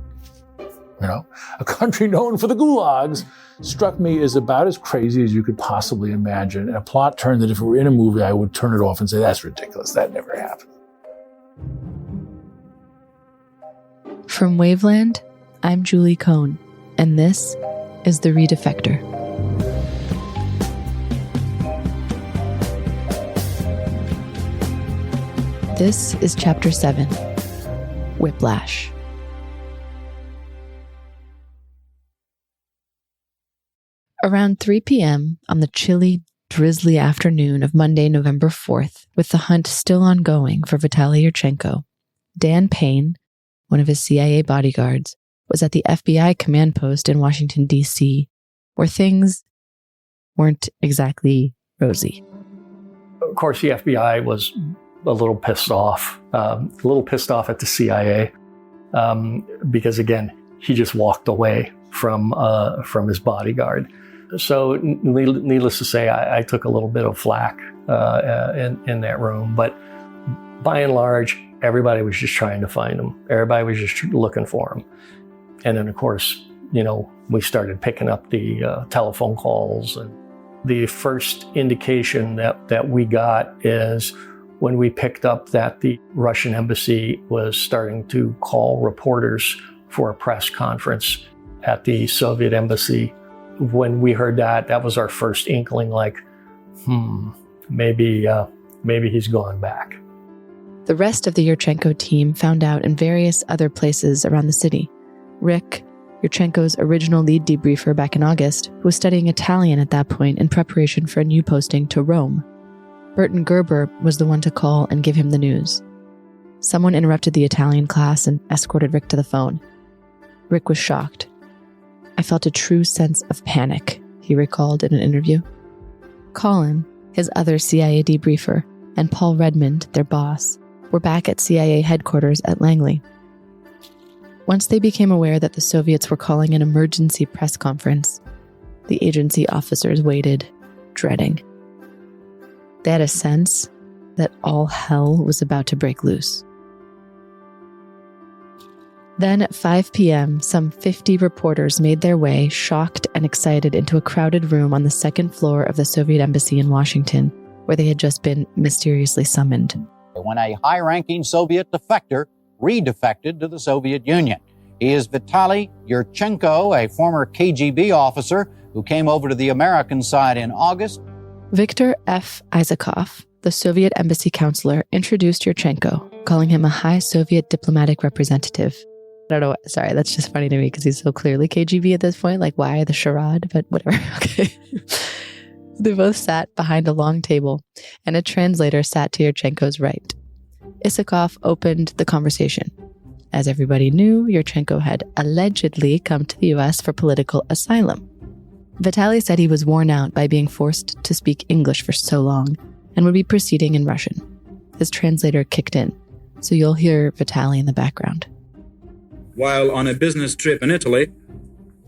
S11: a country known for the gulags, struck me as about as crazy as you could possibly imagine. And a plot turn that if it were in a movie, I would turn it off and say, that's ridiculous. That never happened.
S4: From Waveland, I'm Julie Cohn, and this is The Redefector. This is Chapter 7, Whiplash. Around 3 p.m. on the chilly, drizzly afternoon of Monday, November 4th, with the hunt still ongoing for Vitaly Yurchenko, Dan Payne, one of his CIA bodyguards, was at the FBI command post in Washington, D.C., where things weren't exactly rosy.
S2: Of course, the FBI was a little pissed off at the CIA, because, again, he just walked away from his bodyguard. So needless to say, I took a little bit of flack in that room. But by and large, everybody was just trying to find him. Everybody was just looking for him. And then, of course, we started picking up the telephone calls. And the first indication that we got is when we picked up that the Russian embassy was starting to call reporters for a press conference at the Soviet embassy. When we heard that was our first inkling, like, maybe he's gone back.
S4: The rest of the Yurchenko team found out in various other places around the city. Rick, Yurchenko's original lead debriefer back in August, was studying Italian at that point in preparation for a new posting to Rome. Burton Gerber was the one to call and give him the news. Someone interrupted the Italian class and escorted Rick to the phone. Rick was shocked. I felt a true sense of panic, he recalled in an interview. Colin, his other CIA debriefer, and Paul Redmond, their boss, were back at CIA headquarters at Langley. Once they became aware that the Soviets were calling an emergency press conference, the agency officers waited, dreading. They had a sense that all hell was about to break loose. Then at 5 p.m., some 50 reporters made their way, shocked and excited, into a crowded room on the second floor of the Soviet embassy in Washington, where they had just been mysteriously summoned.
S19: When a high-ranking Soviet defector redefected to the Soviet Union. He is Vitaly Yurchenko, a former KGB officer who came over to the American side in August.
S4: Viktor F. Isakov, the Soviet embassy counselor, introduced Yurchenko, calling him a high Soviet diplomatic representative. I don't know. Sorry, that's just funny to me because he's so clearly KGB at this point. Like, why the charade? But whatever. Okay. They both sat behind a long table, and a translator sat to Yurchenko's right. Isakov opened the conversation. As everybody knew, Yurchenko had allegedly come to the U.S. for political asylum. Vitaly said he was worn out by being forced to speak English for so long and would be proceeding in Russian. His translator kicked in, so you'll hear Vitaly in the background.
S20: While on a business trip in Italy,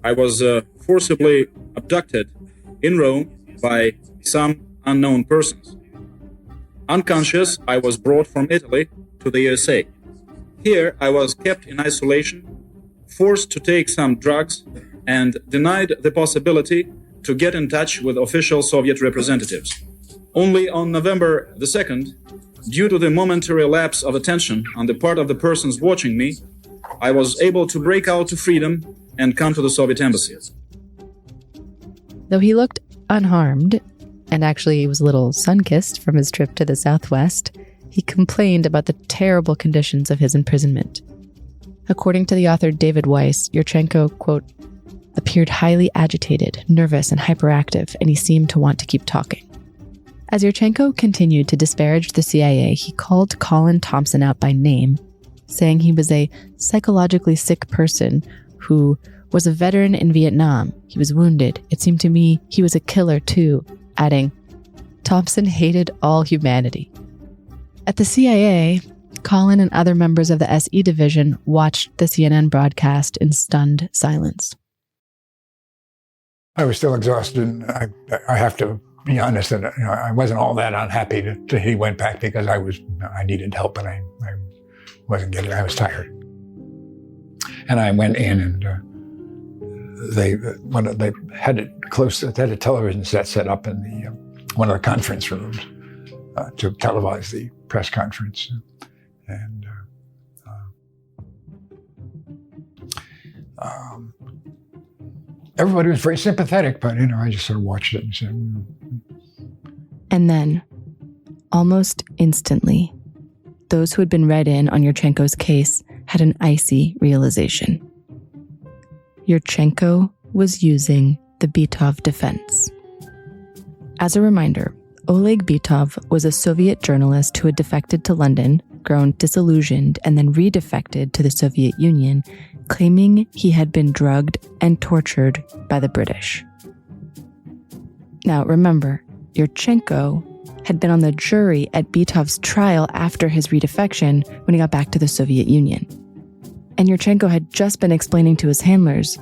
S20: I was forcibly abducted in Rome by some unknown persons. Unconscious, I was brought from Italy to the USA. Here, I was kept in isolation, forced to take some drugs, and denied the possibility to get in touch with official Soviet representatives. Only on November the 2nd, due to the momentary lapse of attention on the part of the persons watching me, I was able to break out to freedom and come to the Soviet embassy.
S4: Though he looked unharmed, and actually he was a little sun-kissed from his trip to the Southwest, he complained about the terrible conditions of his imprisonment. According to the author David Weiss, Yurchenko, quote, appeared highly agitated, nervous, and hyperactive, and he seemed to want to keep talking. As Yurchenko continued to disparage the CIA, he called Colin Thompson out by name, saying he was a psychologically sick person who was a veteran in Vietnam. He was wounded. It seemed to me he was a killer too, adding, Thompson hated all humanity. At the CIA, Colin and other members of the SE division watched the CNN broadcast in stunned silence.
S5: I was still exhausted. I have to be honest that I wasn't all that unhappy that he went back because I needed help and I wasn't getting it. I was tired. And I went in and they had a television set up in one of the conference rooms to televise the press conference. And everybody was very sympathetic, but I just sort of watched it and said.
S4: And then, almost instantly, those who had been read in on Yurchenko's case had an icy realization. Yurchenko was using the Bitov defense. As a reminder, Oleg Bitov was a Soviet journalist who had defected to London, grown disillusioned, and then redefected to the Soviet Union, claiming he had been drugged and tortured by the British. Now, remember, Yurchenko had been on the jury at Bitov's trial after his redefection when he got back to the Soviet Union. And Yurchenko had just been explaining to his handlers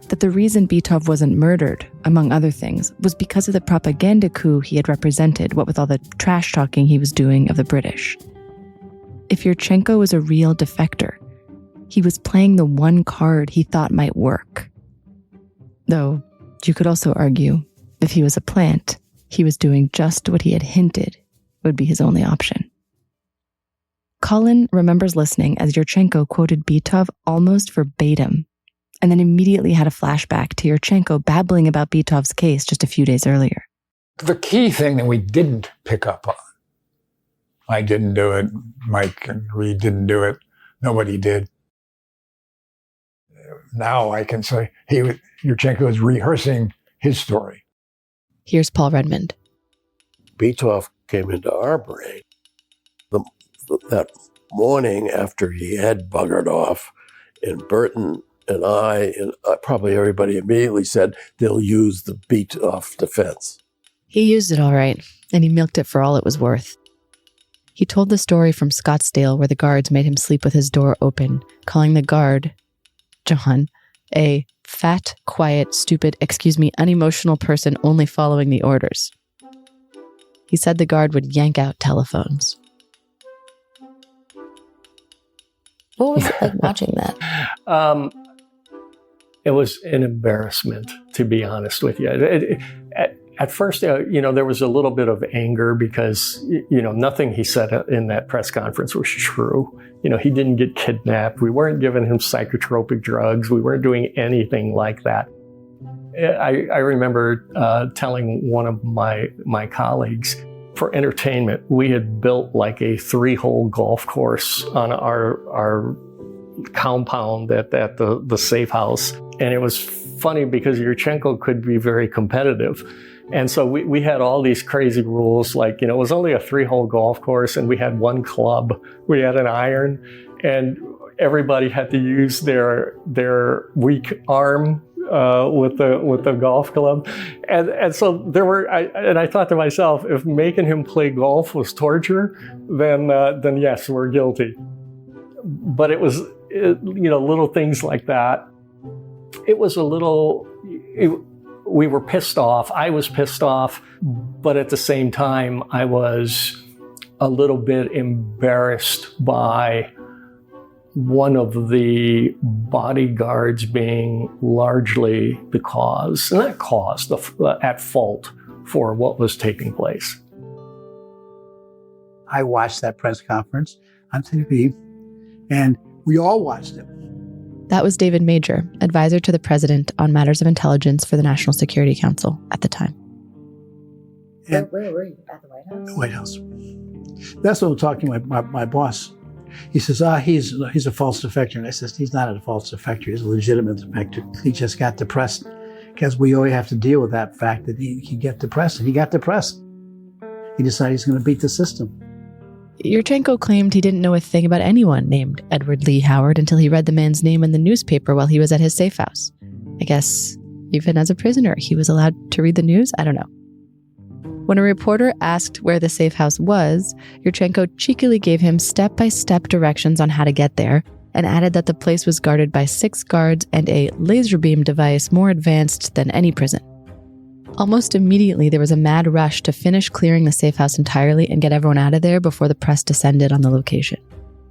S4: that the reason Bitov wasn't murdered, among other things, was because of the propaganda coup he had represented, what with all the trash talking he was doing of the British. If Yurchenko was a real defector, he was playing the one card he thought might work. Though, you could also argue, if he was a plant, he was doing just what he had hinted would be his only option. Colin remembers listening as Yurchenko quoted Bitov almost verbatim, and then immediately had a flashback to Yurchenko babbling about Bitov's case just a few days earlier.
S5: The key thing that we didn't pick up on, I didn't do it, Mike and Reed didn't do it, nobody did. Now I can say Yurchenko is rehearsing his story.
S4: Here's Paul Redmond.
S10: Bitov came into our brain that morning after he had buggered off, and Burton and I and probably everybody immediately said they'll use the Bitov defense.
S4: He used it all right, and he milked it for all it was worth. He told the story from Scottsdale where the guards made him sleep with his door open, calling the guard John, a fat, quiet, stupid, unemotional person only following the orders. He said the guard would yank out telephones.
S3: What was it like watching that?
S2: It was an embarrassment, to be honest with you. At first, there was a little bit of anger because, nothing he said in that press conference was true. He didn't get kidnapped. We weren't giving him psychotropic drugs. We weren't doing anything like that. I remember telling one of my colleagues, for entertainment, we had built like a 3-hole golf course on our compound at the safe house. And it was funny because Yurchenko could be very competitive. And so we had all these crazy rules, like, it was only a 3-hole golf course and we had one club. We had an iron and everybody had to use their weak arm with the golf club. And so I thought to myself, if making him play golf was torture, then yes, we're guilty. But it was, little things like that. It was we were pissed off. I was pissed off, but at the same time, I was a little bit embarrassed by one of the bodyguards being largely at fault for what was taking place.
S12: I watched that press conference on TV, and we all watched it.
S4: That was David Major, advisor to the president on matters of intelligence for the National Security Council at the time.
S3: Where were you? At the White House?
S12: The White House. That's what I'm talking to my boss. He says, he's a false defector. And I says, he's not a false defector. He's a legitimate defector. He just got depressed because we always have to deal with that fact that he get depressed. And he got depressed. He decided he's going to beat the system.
S4: Yurchenko claimed he didn't know a thing about anyone named Edward Lee Howard until he read the man's name in the newspaper while he was at his safe house. I guess even as a prisoner, he was allowed to read the news? I don't know. When a reporter asked where the safe house was, Yurchenko cheekily gave him step-by-step directions on how to get there and added that the place was guarded by 6 guards and a laser beam device more advanced than any prison. Almost immediately, there was a mad rush to finish clearing the safe house entirely and get everyone out of there before the press descended on the location.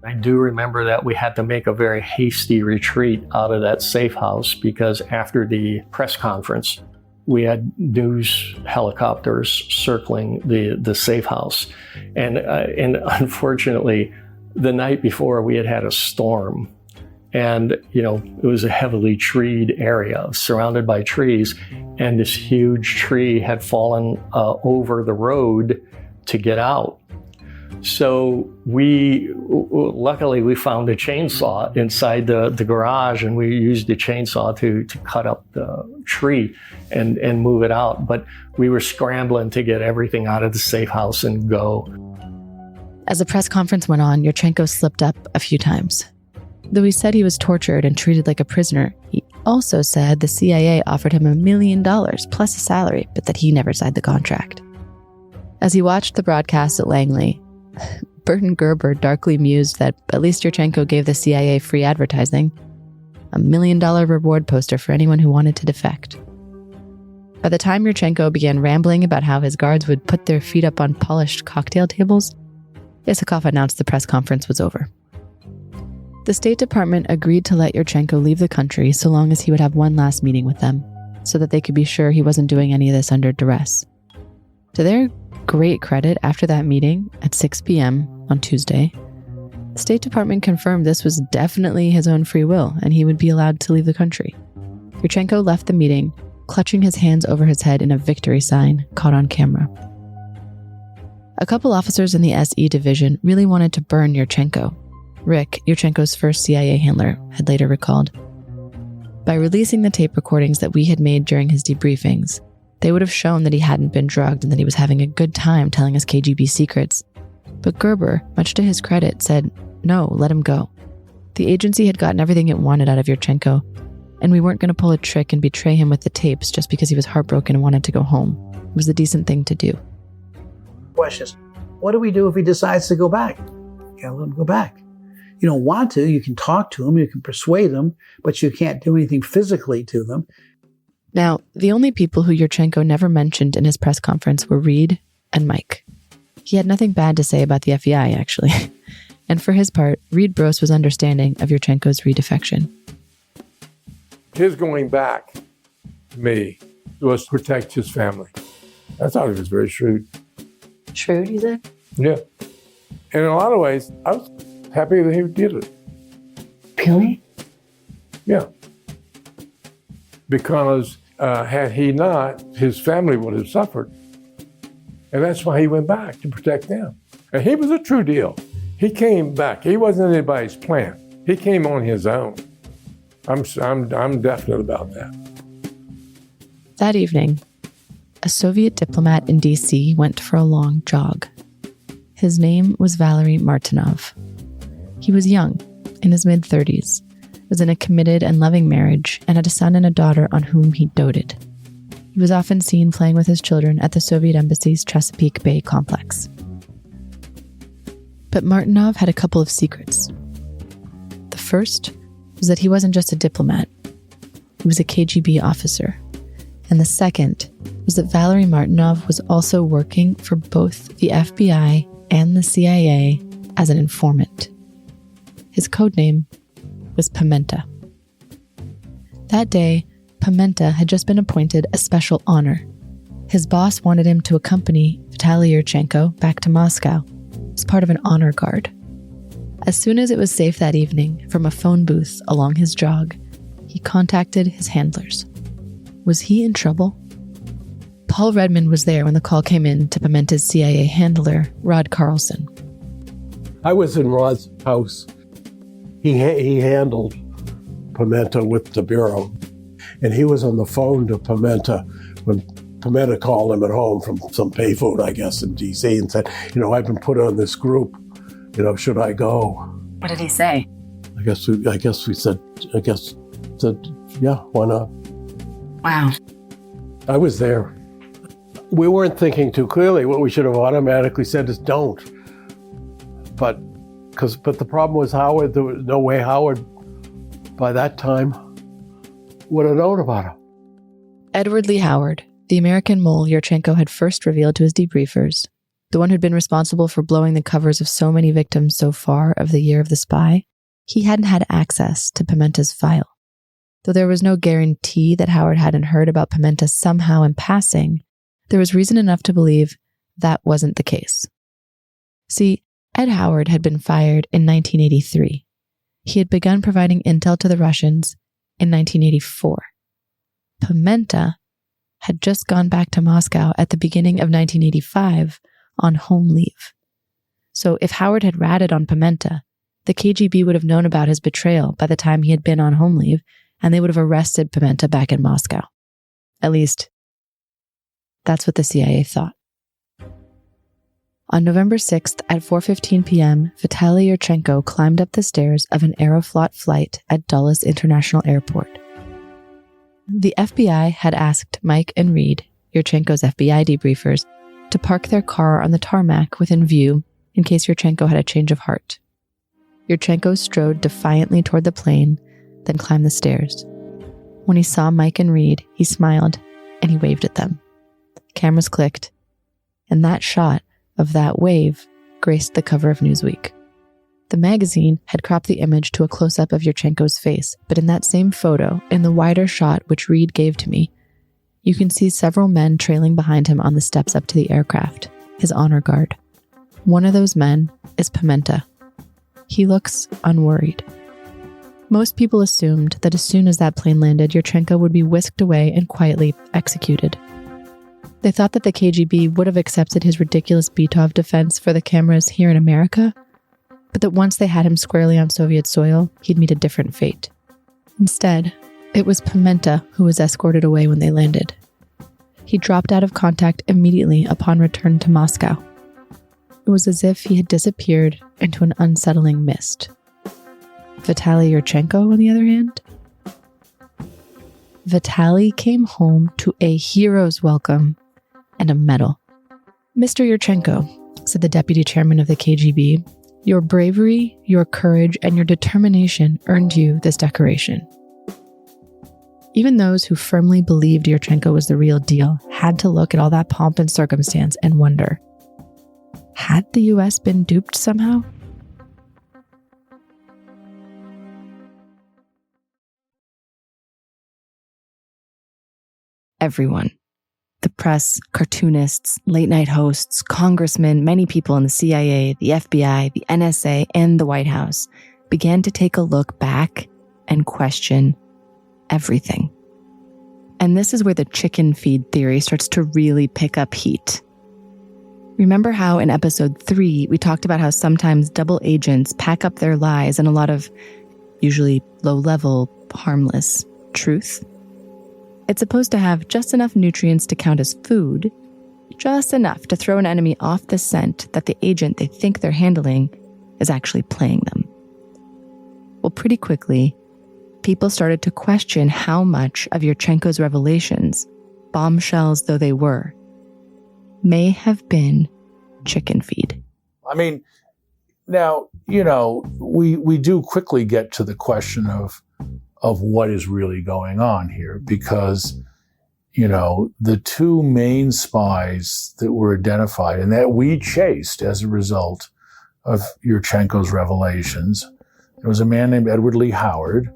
S2: I do remember that we had to make a very hasty retreat out of that safe house because after the press conference, we had news helicopters circling the safe house. And unfortunately, the night before, we had a storm. And, it was a heavily treed area surrounded by trees. And this huge tree had fallen over the road to get out. So luckily we found a chainsaw inside the garage, and we used the chainsaw to cut up the tree and move it out. But we were scrambling to get everything out of the safe house and go.
S4: As the press conference went on, Yurchenko slipped up a few times. Though he said he was tortured and treated like a prisoner, he also said the CIA offered him $1 million plus a salary, but that he never signed the contract. As he watched the broadcast at Langley, Burton Gerber darkly mused that at least Yurchenko gave the CIA free advertising, $1 million reward poster for anyone who wanted to defect. By the time Yurchenko began rambling about how his guards would put their feet up on polished cocktail tables, Isakov announced the press conference was over. The State Department agreed to let Yurchenko leave the country so long as he would have one last meeting with them, so that they could be sure he wasn't doing any of this under duress. To their great credit, after that meeting at 6 p.m. on Tuesday, the State Department confirmed this was definitely his own free will and he would be allowed to leave the country. Yurchenko left the meeting, clutching his hands over his head in a victory sign caught on camera. A couple officers in the SE division really wanted to burn Yurchenko. Rick, Yurchenko's first CIA handler, had later recalled. By releasing the tape recordings that we had made during his debriefings, they would have shown that he hadn't been drugged and that he was having a good time telling us KGB secrets. But Gerber, much to his credit, said, no, let him go. The agency had gotten everything it wanted out of Yurchenko, and we weren't going to pull a trick and betray him with the tapes just because he was heartbroken and wanted to go home. It was the decent thing to do.
S12: Questions. What do we do if he decides to go back? Gotta let him go back. You don't want to. You can talk to them, you can persuade them, but you can't do anything physically to them.
S4: Now, the only people who Yurchenko never mentioned in his press conference were Reed and Mike. He had nothing bad to say about the FBI, actually. And for his part, Reed Brose was understanding of Yurchenko's redefection.
S8: His going back to me was to protect his family. I thought he was very shrewd.
S3: Shrewd, you said?
S8: Yeah. And in a lot of ways, I was happy that he did it.
S3: Really?
S8: Yeah. Because had he not, his family would have suffered. And that's why he went back, to protect them. And he was a true deal. He came back. He wasn't anybody's plan. He came on his own. I'm definite about that.
S4: That evening, a Soviet diplomat in D.C. went for a long jog. His name was Valery Martinov. He was young, in his mid-30s, was in a committed and loving marriage, and had a son and a daughter on whom he doted. He was often seen playing with his children at the Soviet Embassy's Chesapeake Bay complex. But Martinov had a couple of secrets. The first was that he wasn't just a diplomat. He was a KGB officer. And the second was that Valery Martinov was also working for both the FBI and the CIA as an informant. His codename was Pimenta. That day, Pimenta had just been appointed a special honor. His boss wanted him to accompany Vitaly Yurchenko back to Moscow as part of an honor guard. As soon as it was safe that evening, from a phone booth along his jog, he contacted his handlers. Was he in trouble? Paul Redmond was there when the call came in to Pimenta's CIA handler, Rod Carlson.
S10: I was in Rod's house. He handled Pimenta with the Bureau, and he was on the phone to Pimenta when Pimenta called him at home from some payphone, I guess, in D.C. and said, I've been put on this group. Should I go?
S4: What did he say?
S10: I guess we said, yeah, why not?
S4: Wow.
S10: I was there. We weren't thinking too clearly. What we should have automatically said is don't. But the problem was Howard. There was no way Howard, by that time, would have known about it.
S4: Edward Lee Howard, the American mole Yurchenko had first revealed to his debriefers, the one who'd been responsible for blowing the covers of so many victims so far of the Year of the Spy, he hadn't had access to Pimenta's file. Though there was no guarantee that Howard hadn't heard about Pimenta somehow in passing, there was reason enough to believe that wasn't the case. See, Ed Howard had been fired in 1983. He had begun providing intel to the Russians in 1984. Pimenta had just gone back to Moscow at the beginning of 1985 on home leave. So if Howard had ratted on Pimenta, the KGB would have known about his betrayal by the time he had been on home leave, and they would have arrested Pimenta back in Moscow. At least, that's what the CIA thought. On November 6th at 4:15 p.m., Vitaly Yurchenko climbed up the stairs of an Aeroflot flight at Dulles International Airport. The FBI had asked Mike and Reed, Yurchenko's FBI debriefers, to park their car on the tarmac within view in case Yurchenko had a change of heart. Yurchenko strode defiantly toward the plane, then climbed the stairs. When he saw Mike and Reed, he smiled and he waved at them. Cameras clicked, and that shot of that wave graced the cover of Newsweek. The magazine had cropped the image to a close-up of Yurchenko's face, but in that same photo, in the wider shot which Reed gave to me, you can see several men trailing behind him on the steps up to the aircraft, his honor guard. One of those men is Pimenta. He looks unworried. Most people assumed that as soon as that plane landed, Yurchenko would be whisked away and quietly executed. They thought that the KGB would have accepted his ridiculous Beethoven defense for the cameras here in America, but that once they had him squarely on Soviet soil, he'd meet a different fate. Instead, it was Pimenta who was escorted away when they landed. He dropped out of contact immediately upon return to Moscow. It was as if he had disappeared into an unsettling mist. Vitaly Yurchenko, on the other hand? Vitaly came home to a hero's welcome and a medal. Mr. Yurchenko, said the deputy chairman of the KGB, Your bravery, your courage, and your determination earned you this decoration. Even those who firmly believed Yurchenko was the real deal had to look at all that pomp and circumstance and wonder, had the US been duped somehow? Everyone. The press, cartoonists, late-night hosts, congressmen, many people in the CIA, the FBI, the NSA, and the White House began to take a look back and question everything. And this is where the chicken feed theory starts to really pick up heat. Remember how in episode 3, we talked about how sometimes double agents pack up their lies and a lot of, usually low-level, harmless truth? It's supposed to have just enough nutrients to count as food, just enough to throw an enemy off the scent that the agent they think they're handling is actually playing them. Well, pretty quickly, people started to question how much of Yurchenko's revelations, bombshells though they were, may have been chicken feed.
S11: I mean, now, we do quickly get to the question of what is really going on here, because, the two main spies that were identified and that we chased as a result of Yurchenko's revelations, there was a man named Edward Lee Howard,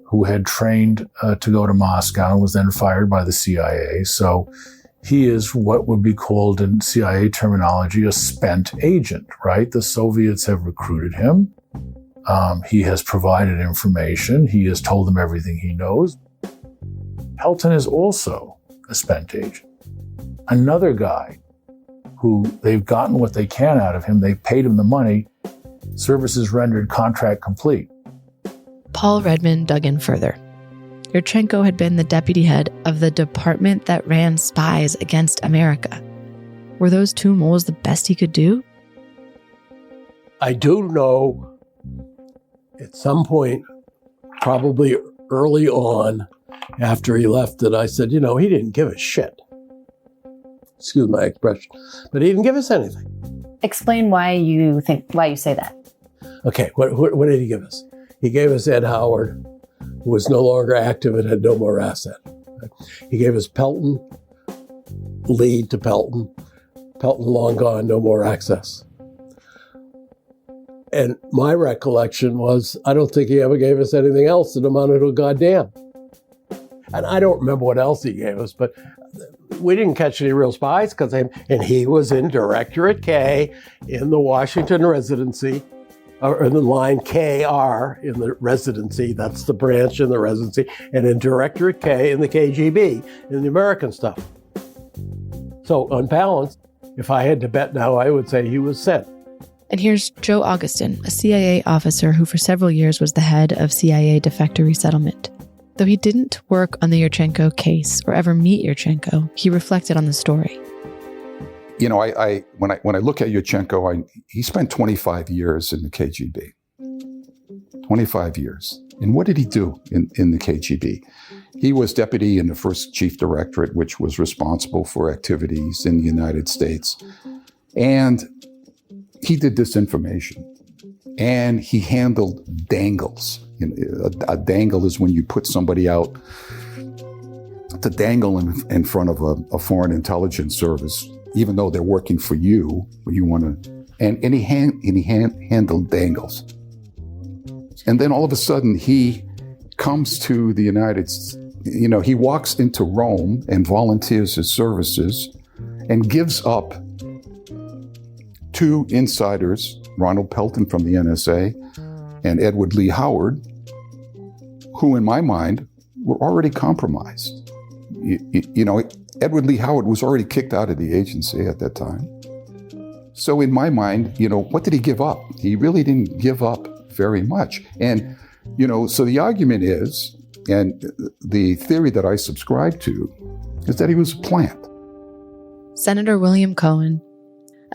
S11: who had trained to go to Moscow and was then fired by the CIA. So he is what would be called in CIA terminology a spent agent, right? The Soviets have recruited him. He has provided information. He has told them everything he knows. Pelton is also a spent agent. Another guy who they've gotten what they can out of him. They've paid him the money. Services rendered, contract complete.
S4: Paul Redman dug in further. Yurchenko had been the deputy head of the department that ran spies against America. Were those two moles the best he could do?
S10: I do know at some point, probably early on, after he left it, I said, he didn't give a shit. Excuse my expression. But he didn't give us anything.
S3: Explain why you say that.
S10: Okay, what did he give us? He gave us Ed Howard, who was no longer active and had no more asset. He gave us Pelton, lead to Pelton. Pelton long gone, no more access. And my recollection was, I don't think he ever gave us anything else that amounted to a goddamn. And I don't remember what else he gave us, but we didn't catch any real spies and he was in Directorate K in the Washington residency, or in the line KR in the residency, that's the branch in the residency, and in Directorate K in the KGB, in the American stuff. So on balance, if I had to bet now, I would say he was sent.
S4: And here's Joe Augustin, a CIA officer who for several years was the head of CIA defector resettlement. Though he didn't work on the Yurchenko case or ever meet Yurchenko, he reflected on the story.
S21: When I look at Yurchenko, he spent 25 years in the KGB. 25 years. And what did he do in the KGB? He was deputy in the first chief directorate, which was responsible for activities in the United States. And he did disinformation, and he handled dangles. A dangle is when you put somebody out to dangle in front of a foreign intelligence service, even though they're working for you, but you want to. And he handled dangles. And then all of a sudden, he comes to the United States. He walks into Rome and volunteers his services, and gives up two insiders, Ronald Pelton from the NSA and Edward Lee Howard, who in my mind were already compromised. Edward Lee Howard was already kicked out of the agency at that time. So in my mind, what did he give up? He really didn't give up very much. And, so the argument is, and the theory that I subscribe to, is that he was a plant.
S4: Senator William Cohen,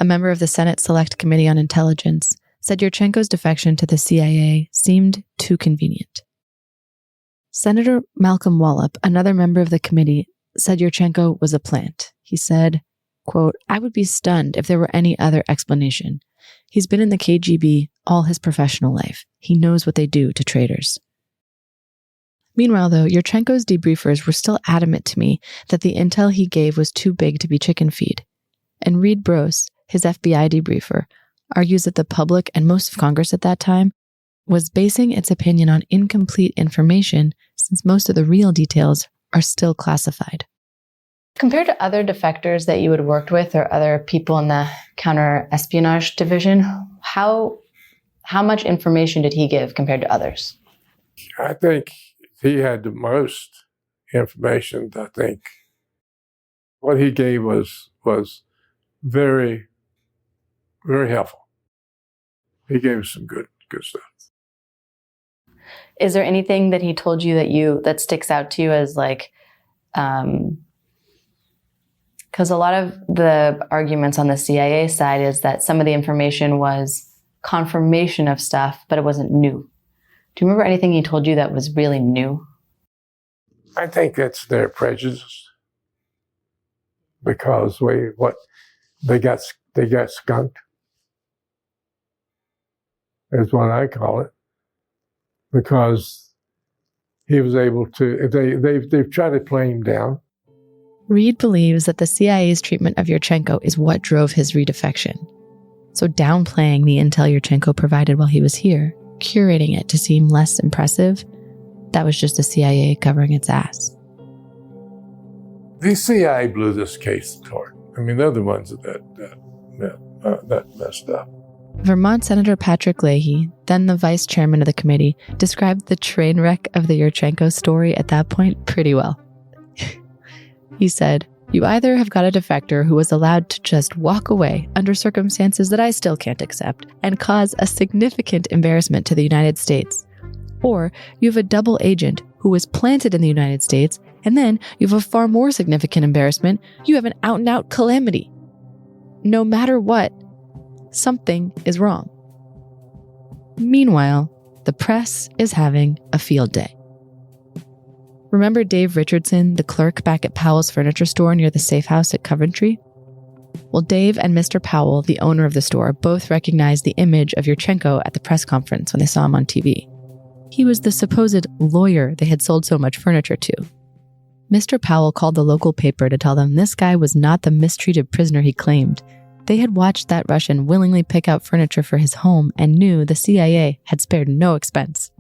S4: a member of the Senate Select Committee on Intelligence, said Yurchenko's defection to the CIA seemed too convenient. Senator Malcolm Wallop, another member of the committee, said Yurchenko was a plant. He said, quote, "I would be stunned if there were any other explanation. He's been in the KGB all his professional life. He knows what they do to traitors. Meanwhile, though, Yurchenko's debriefers were still adamant to me that the intel he gave was too big to be chicken feed. And Reed Brose, his FBI debriefer, argues that the public and most of Congress at that time was basing its opinion on incomplete information since most of the real details are still classified.
S3: Compared to other defectors that you had worked with or other people in the counter-espionage division, how much information did he give compared to others?
S8: I think he had the most information. I think what he gave was very, very helpful. He gave us some good stuff.
S3: Is there anything that he told you that sticks out to you as like, because a lot of the arguments on the CIA side is that some of the information was confirmation of stuff, but it wasn't new. Do you remember anything he told you that was really new?
S8: I think that's their prejudice, because they got skunked, is what I call it, because he was able to. They've tried to play him down.
S4: Reed believes that the CIA's treatment of Yurchenko is what drove his redefection. So downplaying the intel Yurchenko provided while he was here, curating it to seem less impressive, that was just the CIA covering its ass.
S8: The CIA blew this case apart. I mean, they're the ones that messed up.
S4: Vermont Senator Patrick Leahy, then the vice chairman of the committee, described the train wreck of the Yurchenko story at that point pretty well. He said, "You either have got a defector who was allowed to just walk away under circumstances that I still can't accept and cause a significant embarrassment to the United States, or you have a double agent who was planted in the United States, and then you have a far more significant embarrassment. You have an out-and-out calamity. No matter what, something is wrong." Meanwhile, the press is having a field day. Remember Dave Richardson, the clerk back at Powell's furniture store near the safe house at Coventry? Well, Dave and Mr. Powell, the owner of the store, both recognized the image of Yurchenko at the press conference when they saw him on TV. He was the supposed lawyer they had sold so much furniture to. Mr. Powell called the local paper to tell them this guy was not the mistreated prisoner he claimed. They had watched that Russian willingly pick out furniture for his home and knew the CIA had spared no expense.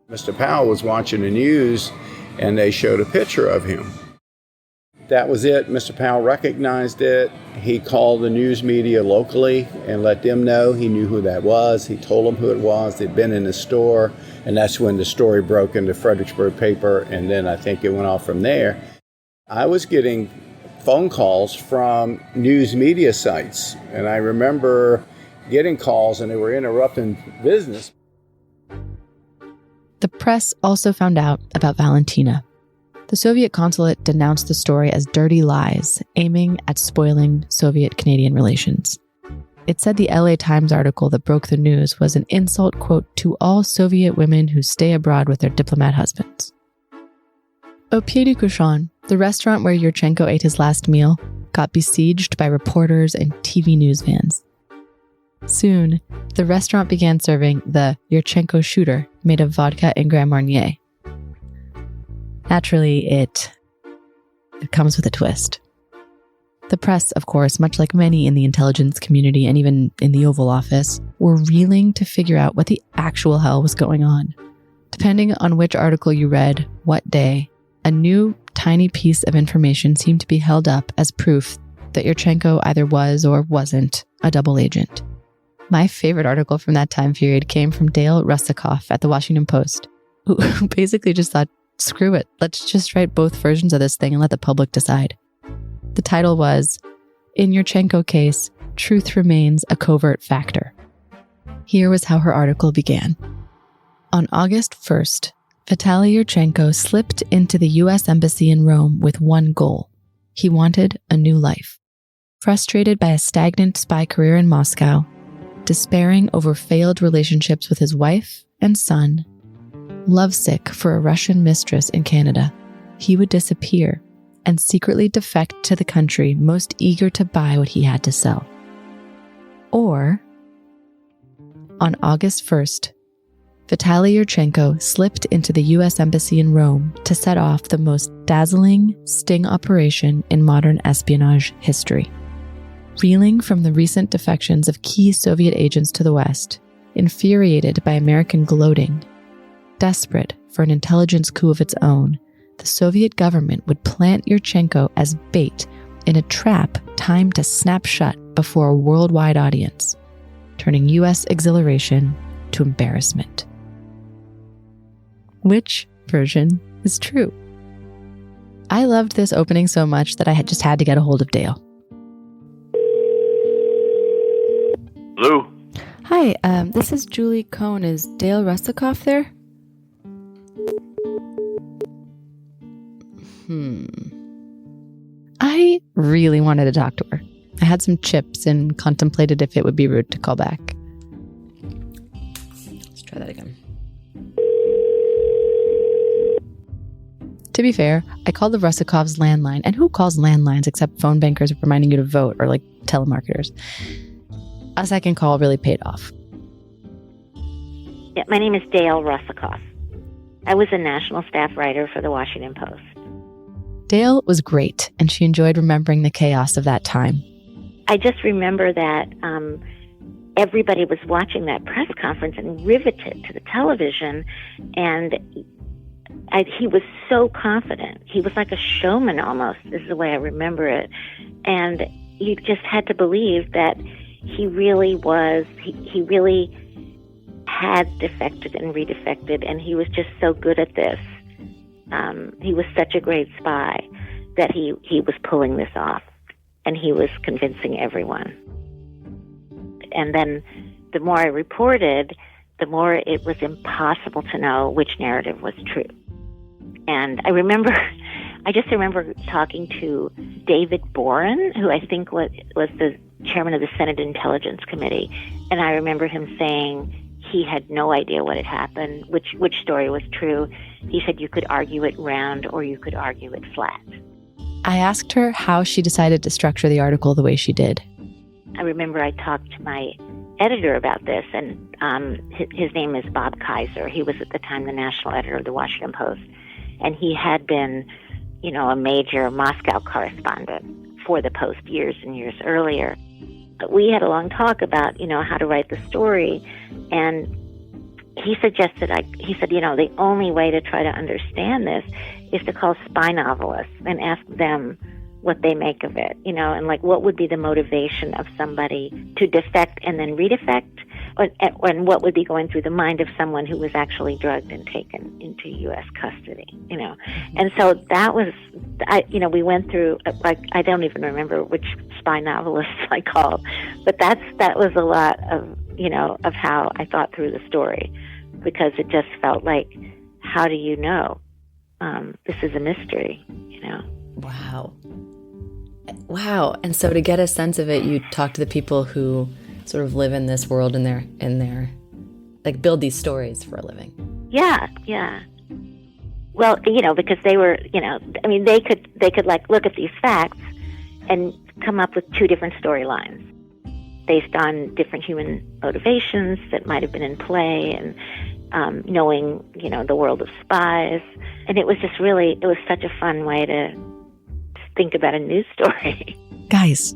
S9: Mr. Powell was watching the news and they showed a picture of him. That was it. Mr. Powell recognized it. He called the news media locally and let them know he knew who that was. He told them who it was. They'd been in the store, and that's when the story broke into Fredericksburg paper, and then I think it went off from there. I was getting phone calls from news media sites, and I remember getting calls and they were interrupting business.
S4: The press also found out about Valentina. The Soviet consulate denounced the story as dirty lies, aiming at spoiling Soviet-Canadian relations. It said the LA Times article that broke the news was an insult, quote, to all Soviet women who stay abroad with their diplomat husbands. Au Pied du Cochon, the restaurant where Yurchenko ate his last meal, got besieged by reporters and TV news vans. Soon, the restaurant began serving the Yurchenko shooter made of vodka and Grand Marnier. Naturally, it comes with a twist. The press, of course, much like many in the intelligence community and even in the Oval Office, were reeling to figure out what the actual hell was going on. Depending on which article you read, what day, a new tiny piece of information seemed to be held up as proof that Yurchenko either was or wasn't a double agent. My favorite article from that time period came from Dale Russakoff at the Washington Post, who basically just thought, screw it, let's just write both versions of this thing and let the public decide. The title was, "In Yurchenko Case, Truth Remains a Covert Factor." Here was how her article began. On August 1st, Vitaly Yurchenko slipped into the U.S. Embassy in Rome with one goal. He wanted a new life. Frustrated by a stagnant spy career in Moscow, despairing over failed relationships with his wife and son, lovesick for a Russian mistress in Canada, he would disappear and secretly defect to the country most eager to buy what he had to sell. Or On August 1st, Vitaly Yurchenko slipped into the U.S. Embassy in Rome to set off the most dazzling sting operation in modern espionage history. Reeling from the recent defections of key Soviet agents to the West, infuriated by American gloating, desperate for an intelligence coup of its own, the Soviet government would plant Yurchenko as bait in a trap timed to snap shut before a worldwide audience, turning U.S. exhilaration to embarrassment. Which version is true? I loved this opening so much that I just had to get a hold of Dale.
S15: Hello?
S4: Hi, this is Julie Cohn. Is Dale Russakoff there? I really wanted to talk to her. I had some chips and contemplated if it would be rude to call back. Let's try that again. To be fair, I called the Russakoffs' landline, and who calls landlines except phone bankers reminding you to vote or like telemarketers? A second call really paid off.
S22: Yeah, my name is Dale Russakoff. I was a national staff writer for the Washington Post.
S4: Dale was great, and she enjoyed remembering the chaos of that time.
S22: I just remember that everybody was watching that press conference and riveted to the television, and he was so confident. He was like a showman almost, is the way I remember it. And you just had to believe that he really was, he really had defected and redefected, and he was just so good at this. He was such a great spy that he was pulling this off, and he was convincing everyone. And then the more I reported, the more it was impossible to know which narrative was true. And I just remember talking to David Boren, who I think was the chairman of the Senate Intelligence Committee, and I remember him saying he had no idea what had happened, which story was true. He said you could argue it round or you could argue it flat.
S4: I asked her how she decided to structure the article the way she did.
S22: I remember I talked to my editor about this, and his name is Bob Kaiser. He was at the time the national editor of the Washington Post, and he had been, a major Moscow correspondent for the Post years and years earlier. But we had a long talk about, how to write the story, and he suggested, the only way to try to understand this is to call spy novelists and ask them what they make of it, and what would be the motivation of somebody to defect and then redefect, and what would be going through the mind of someone who was actually drugged and taken into U.S. custody, And so that was, we went through, I don't even remember which spy novelists I called, but that was a lot of, of how I thought through the story, because it just felt like, how do you know? This is a mystery,
S3: Wow. And so to get a sense of it, you talk to the people who sort of live in this world in their build these stories for a living.
S22: Yeah. Well, because they were, they could look at these facts and come up with two different storylines based on different human motivations that might have been in play, and knowing, the world of spies. And it was just really, it was such a fun way to think about a news story.
S4: Guys,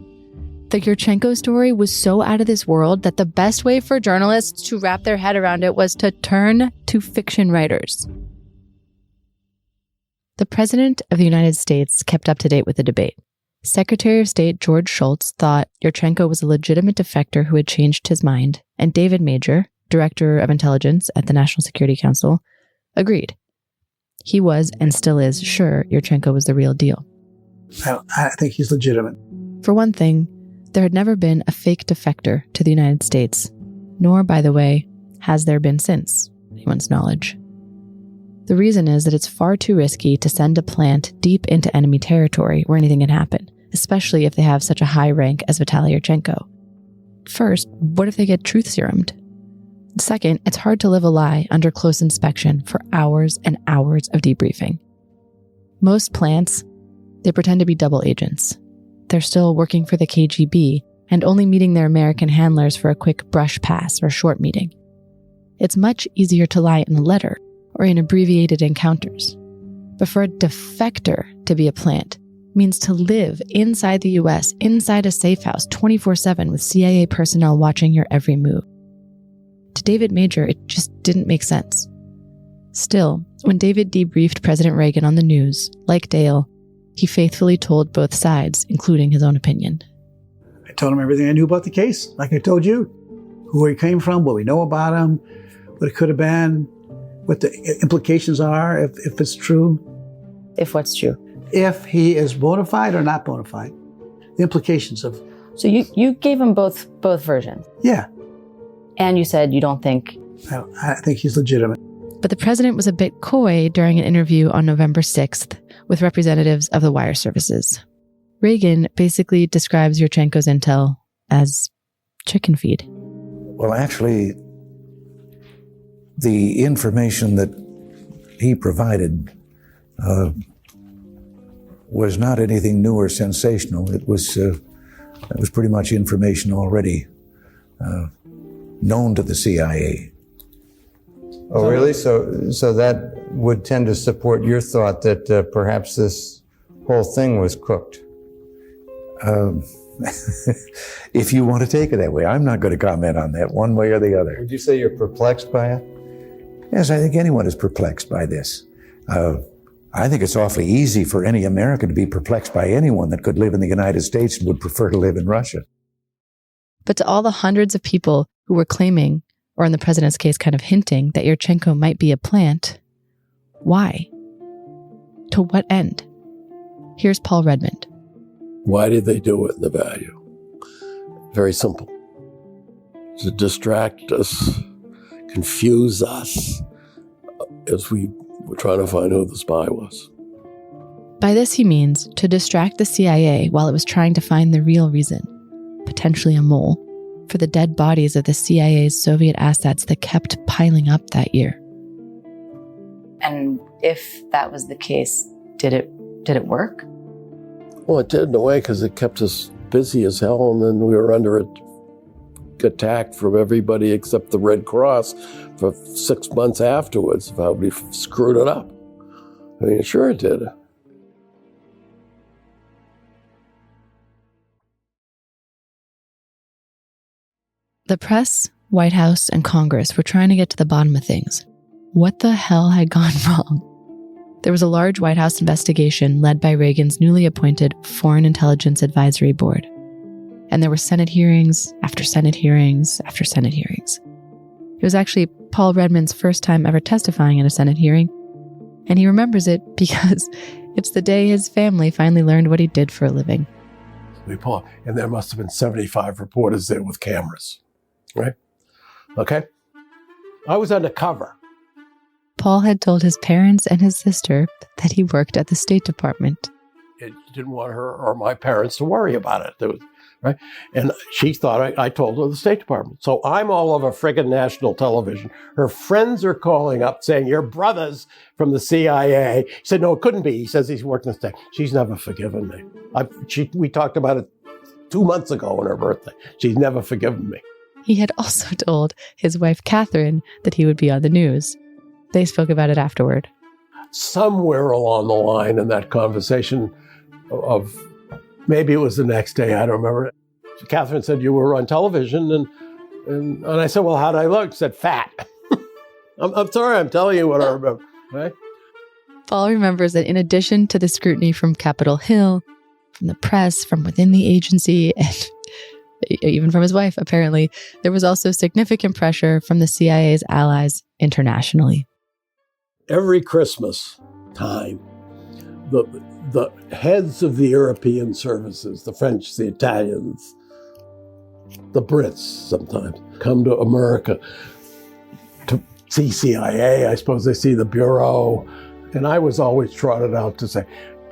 S4: the Yurchenko story was so out of this world that the best way for journalists to wrap their head around it was to turn to fiction writers. The President of the United States kept up to date with the debate. Secretary of State George Shultz thought Yurchenko was a legitimate defector who had changed his mind, and David Major, Director of Intelligence at the National Security Council, agreed. He was, and still is, sure Yurchenko was the real deal.
S12: I think he's legitimate.
S4: For one thing, there had never been a fake defector to the United States, nor, by the way, has there been since anyone's knowledge. The reason is that it's far too risky to send a plant deep into enemy territory where anything can happen, especially if they have such a high rank as Vitaly Yurchenko. First, what if they get truth serumed? Second, it's hard to live a lie under close inspection for hours and hours of debriefing. Most plants, they pretend to be double agents. They're still working for the KGB and only meeting their American handlers for a quick brush pass or short meeting. It's much easier to lie in a letter or in abbreviated encounters. But for a defector to be a plant means to live inside the US, inside a safe house 24/7 with CIA personnel watching your every move. To David Major, it just didn't make sense. Still, when David debriefed President Reagan on the news, like Dale, he faithfully told both sides, including his own opinion.
S12: I told him everything I knew about the case, like I told you. Who he came from, what we know about him, what it could have been, what the implications are if it's true.
S3: If what's true?
S12: If he is bona fide or not bona fide. The implications of...
S3: So you gave him both versions?
S12: Yeah.
S3: And you said you don't think...
S12: I think he's legitimate.
S4: But the president was a bit coy during an interview on November 6th with representatives of the wire services. Reagan basically describes Yurchenko's intel as chicken feed.
S14: Well, actually, the information that he provided was not anything new or sensational. It was pretty much information already known to the CIA.
S16: Oh, really? So that would tend to support your thought that perhaps this whole thing was cooked.
S14: If you want to take it that way, I'm not going to comment on that one way or the other.
S16: Would you say you're perplexed by it?
S14: Yes, I think anyone is perplexed by this. I think it's awfully easy for any American to be perplexed by anyone that could live in the United States and would prefer to live in Russia.
S4: But to all the hundreds of people who were claiming, or in the president's case, kind of hinting that Yurchenko might be a plant, why? To what end? Here's Paul Redmond.
S10: Why did they do it in the value? Very simple. To distract us, confuse us, as we were trying to find who the spy was.
S4: By this he means to distract the CIA while it was trying to find the real reason, potentially a mole, for the dead bodies of the CIA's Soviet assets that kept piling up that year.
S3: And if that was the case, did it work?
S10: Well, it did in a way because it kept us busy as hell, and then we were under attack from everybody except the Red Cross for 6 months afterwards of how we screwed it up. I mean, sure it did.
S4: The press, White House, and Congress were trying to get to the bottom of things. What the hell had gone wrong? There was a large White House investigation led by Reagan's newly appointed Foreign Intelligence Advisory Board. And there were Senate hearings after Senate hearings after Senate hearings. It was actually Paul Redmond's first time ever testifying at a Senate hearing, and he remembers it because it's the day his family finally learned what he did for a living.
S10: And there must have been 75 reporters there with cameras, right? Okay? I was undercover.
S4: Paul had told his parents and his sister that he worked at the State Department.
S10: It didn't want her or my parents to worry about it. Right? And she thought I told her the State Department. So I'm all over friggin' national television. Her friends are calling up saying, your brother's from the CIA. He said, no, it couldn't be. He says he's working the state. She's never forgiven me. We talked about it 2 months ago on her birthday. She's never forgiven me.
S4: He had also told his wife, Catherine, that he would be on the news. They spoke about it afterward.
S10: Somewhere along the line in that conversation of maybe it was the next day, I don't remember. Catherine said, you were on television. And I said, well, how'd I look? She said, fat. I'm sorry, I'm telling you what I remember. Right?
S4: Paul remembers that in addition to the scrutiny from Capitol Hill, from the press, from within the agency, and even from his wife, apparently, there was also significant pressure from the CIA's allies internationally.
S10: Every Christmas time, the heads of the European services, the French, the Italians, the Brits sometimes, come to America to see CIA. I suppose they see the Bureau. And I was always trotted out to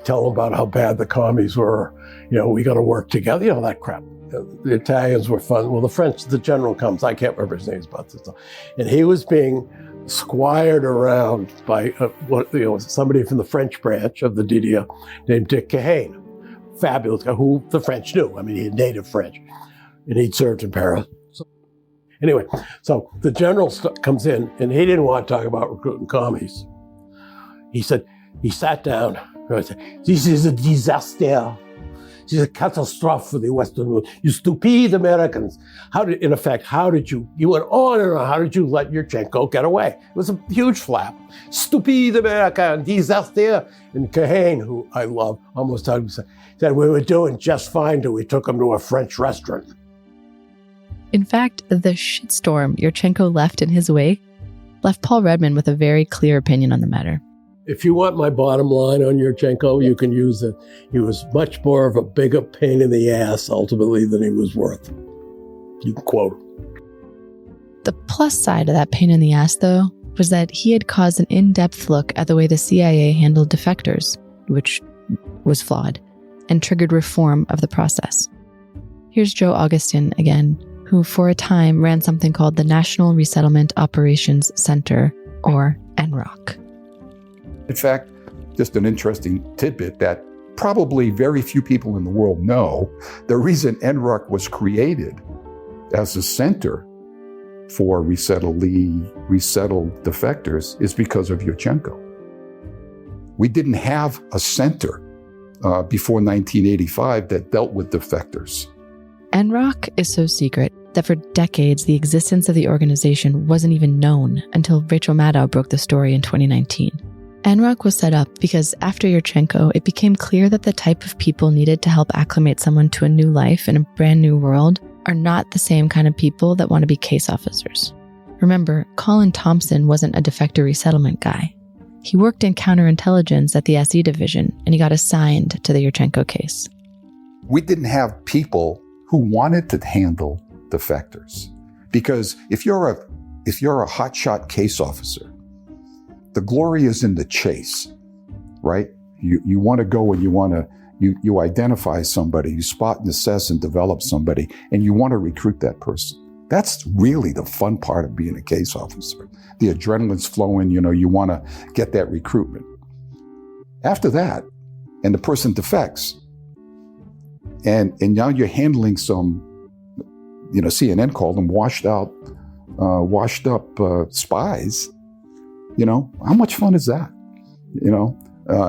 S10: tell them about how bad the commies were. We got to work together, that crap. The Italians were fun. Well, the French, the general comes, I can't remember his name, about this stuff. And he was being squired around by somebody from the French branch of the DDR named Dick Kahane, fabulous guy who the French knew. I mean, he had native French, and he'd served in Paris. Anyway, so the general comes in, and he didn't want to talk about recruiting commies. He said, he sat down, and said, "This is a disaster. This is a catastrophe for the Western world. You stupid Americans. How did you went on and on, how did you let Yurchenko get away?" It was a huge flap. Stupid American, disaster. And Kahane, who I love, almost hugged me, said, "We were doing just fine till we took him to a French restaurant."
S4: In fact, the shitstorm Yurchenko left in his wake left Paul Redman with a very clear opinion on the matter.
S10: If you want my bottom line on Yurchenko, you can use it. He was much more of a bigger pain in the ass, ultimately, than he was worth. You can quote.
S4: The plus side of that pain in the ass, though, was that he had caused an in-depth look at the way the CIA handled defectors, which was flawed, and triggered reform of the process. Here's Joe Augustin again, who for a time ran something called the National Resettlement Operations Center, or NROC.
S21: In fact, just an interesting tidbit that probably very few people in the world know, the reason NROC was created as a center for resettled defectors is because of Yurchenko. We didn't have a center before 1985 that dealt with defectors.
S4: NROC is so secret that for decades the existence of the organization wasn't even known until Rachel Maddow broke the story in 2019. NROC was set up because after Yurchenko, it became clear that the type of people needed to help acclimate someone to a new life in a brand new world are not the same kind of people that want to be case officers. Remember, Colin Thompson wasn't a defector resettlement guy. He worked in counterintelligence at the SE division, and he got assigned to the Yurchenko case.
S21: We didn't have people who wanted to handle defectors. Because if you're a hotshot case officer, the glory is in the chase, right? You want to go and you identify somebody, you spot and assess and develop somebody, and you want to recruit that person. That's really the fun part of being a case officer. The adrenaline's flowing, you want to get that recruitment. After that, and the person defects, and now you're handling some, CNN called them washed up spies. How much fun is that?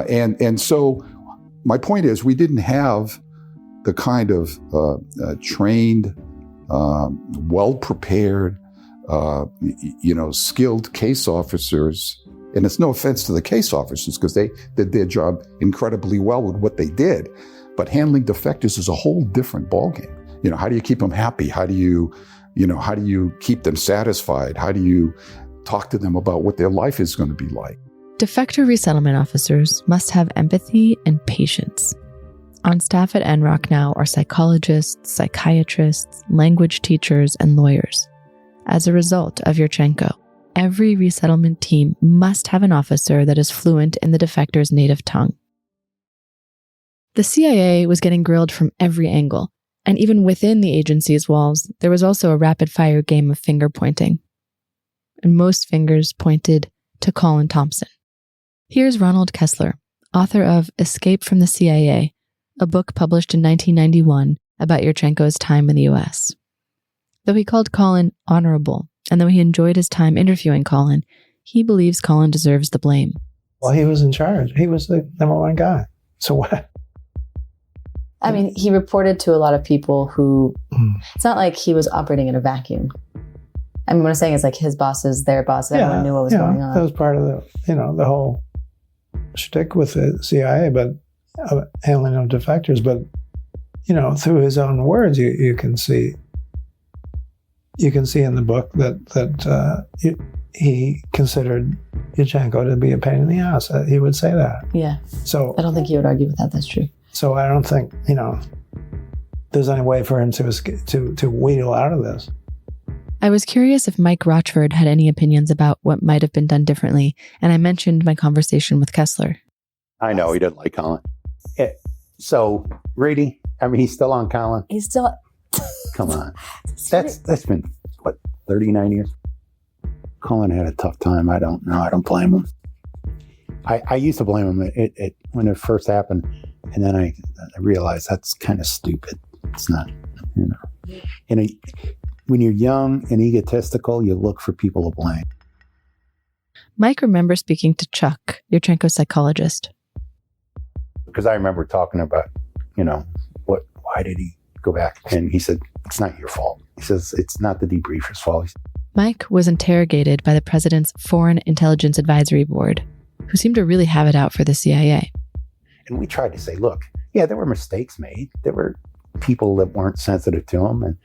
S21: And so my point is, we didn't have the kind of trained, well-prepared, skilled case officers. And it's no offense to the case officers, because they did their job incredibly well with what they did. But handling defectors is a whole different ballgame. How do you keep them happy? How do you keep them satisfied? How do you talk to them about what their life is going to be like?
S4: Defector resettlement officers must have empathy and patience. On staff at NROC now are psychologists, psychiatrists, language teachers, and lawyers. As a result of Yurchenko, every resettlement team must have an officer that is fluent in the defector's native tongue. The CIA was getting grilled from every angle, and even within the agency's walls, there was also a rapid-fire game of finger-pointing. And most fingers pointed to Colin Thompson. Here's Ronald Kessler, author of Escape from the CIA, a book published in 1991 about Yurchenko's time in the U.S. Though he called Colin honorable, and though he enjoyed his time interviewing Colin, he believes Colin deserves the blame.
S12: Well, he was in charge. He was the number one guy. So what?
S3: I mean, he reported to a lot of people who, it's not like he was operating in a vacuum. I mean, what I'm saying is like his bosses, their bosses, everyone knew what was going on.
S12: That was part of the whole shtick with the CIA, but handling of defectors. But, through his own words, you can see in the book that he considered Yurchenko to be a pain in the ass. He would say that.
S3: Yeah.
S12: So
S3: I don't think he would argue with that. That's true.
S12: So I don't think, there's any way for him to wheedle out of this.
S4: I was curious if Mike Rochford had any opinions about what might have been done differently, and I mentioned my conversation with Kessler.
S7: I know he doesn't like Colin. So, Grady, he's still on Colin?
S3: He's still...
S7: Come on. That's been, 39 years? Colin had a tough time. I don't know. I don't blame him. I used to blame him when it first happened, and then I realized that's kind of stupid. It's not, When you're young and egotistical, you look for people to blame.
S4: Mike remembers speaking to Chuck, Yurchenko's psychologist.
S7: Because I remember talking about, why did he go back? And he said, it's not your fault. He says, it's not the debriefer's fault.
S4: Mike was interrogated by the president's Foreign Intelligence Advisory Board, who seemed to really have it out for the CIA.
S7: And we tried to say, look, yeah, there were mistakes made. There were people that weren't sensitive to him. And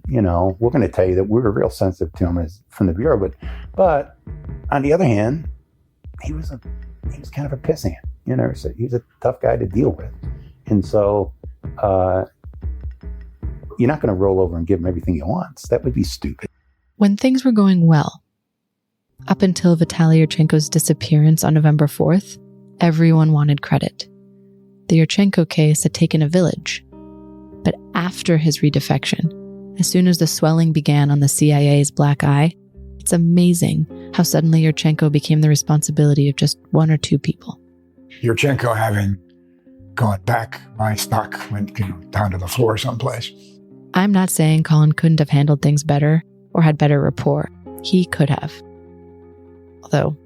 S7: we're going to tell you that we were real sensitive to him from the Bureau. But on the other hand, he was kind of a pissant. So he was a tough guy to deal with. And so you're not going to roll over and give him everything he wants. That would be stupid.
S4: When things were going well, up until Vitaly Yurchenko's disappearance on November 4th, everyone wanted credit. The Yurchenko case had taken a village. But after his redefection, as soon as the swelling began on the CIA's black eye, it's amazing how suddenly Yurchenko became the responsibility of just one or two people.
S5: Yurchenko having gone back, my stock went down to the floor someplace.
S4: I'm not saying Colin couldn't have handled things better or had better rapport. He could have. Although,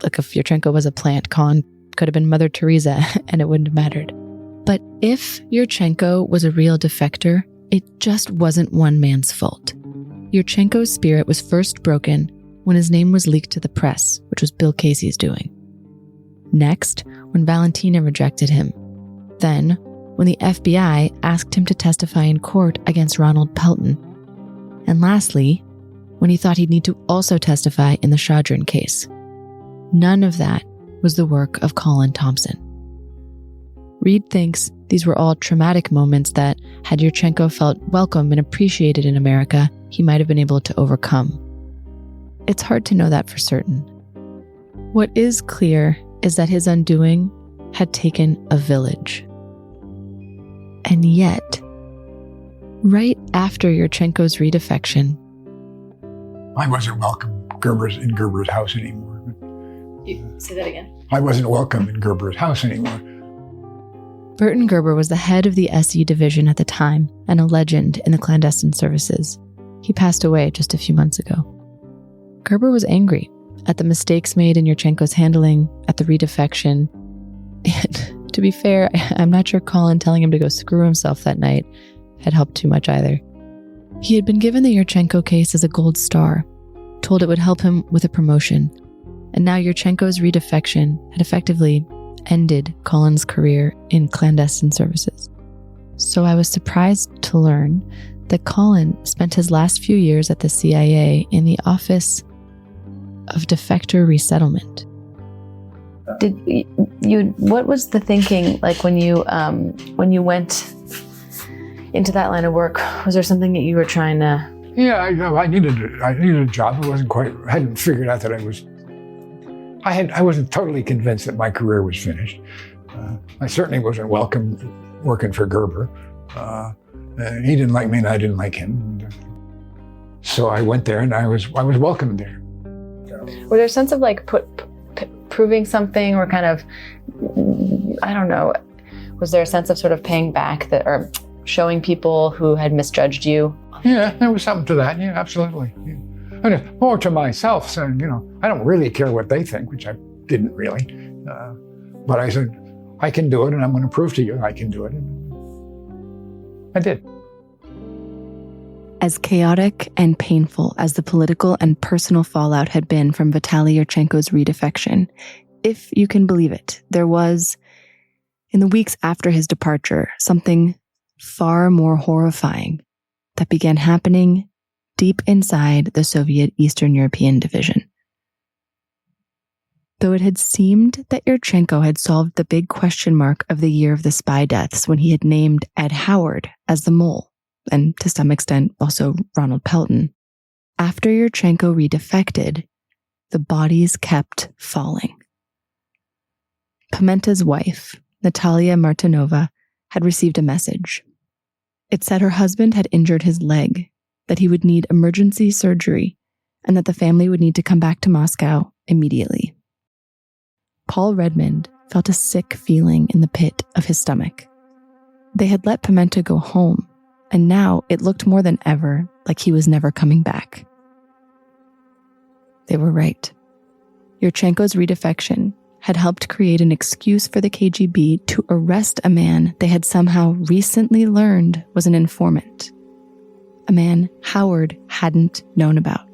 S4: look, if Yurchenko was a plant, Colin could have been Mother Teresa and it wouldn't have mattered. But if Yurchenko was a real defector, it just wasn't one man's fault. Yurchenko's spirit was first broken when his name was leaked to the press, which was Bill Casey's doing. Next, when Valentina rejected him. Then, when the FBI asked him to testify in court against Ronald Pelton. And lastly, when he thought he'd need to also testify in the Shadrin case. None of that was the work of Colin Thompson. Reed thinks these were all traumatic moments that, had Yurchenko felt welcome and appreciated in America, he might have been able to overcome. It's hard to know that for certain. What is clear is that his undoing had taken a village. And yet, right after Yurchenko's redefection,
S5: I wasn't welcome in Gerber's house anymore.
S3: Say that again.
S5: I wasn't welcome in Gerber's house anymore.
S4: Burton Gerber was the head of the SE division at the time and a legend in the clandestine services. He passed away just a few months ago. Gerber was angry at the mistakes made in Yurchenko's handling, at the redefection. And to be fair, I'm not sure Colin telling him to go screw himself that night had helped too much either. He had been given the Yurchenko case as a gold star, told it would help him with a promotion, and now Yurchenko's redefection had effectively ended Colin's career in clandestine services. So I was surprised to learn that Colin spent his last few years at the CIA in the Office of Defector Resettlement.
S3: What was the thinking like when you went into that line of work? Was there something that you were trying to?
S5: Yeah, I needed a job. I hadn't figured out that I wasn't totally convinced that my career was finished. I certainly wasn't welcome working for Gerber. He didn't like me and I didn't like him. So I went there and I was welcomed there.
S3: Was there a sense of like proving something or kind of, I don't know, was there a sense of sort of paying back or showing people who had misjudged you?
S5: Yeah, there was something to that. Yeah, absolutely. Yeah. And more to myself, saying, I don't really care what they think, which I didn't really. But I said, I can do it, and I'm going to prove to you I can do it. And I did.
S4: As chaotic and painful as the political and personal fallout had been from Vitaly Yurchenko's redefection, if you can believe it, there was, in the weeks after his departure, something far more horrifying that began happening deep inside the Soviet Eastern European division. Though it had seemed that Yurchenko had solved the big question mark of the year of the spy deaths when he had named Ed Howard as the mole, and to some extent also Ronald Pelton, after Yurchenko redefected, the bodies kept falling. Pimenta's wife, Natalia Martinova, had received a message. It said her husband had injured his leg, that he would need emergency surgery, and that the family would need to come back to Moscow immediately. Paul Redmond felt a sick feeling in the pit of his stomach. They had let Pimenta go home, and now it looked more than ever like he was never coming back. They were right. Yurchenko's redefection had helped create an excuse for the KGB to arrest a man they had somehow recently learned was an informant, a man Howard hadn't known about.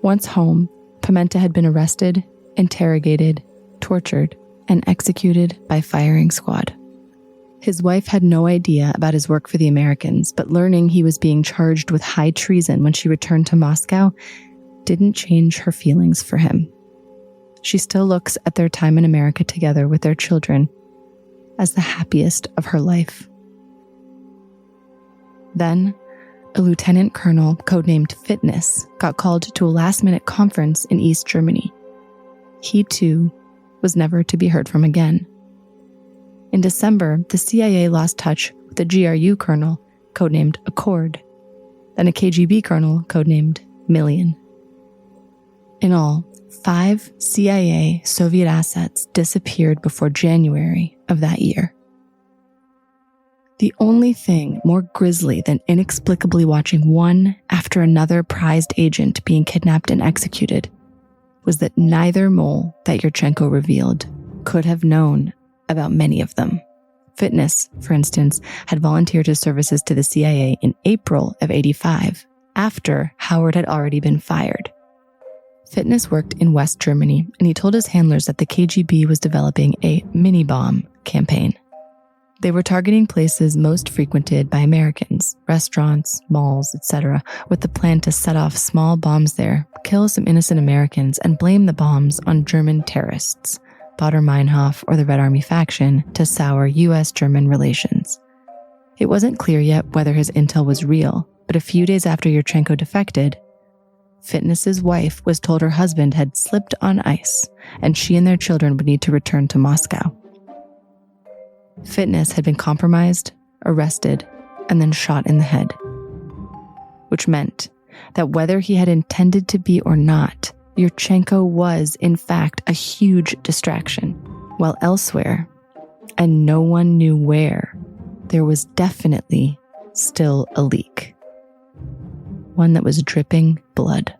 S4: Once home, Pimenta had been arrested, interrogated, tortured, and executed by firing squad. His wife had no idea about his work for the Americans, but learning he was being charged with high treason when she returned to Moscow didn't change her feelings for him. She still looks at their time in America together with their children as the happiest of her life. Then, a lieutenant colonel codenamed Fitness got called to a last-minute conference in East Germany. He, too, was never to be heard from again. In December, the CIA lost touch with a GRU colonel codenamed Accord, and a KGB colonel codenamed Million. In all, 5 CIA Soviet assets disappeared before January of that year. The only thing more grisly than inexplicably watching one after another prized agent being kidnapped and executed was that neither mole that Yurchenko revealed could have known about many of them. Fitness, for instance, had volunteered his services to the CIA in April of '85, after Howard had already been fired. Fitness worked in West Germany, and he told his handlers that the KGB was developing a mini-bomb campaign. They were targeting places most frequented by Americans, restaurants, malls, etc., with the plan to set off small bombs there, kill some innocent Americans, and blame the bombs on German terrorists, Baader-Meinhof or the Red Army faction, to sour U.S.-German relations. It wasn't clear yet whether his intel was real, but a few days after Yurchenko defected, Fitness's wife was told her husband had slipped on ice, and she and their children would need to return to Moscow. Fitness had been compromised, arrested, and then shot in the head, which meant that whether he had intended to be or not, Yurchenko was, in fact, a huge distraction, while elsewhere, and no one knew where, there was definitely still a leak. One that was dripping blood.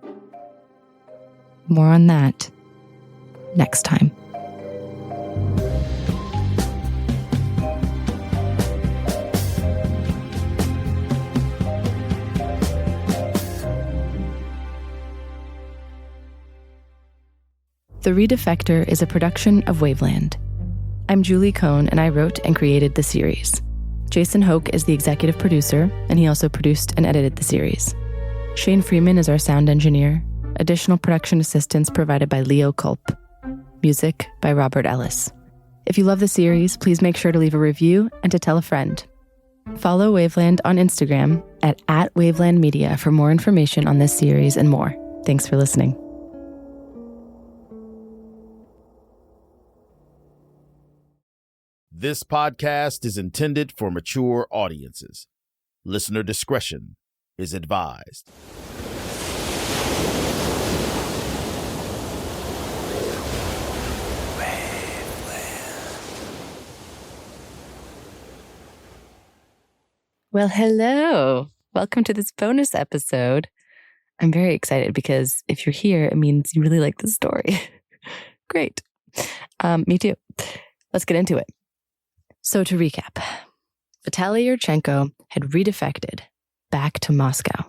S4: More on that next time. The Redefector is a production of Waveland. I'm Julie Cohn, and I wrote and created the series. Jason Hoke is the executive producer, and he also produced and edited the series. Shane Freeman is our sound engineer. Additional production assistance provided by Leo Culp. Music by Robert Ellis. If you love the series, please make sure to leave a review and to tell a friend. Follow Waveland on Instagram at Waveland Media for more information on this series and more. Thanks for listening.
S1: This podcast is intended for mature audiences. Listener discretion is advised.
S4: Well, hello. Welcome to this bonus episode. I'm very excited because if you're here, it means you really like the story. Great. Me too. Let's get into it. So to recap, Vitaly Yurchenko had redefected back to Moscow.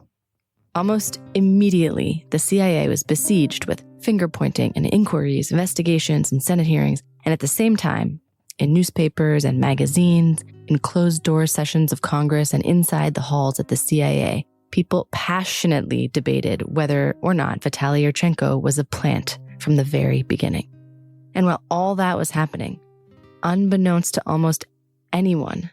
S4: Almost immediately, the CIA was besieged with finger-pointing and inquiries, investigations, and Senate hearings. And at the same time, in newspapers and magazines, in closed-door sessions of Congress and inside the halls at the CIA, people passionately debated whether or not Vitaly Yurchenko was a plant from the very beginning. And while all that was happening, unbeknownst to almost anyone,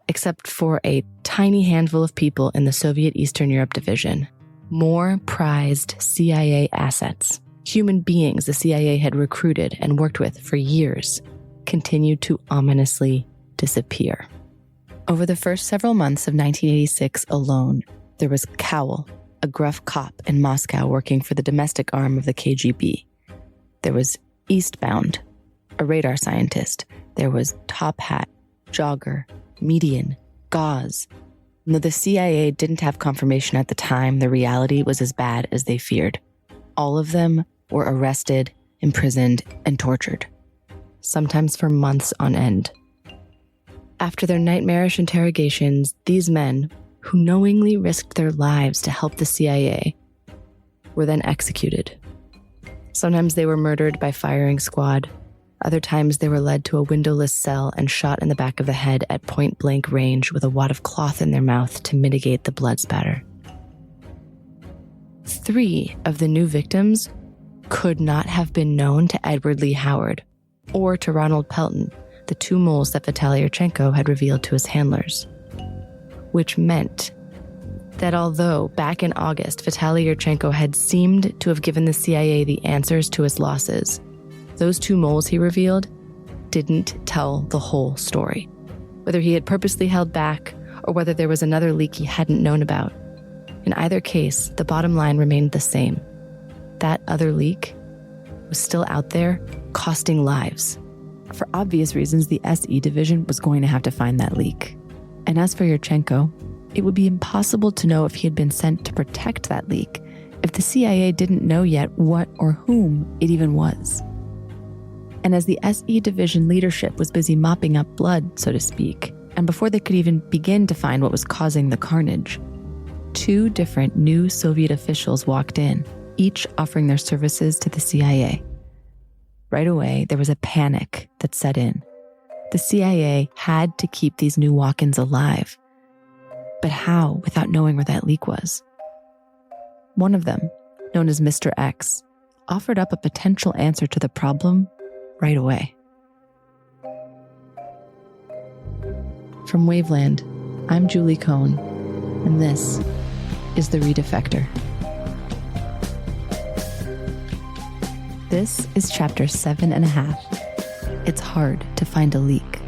S4: except for a tiny handful of people in the Soviet Eastern Europe division, more prized CIA assets, human beings the CIA had recruited and worked with for years, continued to ominously disappear. Over the first several months of 1986 alone, there was Cowell, a gruff cop in Moscow working for the domestic arm of the KGB. There was Eastbound, a radar scientist. There was Top Hat, Jogger, Median, Gauze, And though the CIA didn't have confirmation at the time, the reality was as bad as they feared. All of them were arrested, imprisoned, and tortured, sometimes for months on end. After their nightmarish interrogations, these men, who knowingly risked their lives to help the CIA, were then executed. Sometimes they were murdered by firing squad. Other times they were led to a windowless cell and shot in the back of the head at point-blank range with a wad of cloth in their mouth to mitigate the blood spatter. 3 of the new victims could not have been known to Edward Lee Howard or to Ronald Pelton, the 2 moles that Vitaly Yurchenko had revealed to his handlers. Which meant that although back in August, Vitaly Yurchenko had seemed to have given the CIA the answers to his losses, those 2 moles he revealed didn't tell the whole story. Whether he had purposely held back or whether there was another leak he hadn't known about. In either case, the bottom line remained the same. That other leak was still out there, costing lives. For obvious reasons, the SE division was going to have to find that leak. And as for Yurchenko, it would be impossible to know if he had been sent to protect that leak if the CIA didn't know yet what or whom it even was. And as the SE division leadership was busy mopping up blood, so to speak, and before they could even begin to find what was causing the carnage, 2 different new Soviet officials walked in, each offering their services to the CIA. Right away, there was a panic that set in. The CIA had to keep these new walk-ins alive. But how, without knowing where that leak was? One of them, known as Mr. X, offered up a potential answer to the problem right away. From Waveland, I'm Julie Cohn, and this is The Redefector. This is chapter 7.5. It's hard to find a leak.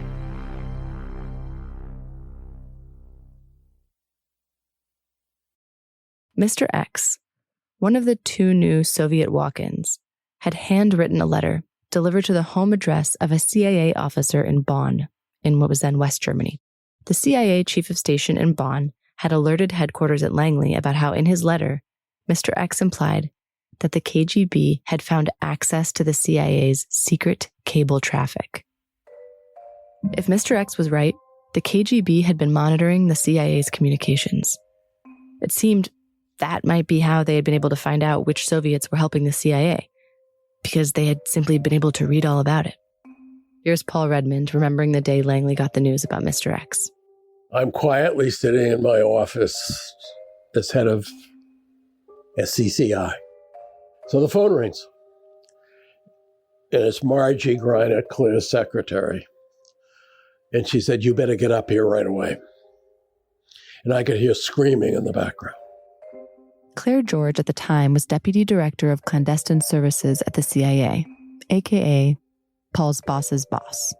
S4: Mr. X, one of the 2 new Soviet walk-ins, had handwritten a letter delivered to the home address of a CIA officer in Bonn, in what was then West Germany. The CIA chief of station in Bonn had alerted headquarters at Langley about how in his letter, Mr. X implied that the KGB had found access to the CIA's secret cable traffic. If Mr. X was right, the KGB had been monitoring the CIA's communications. It seemed that might be how they had been able to find out which Soviets were helping the CIA, because they had simply been able to read all about it. Here's Paul Redmond remembering the day Langley got the news about Mr. X.
S10: I'm quietly sitting in my office as head of SCCI. So the phone rings. And it's Margie Griner, Claire's secretary. And she said, "You better get up here right away." And I could hear screaming in the background.
S4: Claire George at the time was Deputy Director of Clandestine Services at the CIA, aka Paul's boss's boss.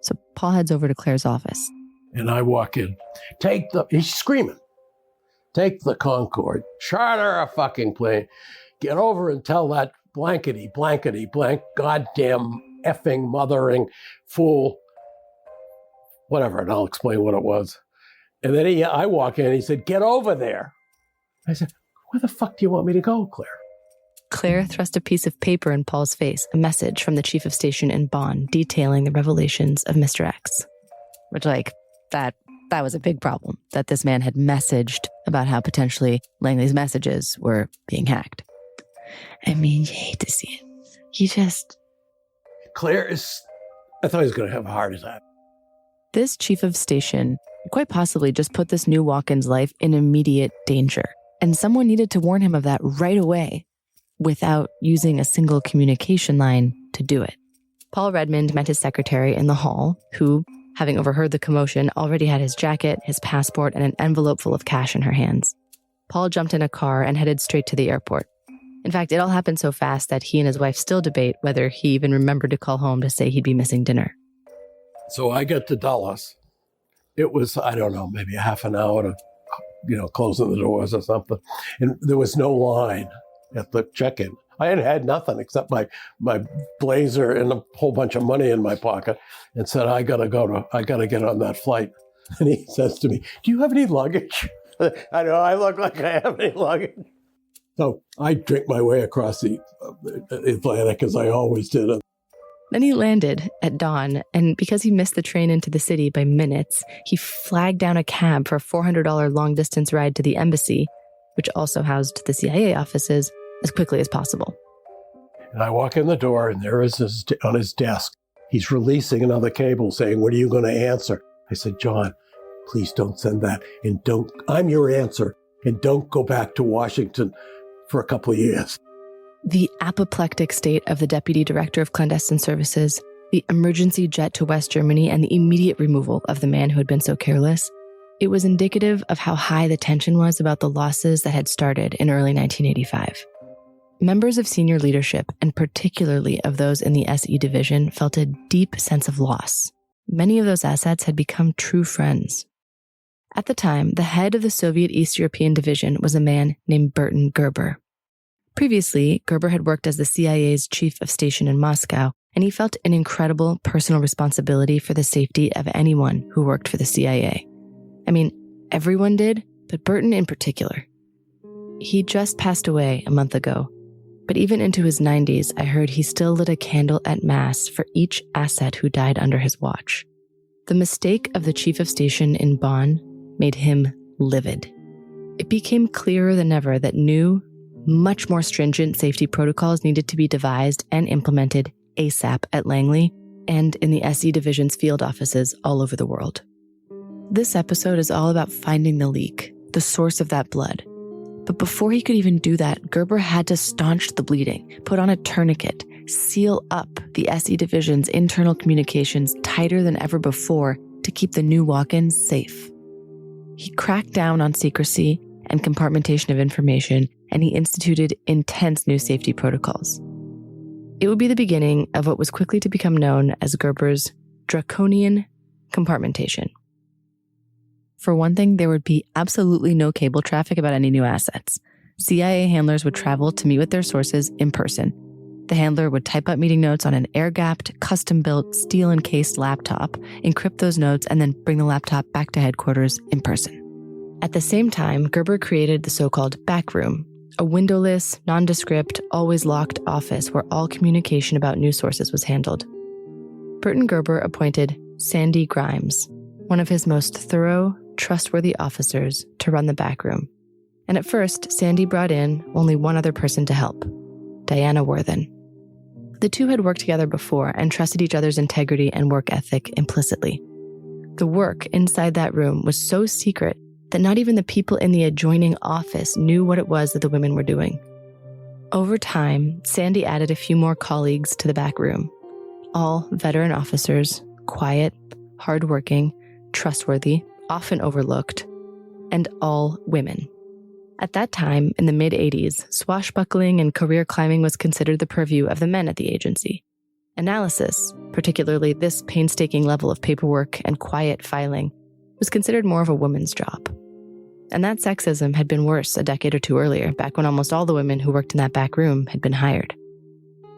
S4: So Paul heads over to Claire's office.
S10: And I walk in. He's screaming. Take the Concorde, charter a fucking plane, get over and tell that blankety blank goddamn effing mothering fool, whatever, and I'll explain what it was. And then I walk in and he said, "Get over there." I said, "Where the fuck do you want me to go, Claire?"
S4: Claire thrust a piece of paper in Paul's face, a message from the chief of station in Bonn detailing the revelations of Mr. X. Which, that was a big problem, that this man had messaged about how potentially Langley's messages were being hacked. I mean, you hate to see it.
S10: Claire I thought he was going to have a heart attack.
S4: This chief of station quite possibly just put this new walk-in's life in immediate danger. And someone needed to warn him of that right away without using a single communication line to do it. Paul Redmond met his secretary in the hall, who, having overheard the commotion, already had his jacket, his passport, and an envelope full of cash in her hands. Paul jumped in a car and headed straight to the airport. In fact, it all happened so fast that he and his wife still debate whether he even remembered to call home to say he'd be missing dinner.
S10: So I get to Dulles. It was, I don't know, maybe a half an hour to, closing the doors or something. And there was no line at the check-in. I had nothing except my blazer and a whole bunch of money in my pocket, and said, I gotta get on that flight. And he says to me, "Do you have any luggage?" I know, I look like I have any luggage. So I drink my way across the Atlantic, as I always did.
S4: Then he landed at dawn, and because he missed the train into the city by minutes, he flagged down a cab for a $400 long-distance ride to the embassy, which also housed the CIA offices, as quickly as possible.
S10: And I walk in the door, and there is on his desk, he's releasing another cable saying, "What are you going to answer?" I said, "John, please don't send that, and I'm your answer, and don't go back to Washington for a couple of years."
S4: The apoplectic state of the deputy director of clandestine services, the emergency jet to West Germany, and the immediate removal of the man who had been so careless, it was indicative of how high the tension was about the losses that had started in early 1985. Members of senior leadership, and particularly of those in the SE division, felt a deep sense of loss. Many of those assets had become true friends. At the time, the head of the Soviet East European division was a man named Burton Gerber. Previously, Gerber had worked as the CIA's chief of station in Moscow, and he felt an incredible personal responsibility for the safety of anyone who worked for the CIA. I mean, everyone did, but Burton in particular. He just passed away a month ago, but even into his 90s, I heard he still lit a candle at Mass for each asset who died under his watch. The mistake of the chief of station in Bonn made him livid. It became clearer than ever that new, much more stringent safety protocols needed to be devised and implemented ASAP at Langley and in the SE division's field offices all over the world. This episode is all about finding the leak, the source of that blood. But before he could even do that, Gerber had to staunch the bleeding, put on a tourniquet, seal up the SE division's internal communications tighter than ever before to keep the new walk-ins safe. He cracked down on secrecy and compartmentation of information, and he instituted intense new safety protocols. It would be the beginning of what was quickly to become known as Gerber's draconian compartmentation. For one thing, there would be absolutely no cable traffic about any new assets. CIA handlers would travel to meet with their sources in person. The handler would type up meeting notes on an air-gapped, custom-built, steel-encased laptop, encrypt those notes, and then bring the laptop back to headquarters in person. At the same time, Gerber created the so-called back room, a windowless, nondescript, always locked office where all communication about news sources was handled. Burton Gerber appointed Sandy Grimes, one of his most thorough, trustworthy officers, to run the back room. And at first, Sandy brought in only one other person to help, Diana Worthen. The two had worked together before and trusted each other's integrity and work ethic implicitly. The work inside that room was so secret that not even the people in the adjoining office knew what it was that the women were doing. Over time, Sandy added a few more colleagues to the back room, all veteran officers, quiet, hardworking, trustworthy, often overlooked, and all women. At that time, in the mid-'80s, swashbuckling and career climbing was considered the purview of the men at the agency. Analysis, particularly this painstaking level of paperwork and quiet filing, was considered more of a woman's job. And that sexism had been worse a decade or two earlier, back when almost all the women who worked in that back room had been hired.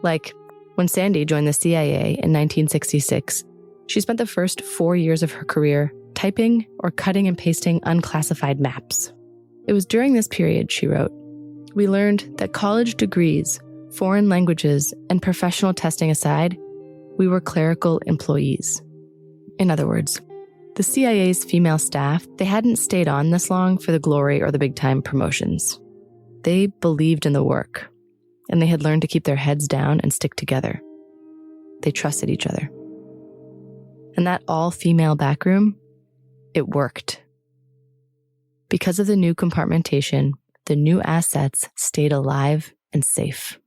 S4: Like, when Sandy joined the CIA in 1966, she spent the first 4 years of her career typing or cutting and pasting unclassified maps. It was during this period, she wrote, we learned that college degrees, foreign languages, and professional testing aside, we were clerical employees. In other words, the CIA's female staff, they hadn't stayed on this long for the glory or the big-time promotions. They believed in the work, and they had learned to keep their heads down and stick together. They trusted each other. And that all-female backroom, it worked. Because of the new compartmentation, the new assets stayed alive and safe.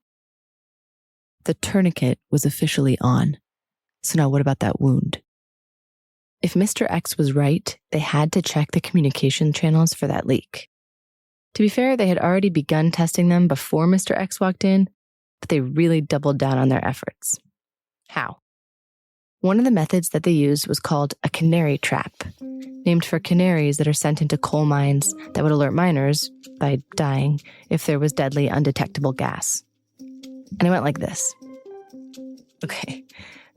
S4: The tourniquet was officially on. So now what about that wound? If Mr. X was right, they had to check the communication channels for that leak. To be fair, they had already begun testing them before Mr. X walked in, but they really doubled down on their efforts. How? One of the methods that they used was called a canary trap, named for canaries that are sent into coal mines that would alert miners, by dying, if there was deadly undetectable gas. And it went like this. Okay,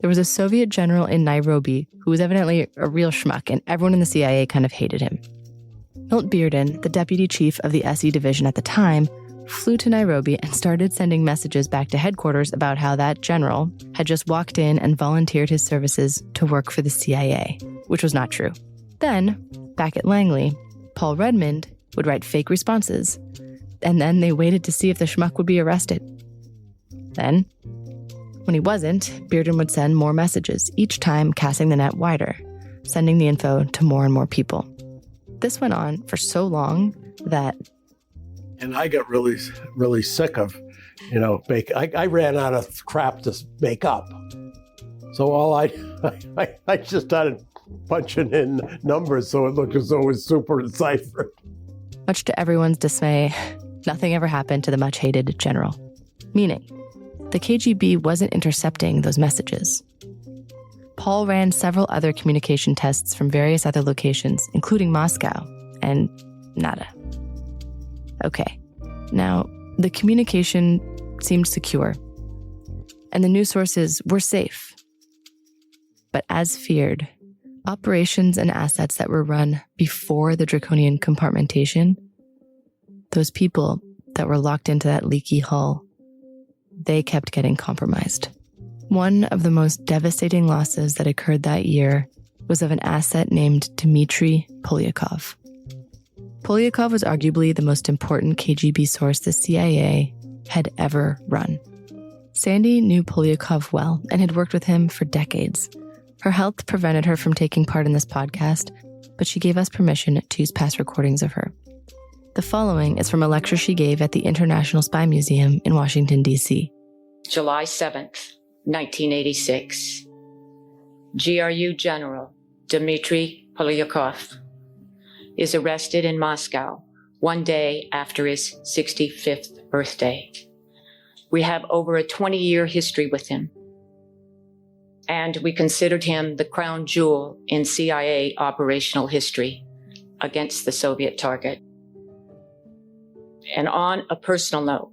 S4: there was a Soviet general in Nairobi who was evidently a real schmuck, and everyone in the CIA kind of hated him. Milt Bearden, the deputy chief of the SE division at the time, flew to Nairobi and started sending messages back to headquarters about how that general had just walked in and volunteered his services to work for the CIA, which was not true. Then, back at Langley, Paul Redmond would write fake responses, and then they waited to see if the schmuck would be arrested. Then, when he wasn't, Bearden would send more messages, each time casting the net wider, sending the info to more and more people. This went on for so long that...
S10: And I got really, really sick of, I ran out of crap to make up. So I just started punching in numbers so it looked as though it was super deciphered.
S4: Much to everyone's dismay, nothing ever happened to the much-hated general. Meaning, the KGB wasn't intercepting those messages. Paul ran several other communication tests from various other locations, including Moscow, and nada. Okay, now the communication seemed secure, and the news sources were safe. But as feared, operations and assets that were run before the draconian compartmentation, those people that were locked into that leaky hull, they kept getting compromised. One of the most devastating losses that occurred that year was of an asset named Dmitry Polyakov. Polyakov was arguably the most important KGB source the CIA had ever run. Sandy knew Polyakov well and had worked with him for decades. Her health prevented her from taking part in this podcast, but she gave us permission to use past recordings of her. The following is from a lecture she gave at the International Spy Museum in Washington, D.C.
S13: July 7th, 1986. GRU General Dmitry Polyakov is arrested in Moscow one day after his 65th birthday. We have over a 20-year history with him, and we considered him the crown jewel in CIA operational history against the Soviet target. And on a personal note,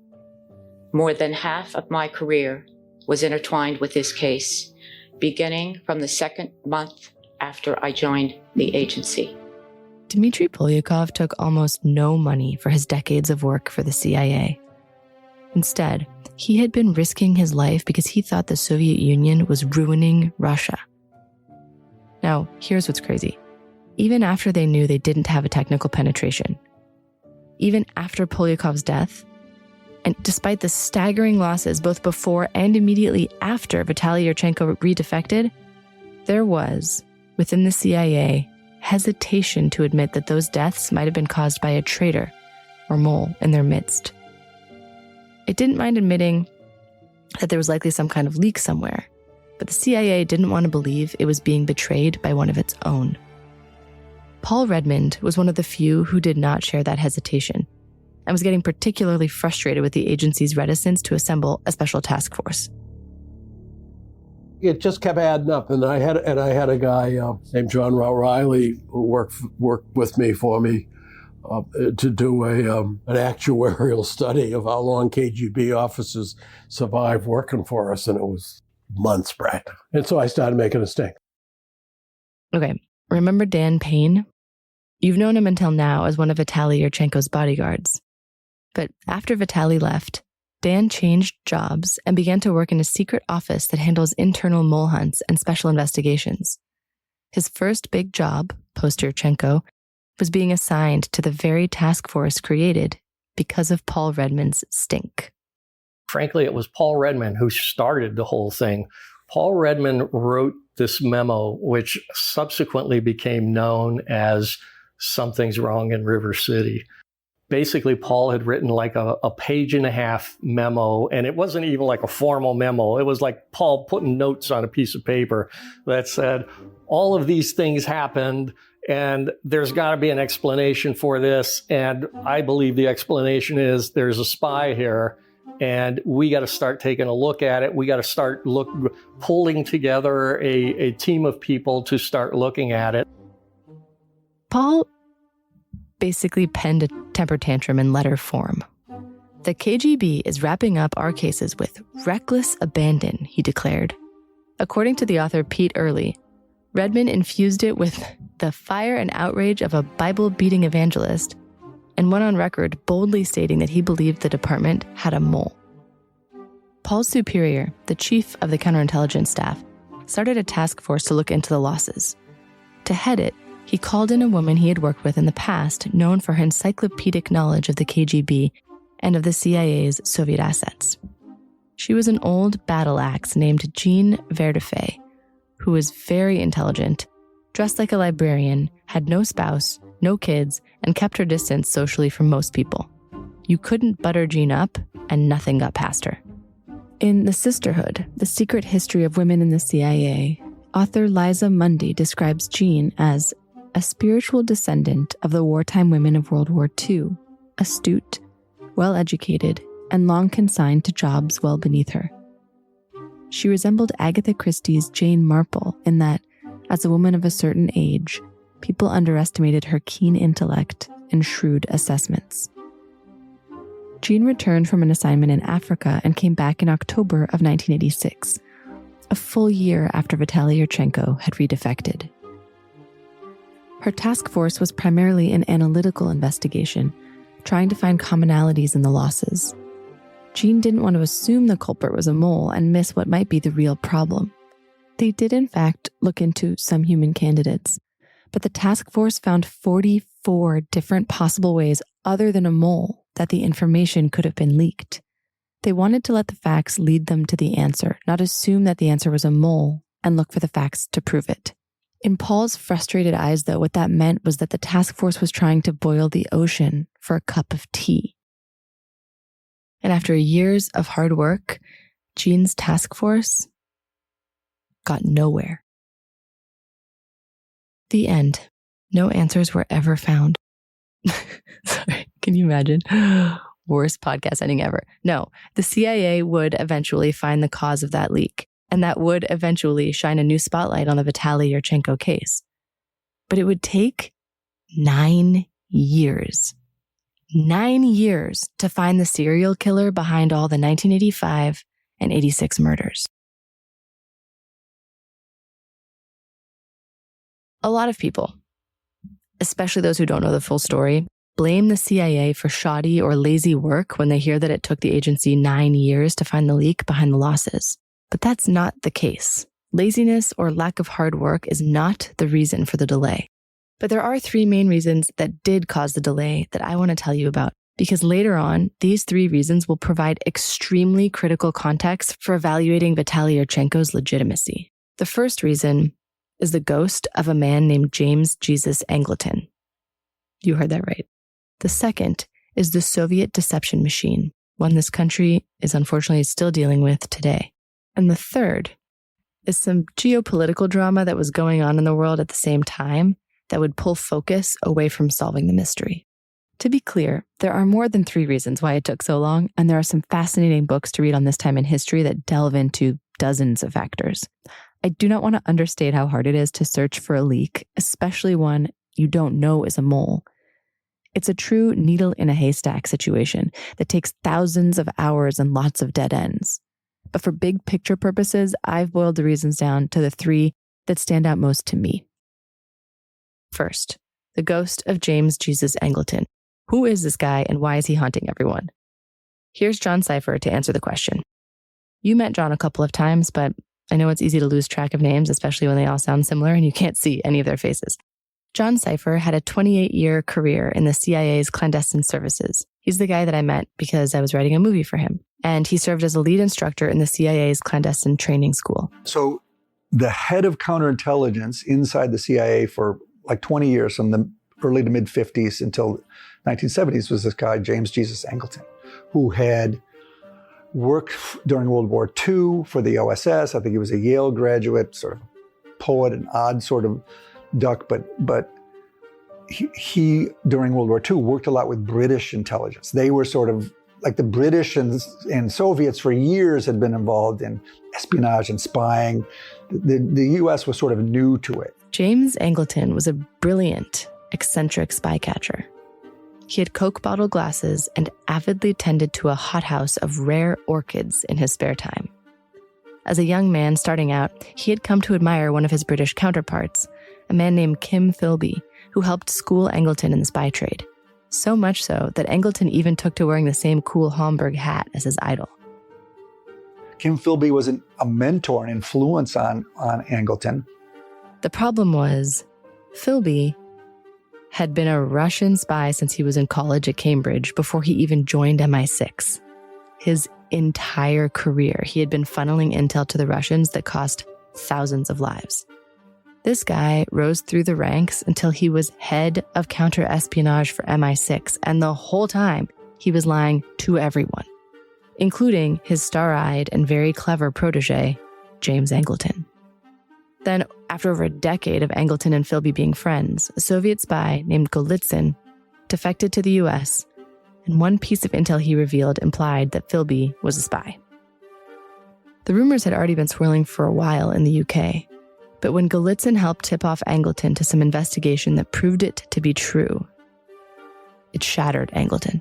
S13: more than half of my career was intertwined with this case, beginning from the second month after I joined the agency.
S4: Dmitry Polyakov took almost no money for his decades of work for the CIA. Instead, he had been risking his life because he thought the Soviet Union was ruining Russia. Now, here's what's crazy. Even after they knew they didn't have a technical penetration, even after Polyakov's death, and despite the staggering losses both before and immediately after Vitaly Yurchenko redefected, there was, within the CIA, hesitation to admit that those deaths might have been caused by a traitor or mole in their midst. It didn't mind admitting that there was likely some kind of leak somewhere, but the CIA didn't want to believe it was being betrayed by one of its own. Paul Redmond was one of the few who did not share that hesitation and was getting particularly frustrated with the agency's reticence to assemble a special task force.
S10: It just kept adding up, and I had a guy named John Riley who worked with me to do an actuarial study of how long KGB officers survived working for us, and it was months, Brad. And so I started making a stink.
S4: Okay, remember Dan Payne? You've known him until now as one of Vitaly Yurchenko's bodyguards. But after Vitaly left, Dan changed jobs and began to work in a secret office that handles internal mole hunts and special investigations. His first big job, post-Yurchenko, was being assigned to the very task force created because of Paul Redmond's stink.
S2: Frankly, it was Paul Redmond who started the whole thing. Paul Redmond wrote this memo, which subsequently became known as Something's Wrong in River City. Basically, Paul had written like a page and a half memo, and it wasn't even like a formal memo. It was like Paul putting notes on a piece of paper that said, all of these things happened, and there's got to be an explanation for this. And I believe the explanation is there's a spy here, and we got to start taking a look at it. We got to start pulling together a team of people to start looking at it.
S4: Paul basically penned a temper tantrum in letter form. The KGB is wrapping up our cases with reckless abandon, he declared. According to the author Pete Early, Redman infused it with the fire and outrage of a Bible-beating evangelist and went on record boldly stating that he believed the department had a mole. Paul's superior, the chief of the counterintelligence staff, started a task force to look into the losses. To head it, he called in a woman he had worked with in the past, known for her encyclopedic knowledge of the KGB and of the CIA's Soviet assets. She was an old battle axe named Jean Verdefay, who was very intelligent, dressed like a librarian, had no spouse, no kids, and kept her distance socially from most people. You couldn't butter Jean up, and nothing got past her. In The Sisterhood, The Secret History of Women in the CIA, author Liza Mundy describes Jean as a spiritual descendant of the wartime women of World War II, astute, well-educated, and long consigned to jobs well beneath her. She resembled Agatha Christie's Jane Marple in that, as a woman of a certain age, people underestimated her keen intellect and shrewd assessments. Jean returned from an assignment in Africa and came back in October of 1986, a full year after Vitaly Yurchenko had redefected. Her task force was primarily an analytical investigation, trying to find commonalities in the losses. Jean didn't want to assume the culprit was a mole and miss what might be the real problem. They did, in fact, look into some human candidates, but the task force found 44 different possible ways other than a mole that the information could have been leaked. They wanted to let the facts lead them to the answer, not assume that the answer was a mole and look for the facts to prove it. In Paul's frustrated eyes, though, what that meant was that the task force was trying to boil the ocean for a cup of tea. And after years of hard work, Jean's task force got nowhere. The end. No answers were ever found. Sorry, can you imagine? Worst podcast ending ever. No, the CIA would eventually find the cause of that leak, and that would eventually shine a new spotlight on the Vitaly Yurchenko case. But it would take 9 years. 9 years to find the serial killer behind all the 1985 and 86 murders. A lot of people, especially those who don't know the full story, blame the CIA for shoddy or lazy work when they hear that it took the agency 9 years to find the leak behind the losses. But that's not the case. Laziness or lack of hard work is not the reason for the delay. But there are 3 main reasons that did cause the delay that I want to tell you about, because later on, these 3 reasons will provide extremely critical context for evaluating Vitaly Yurchenko's legitimacy. The first reason is the ghost of a man named James Jesus Angleton. You heard that right. The second is the Soviet deception machine, one this country is unfortunately still dealing with today. And the third is some geopolitical drama that was going on in the world at the same time that would pull focus away from solving the mystery. To be clear, there are more than 3 reasons why it took so long, and there are some fascinating books to read on this time in history that delve into dozens of factors. I do not want to understate how hard it is to search for a leak, especially one you don't know is a mole. It's a true needle in a haystack situation that takes thousands of hours and lots of dead ends. But for big picture purposes, I've boiled the reasons down to the 3 that stand out most to me. First, the ghost of James Jesus Angleton. Who is this guy and why is he haunting everyone? Here's John Cipher to answer the question. You met John a couple of times, but I know it's easy to lose track of names, especially when they all sound similar and you can't see any of their faces. John Cipher had a 28-year career in the CIA's clandestine services. He's the guy that I met because I was writing a movie for him. And he served as a lead instructor in the CIA's clandestine training school.
S6: So the head of counterintelligence inside the CIA for like 20 years, from the early to mid 50s until 1970s, was this guy, James Jesus Angleton, who had worked during World War II for the OSS. I think he was a Yale graduate, sort of poet, an odd sort of duck, but he during World War II worked a lot with British intelligence. They were sort of like the British and Soviets for years had been involved in espionage and spying. The US was sort of new to it.
S4: James Angleton was a brilliant, eccentric spy catcher. He had Coke bottle glasses and avidly tended to a hothouse of rare orchids in his spare time. As a young man starting out, he had come to admire one of his British counterparts, a man named Kim Philby, who helped school Angleton in the spy trade. So much so that Angleton even took to wearing the same cool Homburg hat as his idol.
S6: Kim Philby was a mentor and influence on Angleton.
S4: The problem was, Philby had been a Russian spy since he was in college at Cambridge before he even joined MI6. His entire career, he had been funneling intel to the Russians that cost thousands of lives. This guy rose through the ranks until he was head of counter-espionage for MI6, and the whole time he was lying to everyone, including his star-eyed and very clever protege, James Angleton. Then, after over a decade of Angleton and Philby being friends, a Soviet spy named Golitsyn defected to the US, and one piece of intel he revealed implied that Philby was a spy. The rumors had already been swirling for a while in the UK, but when Golitsyn helped tip off Angleton to some investigation that proved it to be true, it shattered Angleton.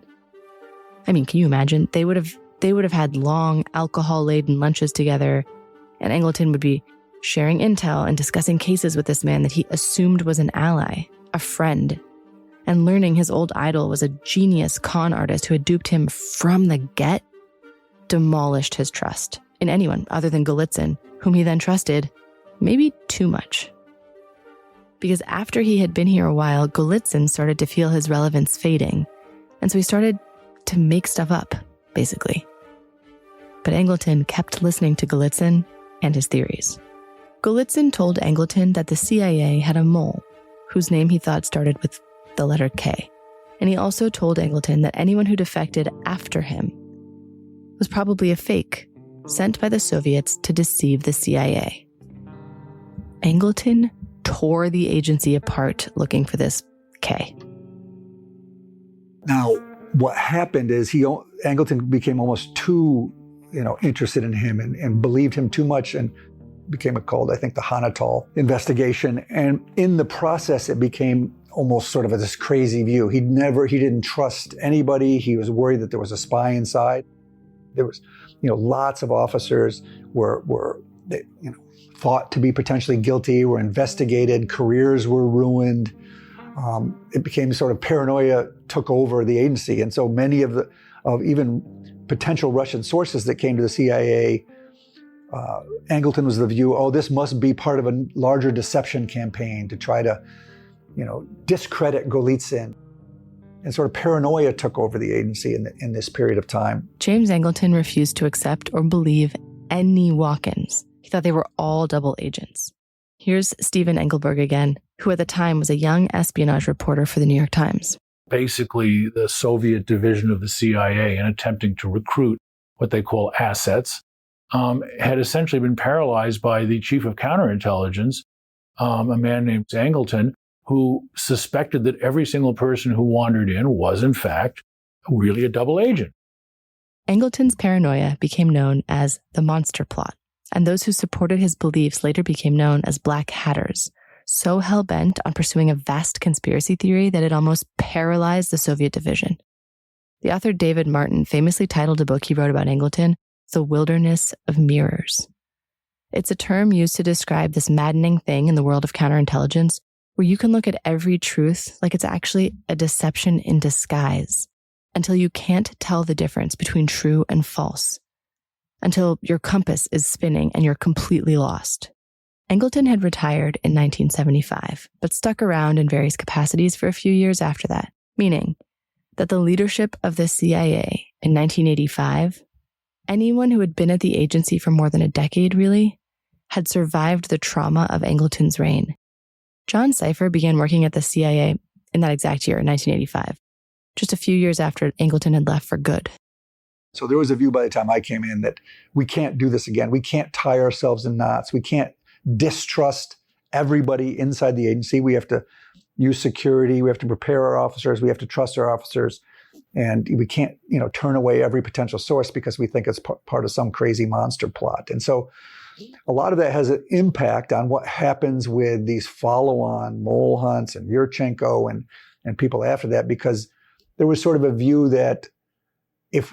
S4: I mean, can you imagine? They would have had long, alcohol-laden lunches together, and Angleton would be sharing intel and discussing cases with this man that he assumed was an ally, a friend, and learning his old idol was a genius con artist who had duped him from the get, demolished his trust in anyone other than Golitsyn, whom he then trusted maybe too much. Because after he had been here a while, Golitsyn started to feel his relevance fading, and so he started to make stuff up, basically. But Angleton kept listening to Golitsyn and his theories. Golitsyn told Angleton that the CIA had a mole, whose name he thought started with the letter K. And he also told Angleton that anyone who defected after him was probably a fake, sent by the Soviets to deceive the CIA. Angleton tore the agency apart looking for this K.
S6: Now, what happened is Angleton became almost too, interested in him and believed him too much, and became called, I think, the Hanatal investigation. And in the process, it became almost sort of this crazy view. He didn't trust anybody. He was worried that there was a spy inside. There was, lots of officers were thought to be potentially guilty, were investigated, careers were ruined. It became sort of paranoia took over the agency. And so many of even potential Russian sources that came to the CIA, Angleton was the view, this must be part of a larger deception campaign to try to, discredit Golitsyn. And sort of paranoia took over the agency in this period of time.
S4: James Angleton refused to accept or believe any walk-ins. He thought they were all double agents. Here's Stephen Engelberg again, who at the time was a young espionage reporter for the New York Times.
S11: Basically, the Soviet division of the CIA, in attempting to recruit what they call assets, had essentially been paralyzed by the chief of counterintelligence, a man named Angleton, who suspected that every single person who wandered in was, in fact, really a double agent.
S4: Angleton's paranoia became known as the Monster Plot, and those who supported his beliefs later became known as Black Hatters, so hell-bent on pursuing a vast conspiracy theory that it almost paralyzed the Soviet division. The author David Martin famously titled a book he wrote about Angleton, The Wilderness of Mirrors. It's a term used to describe this maddening thing in the world of counterintelligence where you can look at every truth like it's actually a deception in disguise until you can't tell the difference between true and false, until your compass is spinning and you're completely lost. Angleton had retired in 1975, but stuck around in various capacities for a few years after that, meaning that the leadership of the CIA in 1985, anyone who had been at the agency for more than a decade, really, had survived the trauma of Angleton's reign. John Cipher began working at the CIA in that exact year, in 1985, just a few years after Angleton had left for good.
S6: So there was a view by the time I came in that we can't do this again. We can't tie ourselves in knots. We can't distrust everybody inside the agency. We have to use security. We have to prepare our officers. We have to trust our officers. And we can't, turn away every potential source because we think it's part of some crazy monster plot. And so a lot of that has an impact on what happens with these follow-on mole hunts and Yurchenko and people after that, because there was sort of a view that if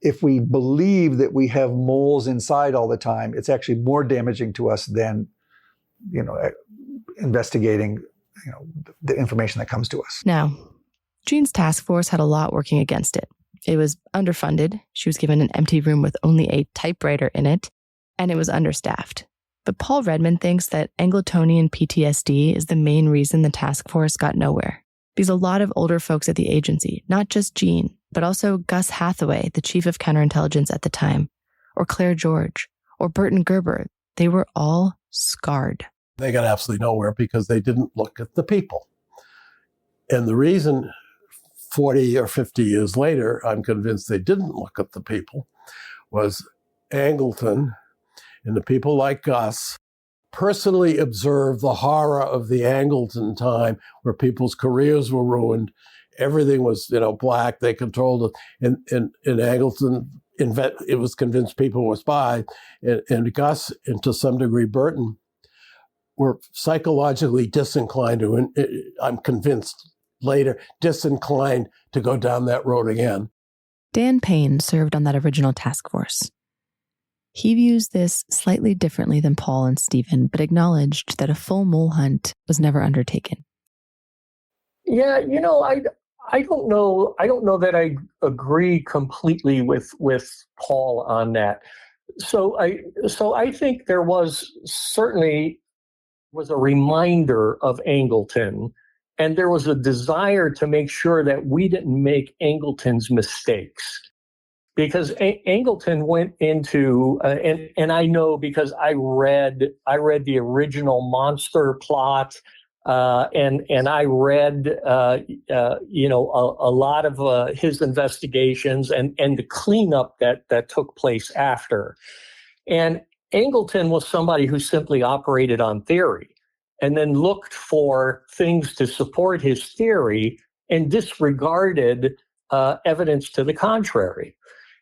S6: if we believe that we have moles inside all the time, it's actually more damaging to us than, investigating, the information that comes to us.
S4: Now, Jean's task force had a lot working against it. It was underfunded. She was given an empty room with only a typewriter in it, and it was understaffed. But Paul Redmond thinks that Angletonian PTSD is the main reason the task force got nowhere. Because a lot of older folks at the agency, not just Jean, but also Gus Hathaway, the chief of counterintelligence at the time, or Claire George, or Burton Gerber, they were all scarred.
S10: They got absolutely nowhere because they didn't look at the people. And the reason 40 or 50 years later, I'm convinced they didn't look at the people, was Angleton and the people like Gus personally observed the horror of the Angleton time where people's careers were ruined. Everything was, black. They controlled it. And Angleton, it was convinced people were spies. And Gus, and to some degree Burton, were psychologically disinclined to, I'm convinced later, disinclined to go down that road again.
S4: Dan Payne served on that original task force. He views this slightly differently than Paul and Stephen, but acknowledged that a full mole hunt was never undertaken.
S2: Yeah, I don't know. I don't know that I agree completely with Paul on that. So I think there was certainly a reminder of Angleton, and there was a desire to make sure that we didn't make Angleton's mistakes. Because Angleton went into, and I know because I read the original monster plot, and I read, a lot of his investigations and the cleanup that took place after. And Angleton was somebody who simply operated on theory and then looked for things to support his theory and disregarded evidence to the contrary.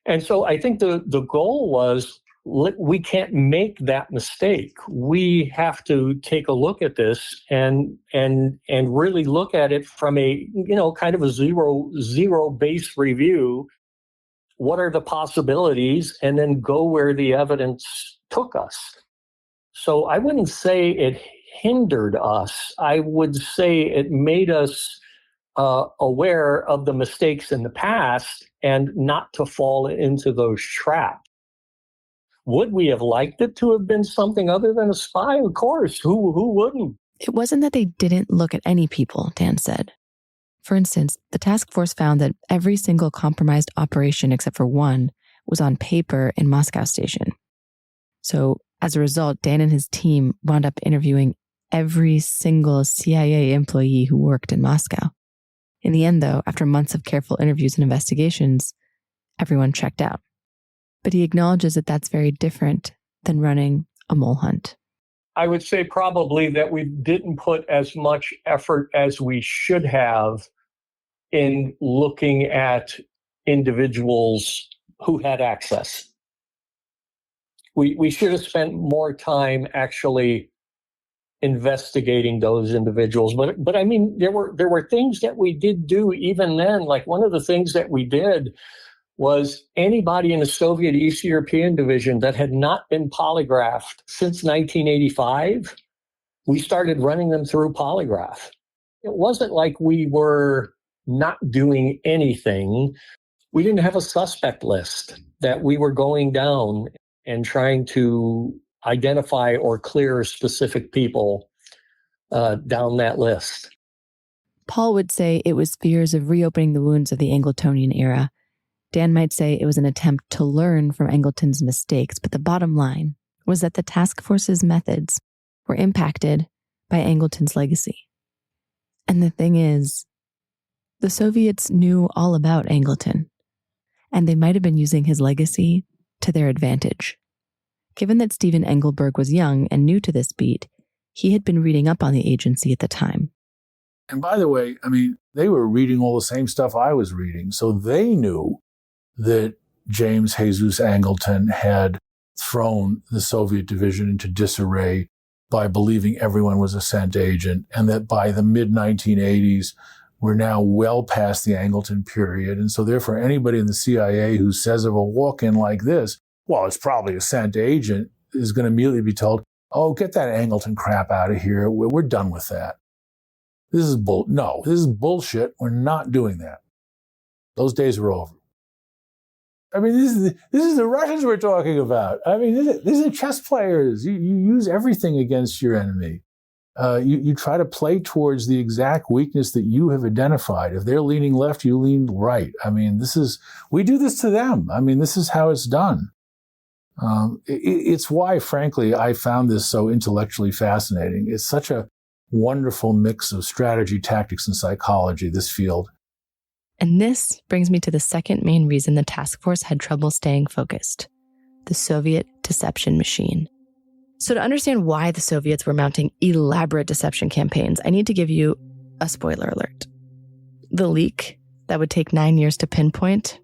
S2: And so I think the goal was, we can't make that mistake. We have to take a look at this and really look at it from a, kind of a zero base review. What are the possibilities? And then go where the evidence took us. So I wouldn't say it hindered us. I would say it made us aware of the mistakes in the past and not to fall into those traps. Would we have liked it to have been something other than a spy? Of course. Who wouldn't?
S4: It wasn't that they didn't look at any people, Dan said. For instance, the task force found that every single compromised operation except for one was on paper in Moscow Station. So as a result, Dan and his team wound up interviewing every single CIA employee who worked in Moscow. In the end, though, after months of careful interviews and investigations, everyone checked out. But he acknowledges that that's very different than running a mole hunt.
S2: I would say probably that we didn't put as much effort as we should have in looking at individuals who had access. We should have spent more time actually investigating those individuals. But I mean, there were things that we did do even then. Like one of the things that we did was anybody in the Soviet East European division that had not been polygraphed since 1985, we started running them through polygraph. It wasn't like we were not doing anything. We didn't have a suspect list that we were going down and trying to identify or clear specific people down that list.
S4: Paul would say it was fears of reopening the wounds of the Angletonian era. Dan might say it was an attempt to learn from Angleton's mistakes, but the bottom line was that the task force's methods were impacted by Angleton's legacy. And the thing is, the Soviets knew all about Angleton, and they might have been using his legacy to their advantage. Given that Stephen Engelberg was young and new to this beat, he had been reading up on the agency at the time.
S11: And by the way, I mean, they were reading all the same stuff I was reading, so they knew that James Jesus Angleton had thrown the Soviet division into disarray by believing everyone was a scent agent, and that by the mid-1980s, We're now well past the Angleton period. And so therefore, anybody in the CIA who says of a walk-in like this, well, it's probably a Santa agent, is going to immediately be told, oh, get that Angleton crap out of here. We're done with that. This is this is bullshit. We're not doing that. Those days are over. I mean, this is the Russians we're talking about. I mean, these are chess players. You use everything against your enemy. You try to play towards the exact weakness that you have identified. If they're leaning left, you lean right. I mean, we do this to them. I mean, this is how it's done. It's why, frankly, I found this so intellectually fascinating. It's such a wonderful mix of strategy, tactics, and psychology, this field.
S4: And this brings me to the second main reason the task force had trouble staying focused: the Soviet deception machine. So to understand why the Soviets were mounting elaborate deception campaigns, I need to give you a spoiler alert. The leak that would take 9 years to pinpoint,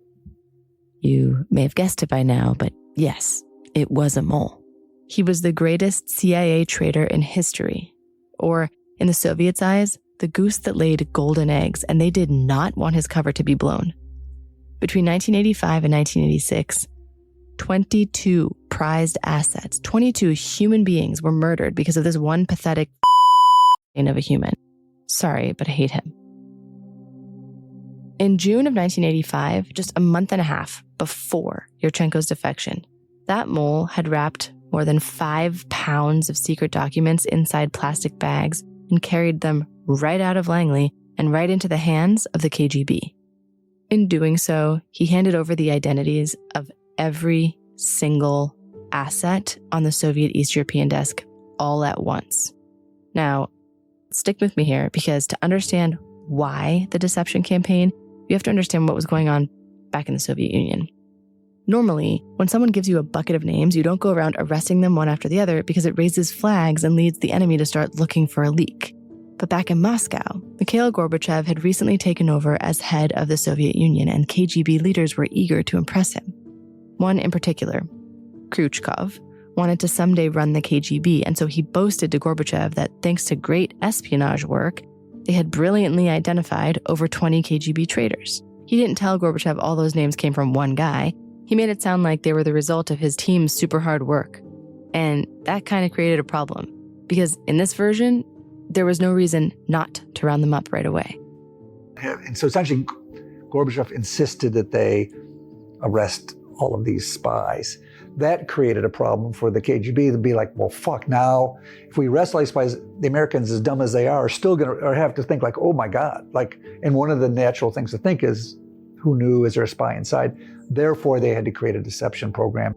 S4: you may have guessed it by now, but yes, it was a mole. He was the greatest CIA traitor in history, or in the Soviets' eyes, the goose that laid golden eggs, and they did not want his cover to be blown. Between 1985 and 1986, 22 prized assets, 22 human beings were murdered because of this one pathetic of a human. Sorry, but I hate him. In June of 1985, just a month and a half before Yurchenko's defection, that mole had wrapped more than 5 pounds of secret documents inside plastic bags and carried them right out of Langley and right into the hands of the KGB. In doing so, he handed over the identities of every single asset on the Soviet East European desk all at once. Now, stick with me here, because to understand why the deception campaign, you have to understand what was going on back in the Soviet Union. Normally, when someone gives you a bucket of names, you don't go around arresting them one after the other because it raises flags and leads the enemy to start looking for a leak. But back in Moscow, Mikhail Gorbachev had recently taken over as head of the Soviet Union, and KGB leaders were eager to impress him. One in particular, Khrushchev, wanted to someday run the KGB, and so he boasted to Gorbachev that thanks to great espionage work, they had brilliantly identified over 20 KGB traitors. He didn't tell Gorbachev all those names came from one guy. He made it sound like they were the result of his team's super hard work. And that kind of created a problem, because in this version, there was no reason not to round them up right away.
S6: And so essentially, Gorbachev insisted that they arrest all of these spies. That created a problem for the KGB to be like, well, fuck, now, if we arrest all these spies, the Americans, as dumb as they are still going to have to think like, oh my God. And one of the natural things to think is, who knew? Is there a spy inside? Therefore, they had to create a deception program.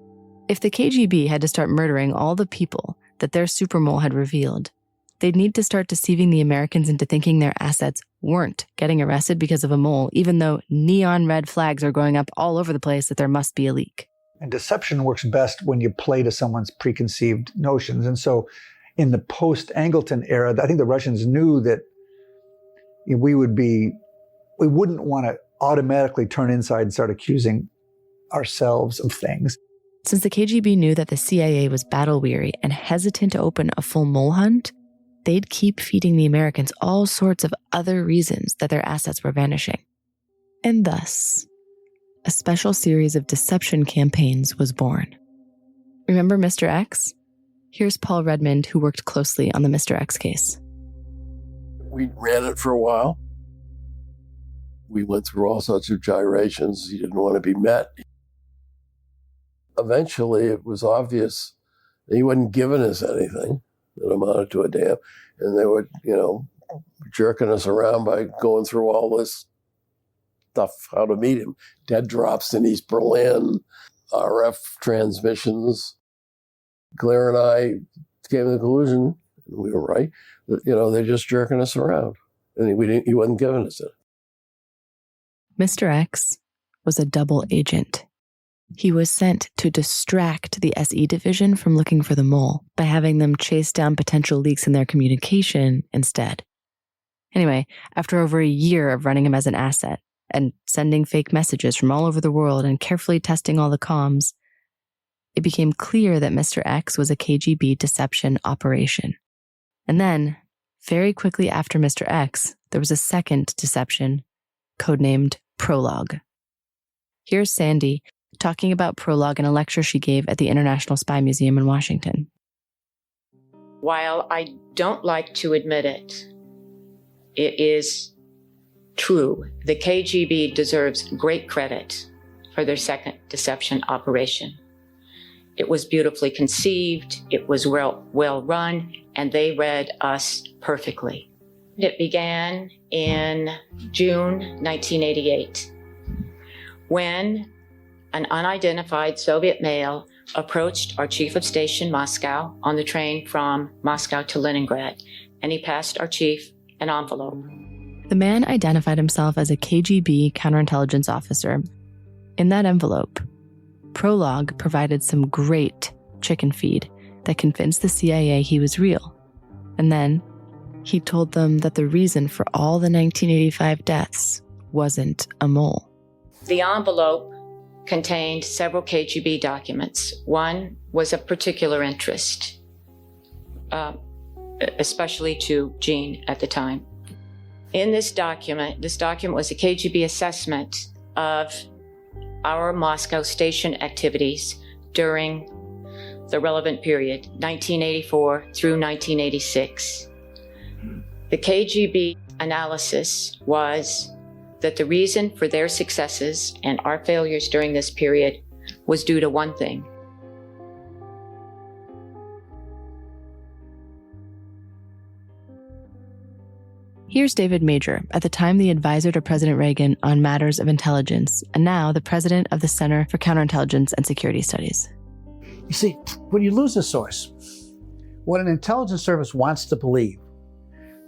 S4: If the KGB had to start murdering all the people that their supermole had revealed, they'd need to start deceiving the Americans into thinking their assets weren't getting arrested because of a mole, even though neon red flags are going up all over the place that there must be a leak.
S6: And deception works best when you play to someone's preconceived notions. And so in the post-Angleton era, I think the Russians knew that we wouldn't want to automatically turn inside and start accusing ourselves of things.
S4: Since the KGB knew that the CIA was battle-weary and hesitant to open a full mole hunt, they'd keep feeding the Americans all sorts of other reasons that their assets were vanishing. And thus, a special series of deception campaigns was born. Remember Mr. X? Here's Paul Redmond, who worked closely on the Mr. X case.
S10: We ran it for a while. We went through all sorts of gyrations. He didn't want to be met. Eventually, it was obvious that he wasn't giving us anything that amounted to a damn. And they were, jerking us around by going through all this stuff, how to meet him. Dead drops in East Berlin, RF transmissions. Claire and I came to the conclusion, and we were right, that, they're just jerking us around. And he wasn't giving us it.
S4: Mr. X was a double agent. He was sent to distract the SE division from looking for the mole by having them chase down potential leaks in their communication instead. Anyway, after over a year of running him as an asset and sending fake messages from all over the world and carefully testing all the comms, it became clear that Mr. X was a KGB deception operation. And then, very quickly after Mr. X, there was a second deception, codenamed Prologue. Here's Sandy talking about Prologue in a lecture she gave at the International Spy Museum in Washington.
S13: While I don't like to admit it, it is true. The KGB deserves great credit for their second deception operation. It was beautifully conceived, it was well run, and they read us perfectly. It began in June 1988, when an unidentified Soviet male approached our chief of station, Moscow, on the train from Moscow to Leningrad, and he passed our chief an envelope.
S4: The man identified himself as a KGB counterintelligence officer. In that envelope, Prologue provided some great chicken feed that convinced the CIA he was real. And then he told them that the reason for all the 1985 deaths wasn't a mole.
S13: The envelope contained several KGB documents. One was of particular interest, especially to Gene at the time. In this document was a KGB assessment of our Moscow station activities during the relevant period, 1984 through 1986. The KGB analysis was that the reason for their successes and our failures during this period was due to one thing.
S4: Here's David Major, at the time the advisor to President Reagan on matters of intelligence, and now the president of the Center for Counterintelligence and Security Studies.
S12: You see, when you lose a source, what an intelligence service wants to believe,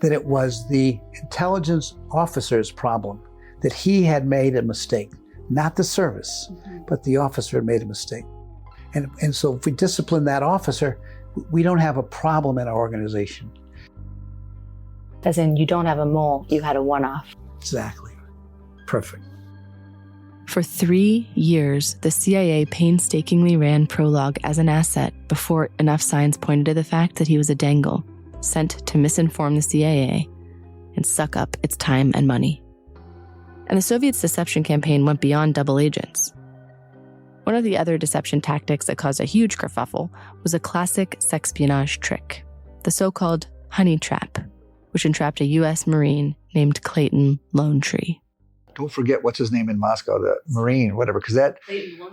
S12: that it was the intelligence officer's problem, that he had made a mistake, not the service, but the officer had made a mistake. And so if we discipline that officer, we don't have a problem in our organization.
S3: As in, you don't have a mole, you had a one-off.
S12: Exactly. Perfect.
S4: For 3 years, the CIA painstakingly ran Prologue as an asset before enough signs pointed to the fact that he was a dangle, sent to misinform the CIA and suck up its time and money. And the Soviets' deception campaign went beyond double agents. One of the other deception tactics that caused a huge kerfuffle was a classic sexpionage trick, the so-called honey trap, which entrapped a U.S. Marine named Clayton Lone Tree.
S6: Don't forget what's his name in Moscow, the Marine, whatever, because that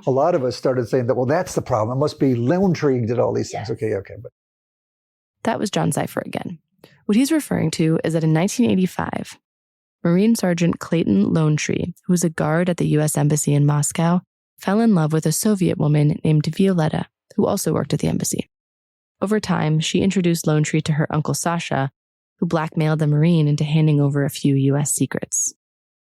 S6: a lot of us started saying that, well, that's the problem. It must be Lone Tree did all these things. Okay. But
S4: That was John Cipher again. What he's referring to is that in 1985, Marine Sergeant Clayton Lone Tree, who was a guard at the U.S. Embassy in Moscow, fell in love with a Soviet woman named Violetta, who also worked at the embassy. Over time, she introduced Lone Tree to her uncle Sasha, who blackmailed the Marine into handing over a few U.S. secrets.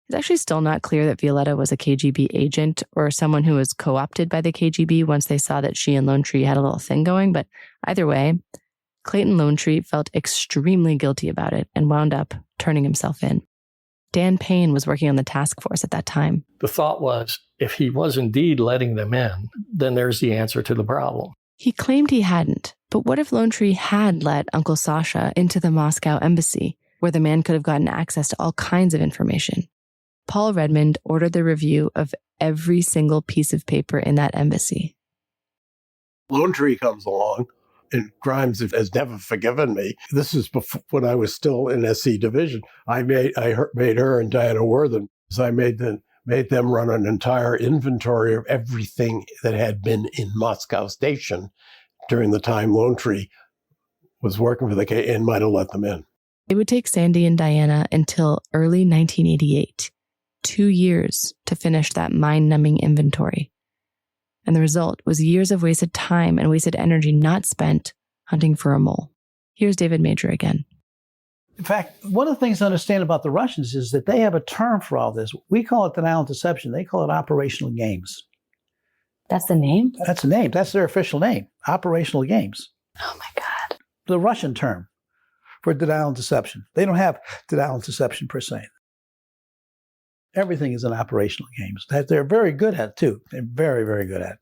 S4: It's actually still not clear that Violetta was a KGB agent or someone who was co-opted by the KGB once they saw that she and Lone Tree had a little thing going, but either way, Clayton Lone Tree felt extremely guilty about it and wound up turning himself in. Dan Payne was working on the task force at that time.
S2: The thought was, if he was indeed letting them in, then there's the answer to the problem.
S4: He claimed he hadn't, but what if Lone Tree had let Uncle Sasha into the Moscow embassy, where the man could have gotten access to all kinds of information? Paul Redmond ordered the review of every single piece of paper in that embassy.
S10: Lone Tree comes along, and Grimes has never forgiven me. This is before, when I was still in SC Division. I made her and Diana Worthen. I made them run an entire inventory of everything that had been in Moscow Station during the time Lone Tree was working for the K and might have let them in.
S4: It would take Sandy and Diana until early 1988, 2 years to finish that mind-numbing inventory. And the result was years of wasted time and wasted energy not spent hunting for a mole. Here's David Major again.
S12: In fact, one of the things to understand about the Russians is that they have a term for all this. We call it denial and deception. They call it operational games.
S3: That's the name?
S12: That's the name. That's their official name, operational games.
S3: Oh my God.
S12: The Russian term for denial and deception. They don't have denial and deception per se. Everything is in operational games. That they're very good at, too. They're very, very good at.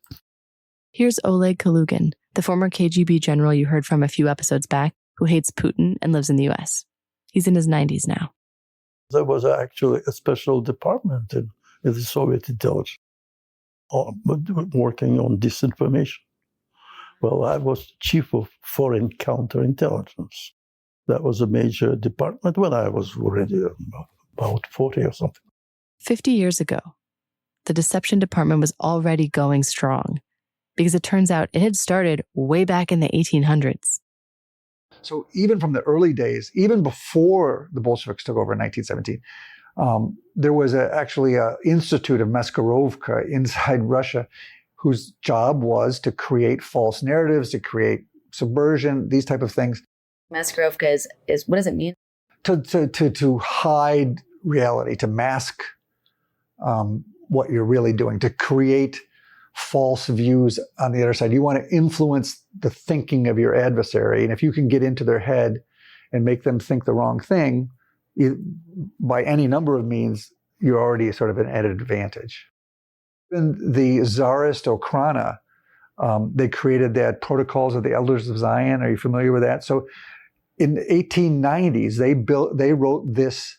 S4: Here's Oleg Kalugin, the former KGB general you heard from a few episodes back, who hates Putin and lives in the U.S. He's in his 90s now.
S17: There was actually a special department in the Soviet intelligence working on disinformation. Well, I was chief of foreign counterintelligence. That was a major department when I was already about 40 or something.
S4: 50 years ago, the deception department was already going strong because it turns out it had started way back in the 1800s.
S6: So even from the early days, even before the Bolsheviks took over in 1917, there was actually an institute of Maskarovka inside Russia whose job was to create false narratives, to create subversion, these type of things.
S3: Maskarovka is what does it mean?
S6: To hide reality, to mask what you're really doing, to create false views on the other side. You want to influence the thinking of your adversary. And if you can get into their head and make them think the wrong thing, by any number of means, you're already sort of an added advantage. In the Tsarist Okhrana, they created that Protocols of the Elders of Zion. Are you familiar with that? So in the 1890s, they wrote this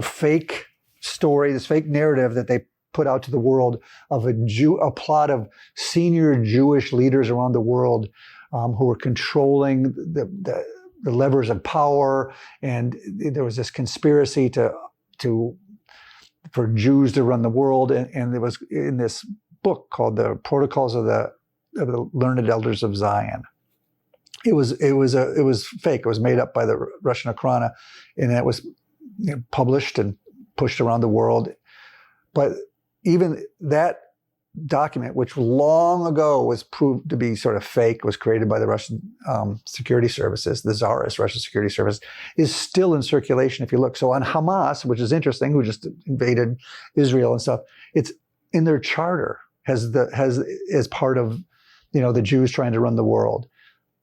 S6: fake story, this fake narrative that they put out to the world of a plot of senior Jewish leaders around the world who were controlling the levers of power, and there was this conspiracy for Jews to run the world, and it was in this book called the Protocols of the Learned Elders of Zion. It was fake. It was made up by the Russian Okhrana, and it was published and pushed around the world. But even that document, which long ago was proved to be sort of fake, was created by the Russian security services, the Tsarist Russian security service, is still in circulation if you look. So on Hamas, which is interesting, who just invaded Israel and stuff, it's in their charter as part of the Jews trying to run the world.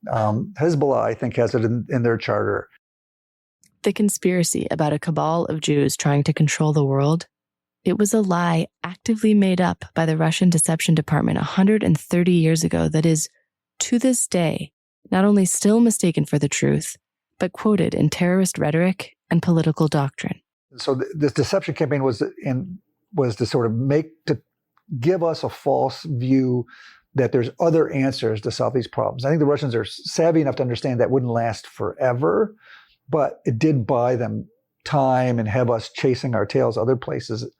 S6: Hezbollah, I think, has it in their charter.
S4: The conspiracy about a cabal of Jews trying to control the world, it was a lie actively made up by the Russian Deception Department 130 years ago that is, to this day, not only still mistaken for the truth, but quoted in terrorist rhetoric and political doctrine.
S6: So this deception campaign was to sort of to give us a false view that there's other answers to solve these problems. I think the Russians are savvy enough to understand that wouldn't last forever, but it did buy them time and have us chasing our tails other places.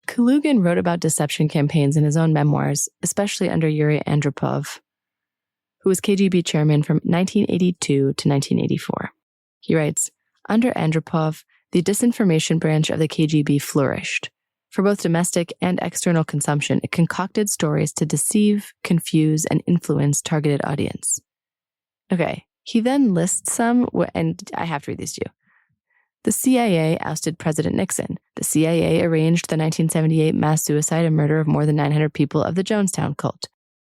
S4: Kalugin wrote about deception campaigns in his own memoirs, especially under Yuri Andropov, who was KGB chairman from 1982 to 1984. He writes, under Andropov, the disinformation branch of the KGB flourished. For both domestic and external consumption, it concocted stories to deceive, confuse, and influence targeted audience. Okay, he then lists some, and I have to read these to you. The CIA ousted President Nixon. The CIA arranged the 1978 mass suicide and murder of more than 900 people of the Jonestown cult.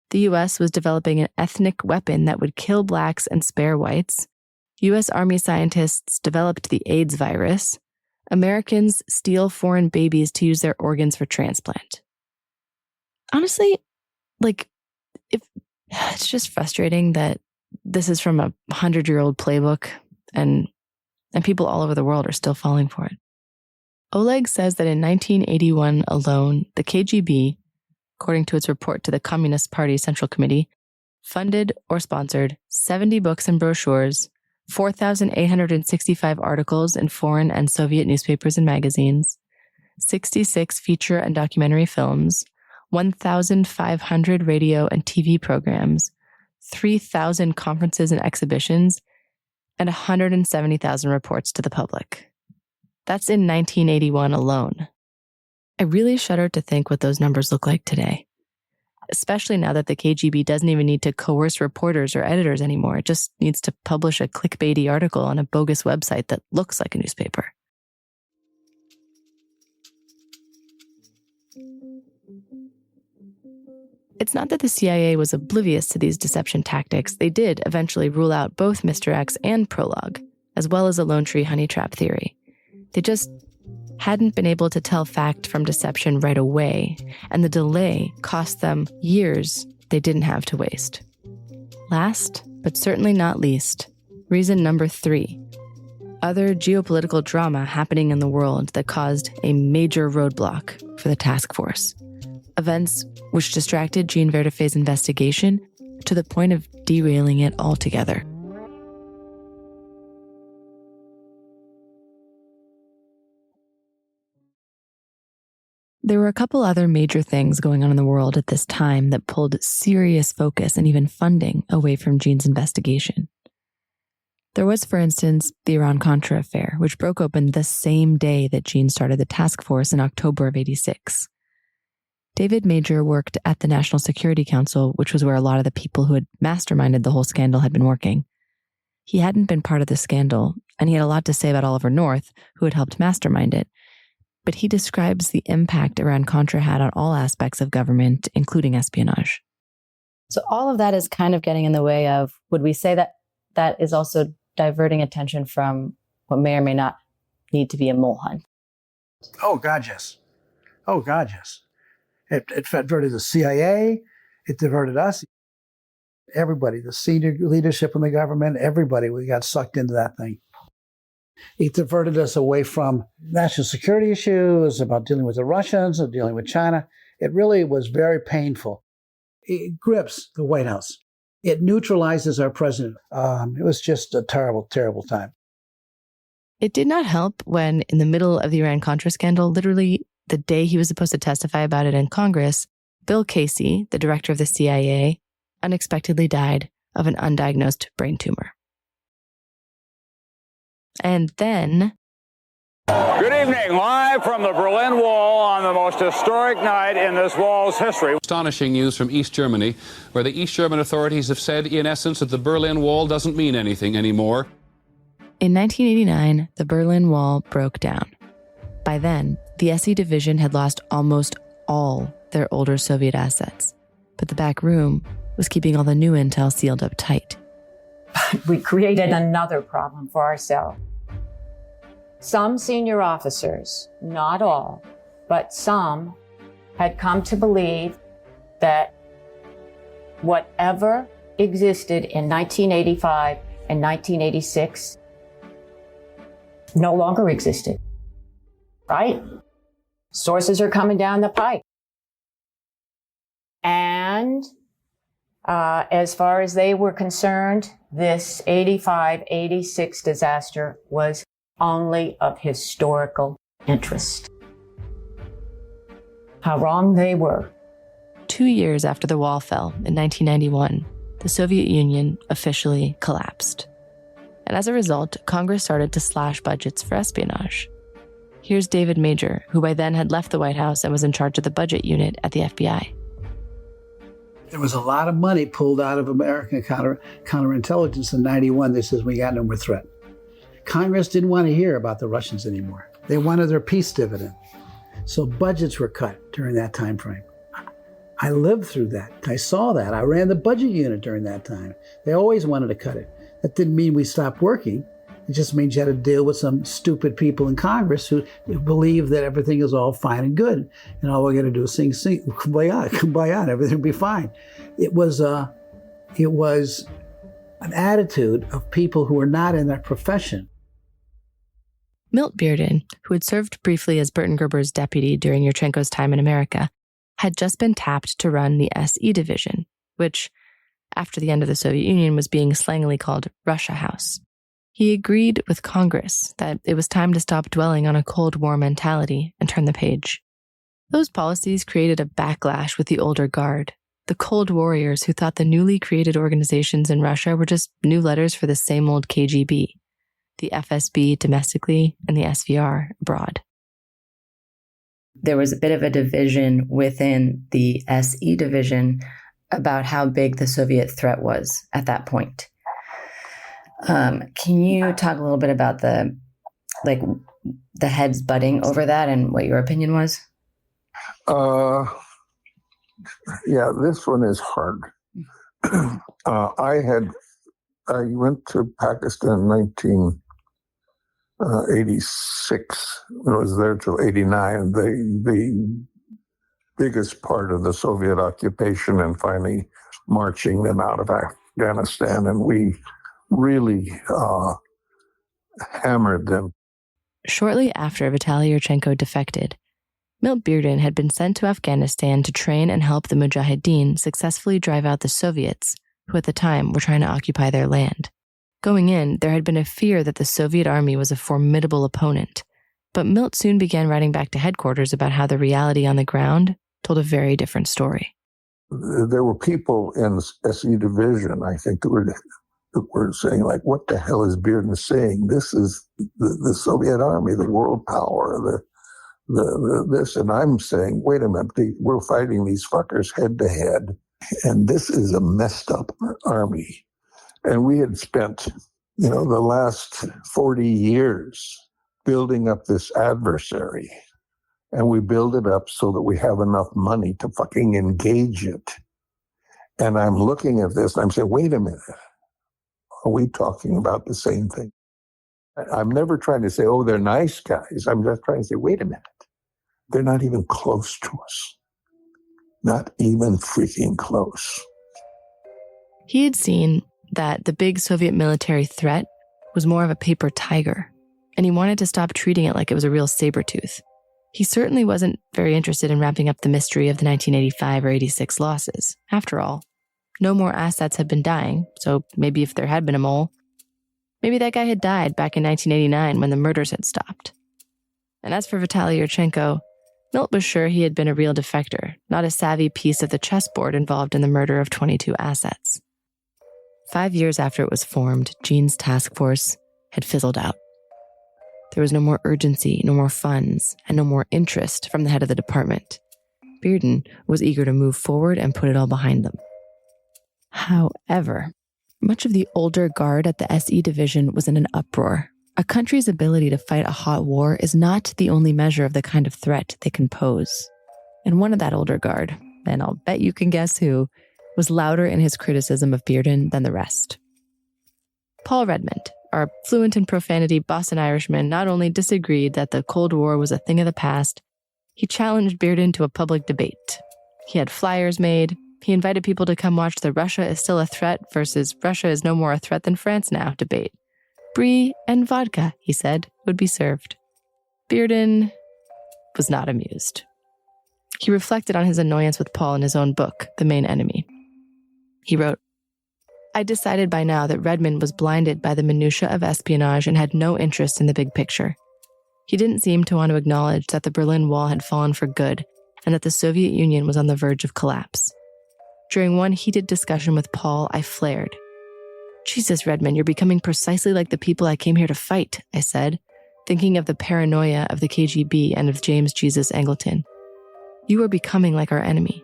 S4: The U.S. was developing an ethnic weapon that would kill blacks and spare whites. U.S. Army scientists developed the AIDS virus. Americans steal foreign babies to use their organs for transplant. Honestly, it's just frustrating that this is from a 100-year-old playbook and people all over the world are still falling for it. Oleg says that in 1981 alone, the KGB, according to its report to the Communist Party Central Committee, funded or sponsored 70 books and brochures, 4,865 articles in foreign and Soviet newspapers and magazines, 66 feature and documentary films, 1,500 radio and TV programs, 3,000 conferences and exhibitions, and 170,000 reports to the public. That's in 1981 alone. I really shudder to think what those numbers look like today, especially now that the KGB doesn't even need to coerce reporters or editors anymore. It just needs to publish a clickbaity article on a bogus website that looks like a newspaper. It's not that the CIA was oblivious to these deception tactics. They did eventually rule out both Mr. X and Prologue, as well as a lone tree honey trap theory. They just hadn't been able to tell fact from deception right away, and the delay cost them years they didn't have to waste. Last, but certainly not least, Reason number 3. Other geopolitical drama happening in the world that caused a major roadblock for the task force. Events which distracted Jean Vertefeuille's investigation to the point of derailing it altogether. There were a couple other major things going on in the world at this time that pulled serious focus and even funding away from Jean's investigation. There was, for instance, the Iran-Contra affair, which broke open the same day that Jean started the task force in October of '86. David Major worked at the National Security Council, which was where a lot of the people who had masterminded the whole scandal had been working. He hadn't been part of the scandal, and he had a lot to say about Oliver North, who had helped mastermind it. But he describes the impact Iran-Contra had on all aspects of government, including espionage.
S3: So all of that is kind of getting in the way of, would we say that that is also diverting attention from what may or may not need to be a mole hunt?
S12: Oh, God, yes. Oh, God, yes. It diverted the CIA. It diverted us. Everybody, the senior leadership in the government, everybody, we got sucked into that thing. It diverted us away from national security issues, about dealing with the Russians or dealing with China. It really was very painful. It grips the White House. It neutralizes our president. It was just a terrible, terrible time.
S4: It did not help when, in the middle of the Iran-Contra scandal, literally the day he was supposed to testify about it in Congress, Bill Casey, the director of the CIA, unexpectedly died of an undiagnosed brain tumor. And then...
S18: Good evening, live from the Berlin Wall on the most historic night in this wall's history.
S19: Astonishing news from East Germany, where the East German authorities have said, in essence, that the Berlin Wall doesn't mean anything anymore.
S4: In 1989, the Berlin Wall broke down. By then, the SE division had lost almost all their older Soviet assets, but the back room was keeping all the new intel sealed up tight.
S13: We created another problem for ourselves. Some senior officers, not all, but some, had come to believe that whatever existed in 1985 and 1986 no longer existed, right? Sources are coming down the pipe. And as far as they were concerned, this 85-86 disaster was only of historical interest. How wrong they were.
S4: 2 years after the wall fell in 1991, the Soviet Union officially collapsed. And as a result, Congress started to slash budgets for espionage. Here's David Major, who by then had left the White House and was in charge of the budget unit at the FBI.
S12: There was a lot of money pulled out of American counterintelligence in '91 that says we got no more threat. Congress didn't want to hear about the Russians anymore. They wanted their peace dividend. So budgets were cut during that time frame. I lived through that. I saw that. I ran the budget unit during that time. They always wanted to cut it. That didn't mean we stopped working. It just means you had to deal with some stupid people in Congress who believe that everything is all fine and good. And all we got to do is sing, kumbaya, kumbaya, and everything will be fine. It was an attitude of people who were not in their profession.
S4: Milt Bearden, who had served briefly as Burton Gerber's deputy during Yurchenko's time in America, had just been tapped to run the SE division, which, after the end of the Soviet Union, was being slangily called Russia House. He agreed with Congress that it was time to stop dwelling on a Cold War mentality and turn the page. Those policies created a backlash with the older guard, the Cold Warriors who thought the newly created organizations in Russia were just new letters for the same old KGB, the FSB domestically and the SVR abroad.
S3: There was a bit of a division within the SE division about how big the Soviet threat was at that point. Can you talk a little bit about the heads butting over that and what your opinion was?
S23: Yeah, this one is hard. I went to Pakistan in 1986. I was there till 89. The biggest part of the Soviet occupation and finally marching them out of Afghanistan. And we really hammered them.
S4: Shortly after Vitaly Yurchenko defected, Milt Bearden had been sent to Afghanistan to train and help the Mujahideen successfully drive out the Soviets, who at the time were trying to occupy their land. Going in, there had been a fear that the Soviet army was a formidable opponent, but Milt soon began writing back to headquarters about how the reality on the ground told a very different story.
S23: There were people in SE Division, I think, that were saying, like, what the hell is Bearden saying? This is the Soviet army, the world power, this. And I'm saying, wait a minute, we're fighting these fuckers head to head. And this is a messed up army. And we had spent, the last 40 years building up this adversary. And we build it up so that we have enough money to fucking engage it. And I'm looking at this and I'm saying, wait a minute. Are we talking about the same thing? I'm never trying to say, oh, they're nice guys. I'm just trying to say, wait a minute. They're not even close to us. Not even freaking close.
S4: He had seen that the big Soviet military threat was more of a paper tiger, and he wanted to stop treating it like it was a real saber-tooth. He certainly wasn't very interested in wrapping up the mystery of the 1985 or 86 losses. After all, no more assets had been dying, so maybe if there had been a mole, maybe that guy had died back in 1989 when the murders had stopped. And as for Vitaly Yurchenko, Milt was sure he had been a real defector, not a savvy piece of the chessboard involved in the murder of 22 assets. 5 years after it was formed, Gene's task force had fizzled out. There was no more urgency, no more funds, and no more interest from the head of the department. Bearden was eager to move forward and put it all behind them. However, much of the older guard at the SE division was in an uproar. A country's ability to fight a hot war is not the only measure of the kind of threat they can pose. And one of that older guard, and I'll bet you can guess who, was louder in his criticism of Bearden than the rest. Paul Redmond, our fluent in profanity Boston Irishman, not only disagreed that the Cold War was a thing of the past, he challenged Bearden to a public debate. He had flyers made. He invited people to come watch the Russia is still a threat versus Russia is no more a threat than France now debate. Brie and vodka, he said, would be served. Bearden was not amused. He reflected on his annoyance with Paul in his own book, The Main Enemy. He wrote, I decided by now that Redmond was blinded by the minutiae of espionage and had no interest in the big picture. He didn't seem to want to acknowledge that the Berlin Wall had fallen for good and that the Soviet Union was on the verge of collapse. During one heated discussion with Paul, I flared. Jesus, Redmond, you're becoming precisely like the people I came here to fight, I said, thinking of the paranoia of the KGB and of James Jesus Angleton. You are becoming like our enemy.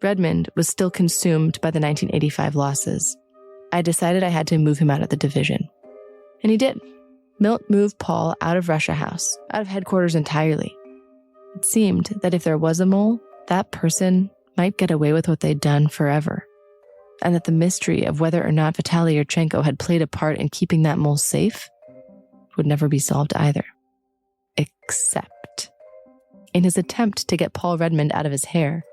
S4: Redmond was still consumed by the 1985 losses. I decided I had to move him out of the division. And he did. Milt moved Paul out of Russia House, out of headquarters entirely. It seemed that if there was a mole, that person might get away with what they'd done forever. And that the mystery of whether or not Vitaly Yurchenko had played a part in keeping that mole safe would never be solved either. Except, in his attempt to get Paul Redmond out of his hair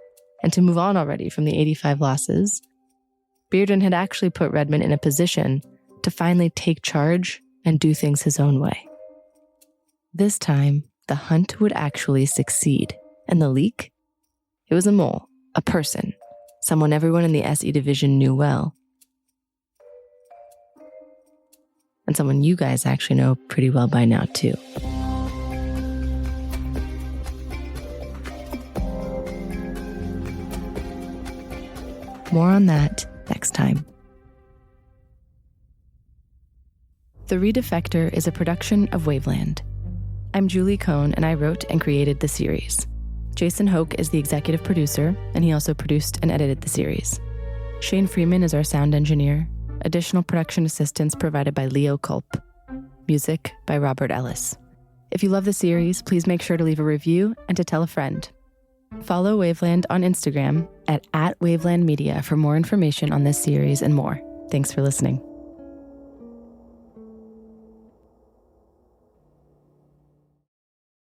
S4: and to move on already from the 85 losses, Bearden had actually put Redmond in a position to finally take charge and do things his own way. This time, the hunt would actually succeed. And the leak? It was a mole, a person, someone everyone in the SE division knew well. And someone you guys actually know pretty well by now, too. More on that next time. The Redefector is a production of Waveland. I'm Julie Cohn, and I wrote and created the series. Jason Hoke is the executive producer, and he also produced and edited the series. Shane Freeman is our sound engineer. Additional production assistance provided by Leo Culp. Music by Robert Ellis. If you love the series, please make sure to leave a review and to tell a friend. Follow Waveland on Instagram at @WavelandMedia for more information on this series and more. Thanks for listening.